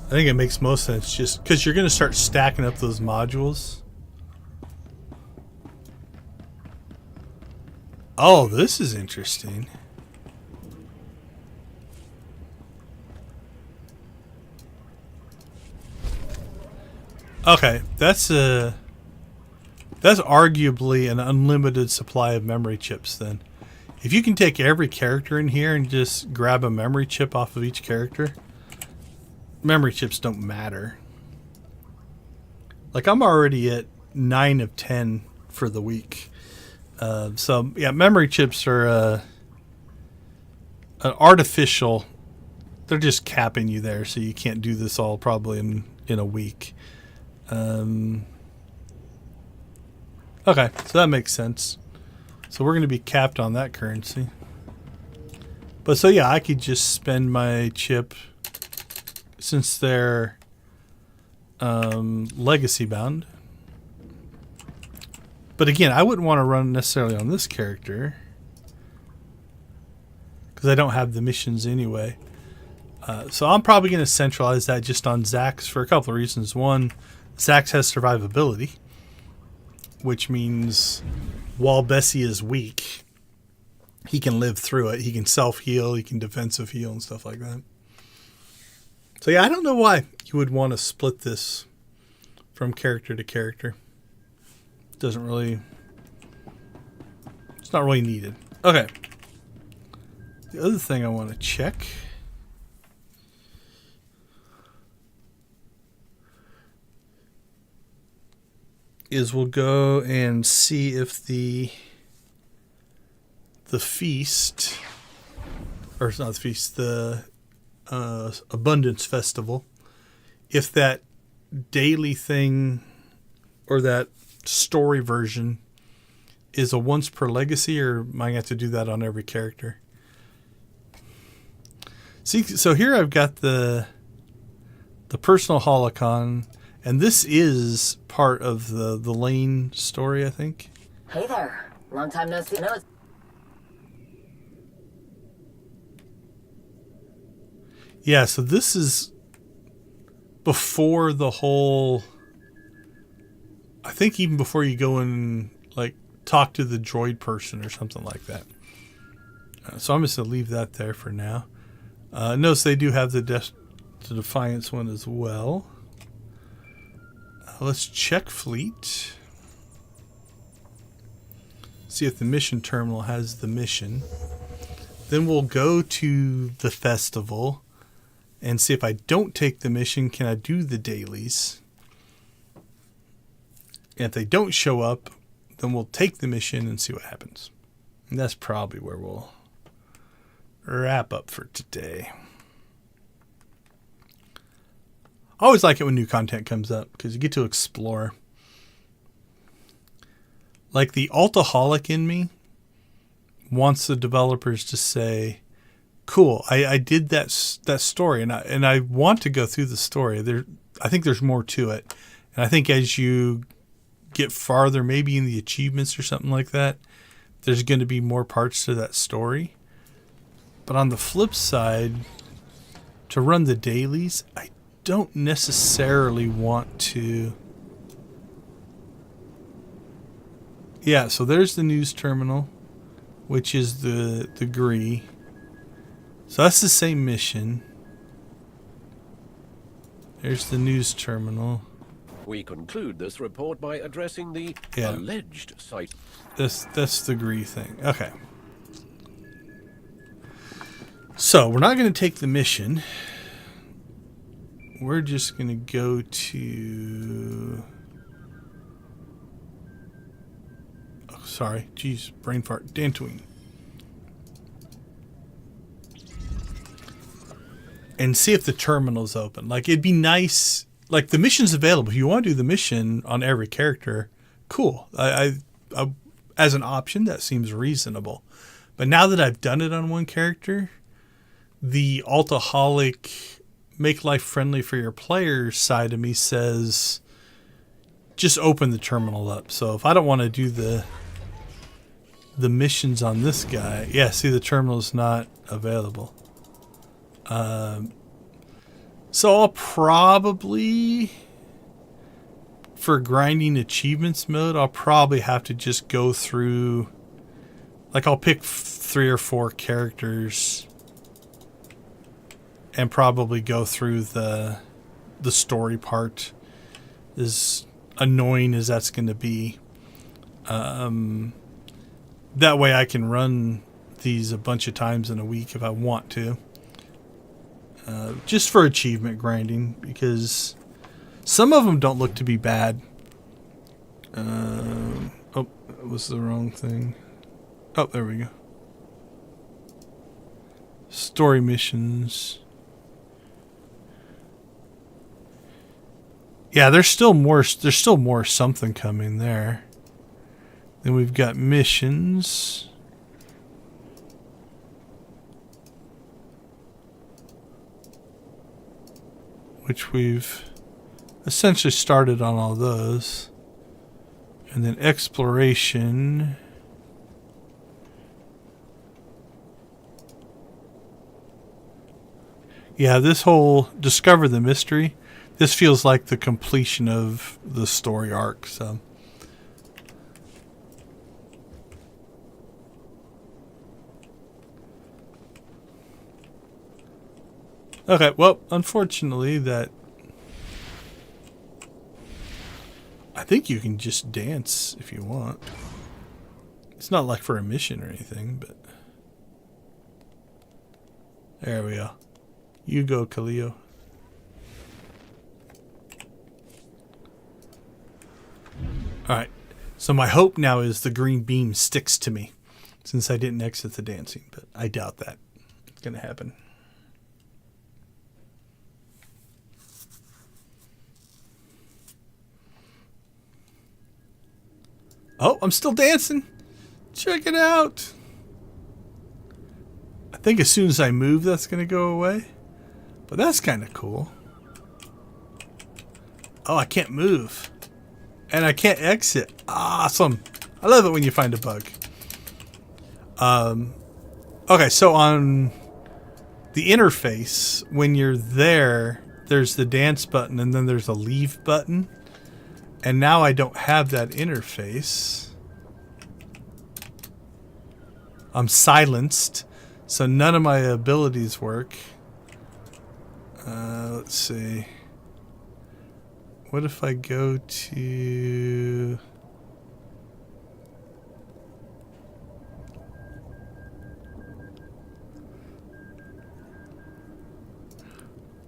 I think it makes most sense just because you're going to start stacking up those modules. Oh, this is interesting. Okay, that's arguably an unlimited supply of memory chips then. If you can take every character in here and just grab a memory chip off of each character, memory chips don't matter. Like I'm already at 9 of 10 for the week. So yeah, memory chips are an artificial. They're just capping you there, so you can't do this all probably in a week. Okay, so that makes sense. So we're going to be capped on that currency. But so yeah, I could just spend my chip since they're legacy bound. But again, I wouldn't want to run necessarily on this character because I don't have the missions anyway. So I'm probably going to centralize that just on Zax for a couple of reasons. One, Zax has survivability, which means while Bessie is weak, he can live through it. He can self-heal, he can defensive heal and stuff like that. So yeah, I don't know why you would want to split this from character to character. Doesn't really, it's not really needed. Okay. The other thing I want to check is we'll go and see if the feast, or it's not the feast, the Abundance Festival, if that daily thing or that story version is a once per legacy, or am I going to have to do that on every character? See, so here I've got the personal holocron, and this is part of the Lane story, I think. Hey there. Long time no see. No. Yeah, so this is before the whole, I think even before you go and like talk to the droid person or something like that. So I'm just going to leave that there for now. Notice they do have the Defiance one as well. Let's check fleet. See if the mission terminal has the mission. Then we'll go to the festival and see if I don't take the mission, can I do the dailies? And if they don't show up, then we'll take the mission and see what happens. And that's probably where we'll wrap up for today. I always like it when new content comes up because you get to explore. Like the Altaholic in me wants the developers to say, cool, I did that story and I want to go through the story. I think there's more to it. And I think as you get farther, maybe in the achievements or something like that, there's going to be more parts to that story. But on the flip side, to run the dailies, I don't necessarily want to. Yeah, so there's the news terminal, which is the Gree. So that's the same mission. There's the news terminal. We conclude this report by addressing the alleged site. That's the Gree thing. Okay. So we're not going to take the mission. We're just going to go to... Oh, sorry. Jeez, brain fart. Dantooine. And see if the terminal's open. Like, it'd be nice... Like, the mission's available. If you want to do the mission on every character, cool. I as an option, that seems reasonable. But now that I've done it on one character, the Altaholic, make life friendly for your players side of me says, just open the terminal up. So if I don't want to do the missions on this guy, yeah, see, the terminal's not available. So I'll probably, for grinding achievements mode, I'll probably have to just go through, like I'll pick 3 or 4 characters and probably go through the story part, as annoying as that's going to be. That way I can run these a bunch of times in a week if I want to. Just for achievement grinding, because some of them don't look to be bad. Oh, that was the wrong thing. Oh, there we go. Story missions. Yeah, there's still more something coming there. Then we've got missions. Which we've essentially started on all those. And then exploration. Yeah, this whole discover the mystery, this feels like the completion of the story arc. So okay, well, unfortunately I think you can just dance if you want. It's not like for a mission or anything, but there we go. You go, Kaleo. Alright, so my hope now is the green beam sticks to me, since I didn't exit the dancing, but I doubt that it's going to happen. Oh, I'm still dancing. Check it out. I think as soon as I move, that's going to go away. But that's kind of cool. Oh, I can't move. And I can't exit. Awesome. I love it when you find a bug. Okay, so on the interface, when you're there, there's the dance button and then there's a leave button. And now I don't have that interface. I'm silenced. So none of my abilities work. Let's see. What if I go to...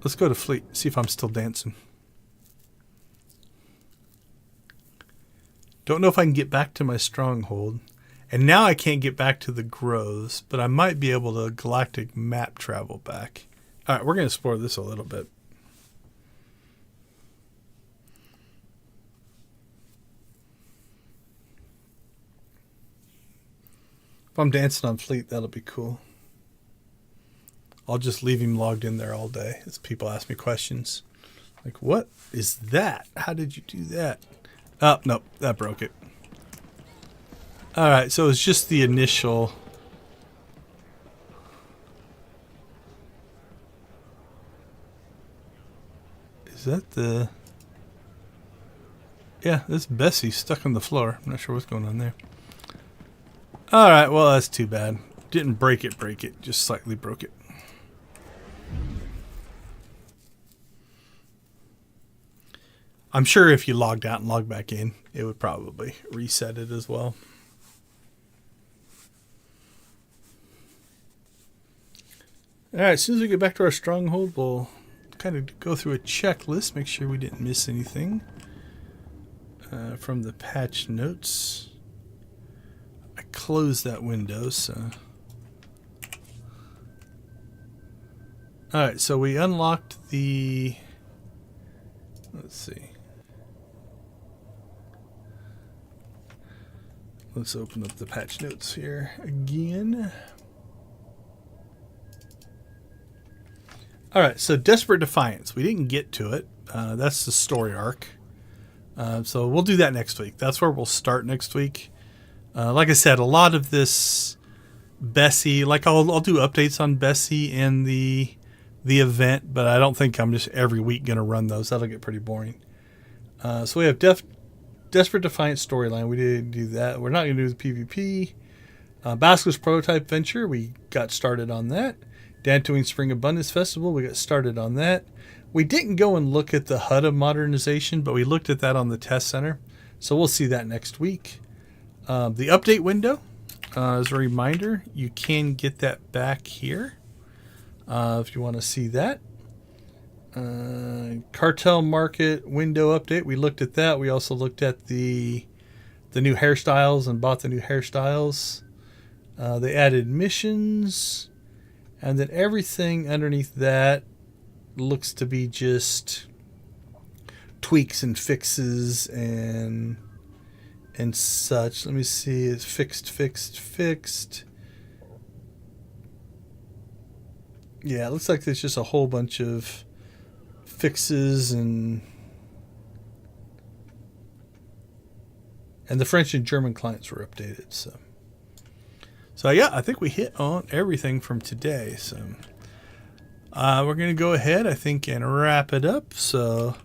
Let's go to Fleet, see if I'm still dancing. Don't know if I can get back to my stronghold. And now I can't get back to the groves, but I might be able to galactic map travel back. All right, we're going to explore this a little bit. If I'm dancing on Fleet, that'll be cool. I'll just leave him logged in there all day as people ask me questions. Like, what is that? How did you do that? Oh, nope, that broke it. All right, so it's just the initial. Is that the... Yeah, this Bessie stuck on the floor. I'm not sure what's going on there. All right, well, that's too bad. Didn't break it, just slightly broke it. I'm sure if you logged out and logged back in, it would probably reset it as well. All right, as soon as we get back to our stronghold, we'll kind of go through a checklist, make sure we didn't miss anything from the patch notes. I closed that window, so... All right, so we unlocked the... Let's see. Let's open up the patch notes here again. All right, so Desperate Defiance. We didn't get to it. That's the story arc. So we'll do that next week. That's where we'll start next week. Like I said, a lot of this Bessie, like I'll do updates on Bessie and the event, but I don't think I'm just every week going to run those. That'll get pretty boring. So we have Desperate Defiance storyline. We didn't do that. We're not going to do the PvP. Basilisk Prototype Venture. We got started on that. Dantooine Spring Abundance Festival. We got started on that. We didn't go and look at the HUD modernization, but we looked at that on the test center. So we'll see that next week. The update window, as a reminder, you can get that back here if you want to see that. Cartel Market window update. We looked at that. We also looked at the new hairstyles and bought the new hairstyles. They added missions. And then everything underneath that looks to be just tweaks and fixes and such. Let me see. It's fixed. Yeah, it looks like there's just a whole bunch of fixes and the French and German clients were updated. So yeah, I think we hit on everything from today. So we're going to go ahead, I think, and wrap it up. So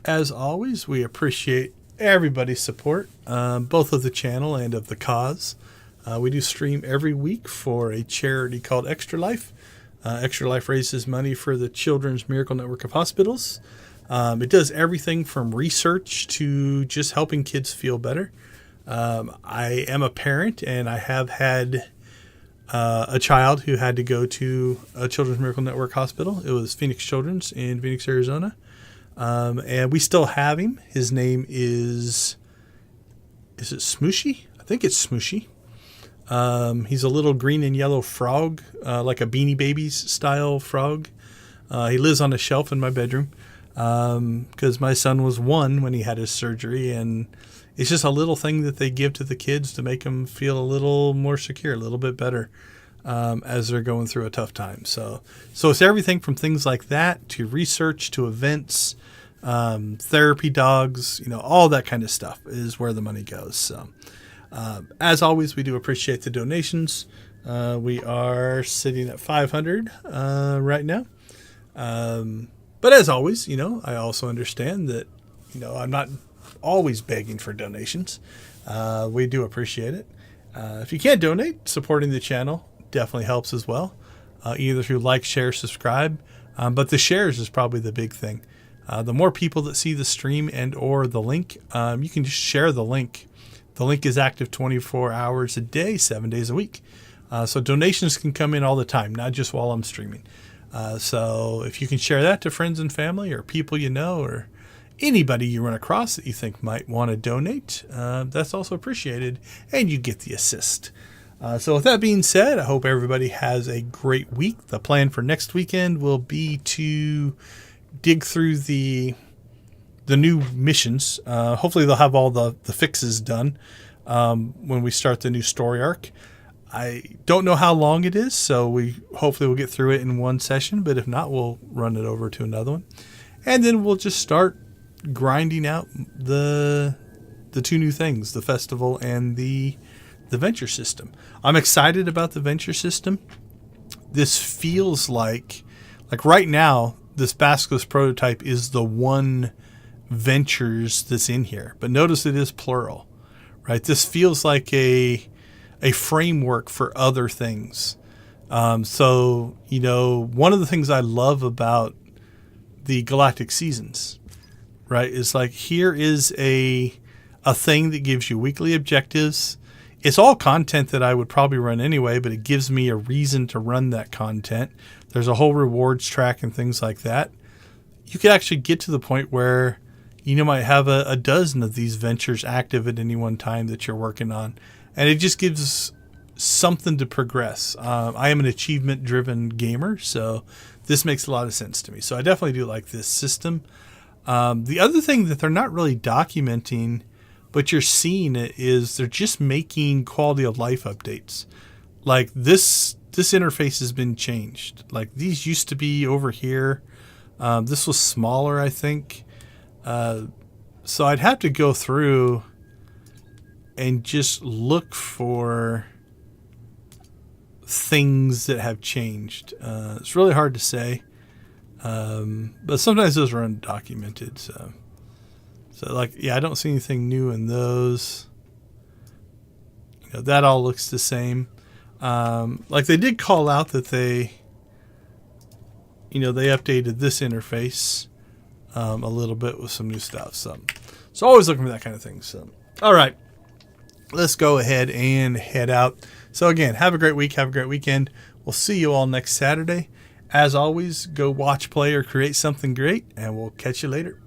as always, we appreciate everybody's support, both of the channel and of the cause. We do stream every week for a charity called Extra Life. Extra Life raises money for the Children's Miracle Network of Hospitals. It does everything from research to just helping kids feel better. I am a parent, and I have had a child who had to go to a Children's Miracle Network hospital. It was Phoenix Children's in Phoenix, Arizona. And we still have him. His name is it Smooshy? I think it's Smooshy. He's a little green and yellow frog, like a Beanie Babies style frog. He lives on a shelf in my bedroom because my son was 1 when he had his surgery, and it's just a little thing that they give to the kids to make them feel a little more secure, a little bit better as they're going through a tough time. So it's everything from things like that to research to events, therapy dogs, all that kind of stuff is where the money goes. So as always, we do appreciate the donations. We are sitting at 500 right now. But as always, I also understand that, I'm not always begging for donations. We do appreciate it. If you can't donate, supporting the channel definitely helps as well, either through like, share, subscribe. But the shares is probably the big thing. The more people that see the stream and or the link, you can just share the link. The link is active 24 hours a day, 7 days a week. So donations can come in all the time, not just while I'm streaming. So if you can share that to friends and family or people you know or anybody you run across that you think might want to donate, that's also appreciated, and you get the assist. So with that being said, I hope everybody has a great week. The plan for next weekend will be to dig through the new missions. Hopefully they'll have all the fixes done when we start the new story arc. I don't know how long it is, so hopefully we'll get through it in one session, but if not, we'll run it over to another one. And then we'll just start grinding out the two new things, the festival and the venture system. I'm excited about the venture system. This feels like right now, this Basilisk prototype is the one ventures that's in here. But notice it is plural, right? This feels like a framework for other things. So, one of the things I love about the Galactic Seasons, right, is like here is a thing that gives you weekly objectives. It's all content that I would probably run anyway, but it gives me a reason to run that content. There's a whole rewards track and things like that. You could actually get to the point where you might have a dozen of these ventures active at any one time that you're working on. And it just gives something to progress. I am an achievement-driven gamer, so this makes a lot of sense to me. So I definitely do like this system. The other thing that they're not really documenting, but you're seeing it, is they're just making quality of life updates. Like this interface has been changed. Like these used to be over here. This was smaller, I think. So I'd have to go through and just look for things that have changed. It's really hard to say. But sometimes those are undocumented. So I don't see anything new in those. That all looks the same. They did call out that they updated this interface a little bit with some new stuff. So always looking for that kind of thing. So, all right, let's go ahead and head out. So again, have a great week. Have a great weekend. We'll see you all next Saturday. As always, go watch, play, or create something great, and we'll catch you later.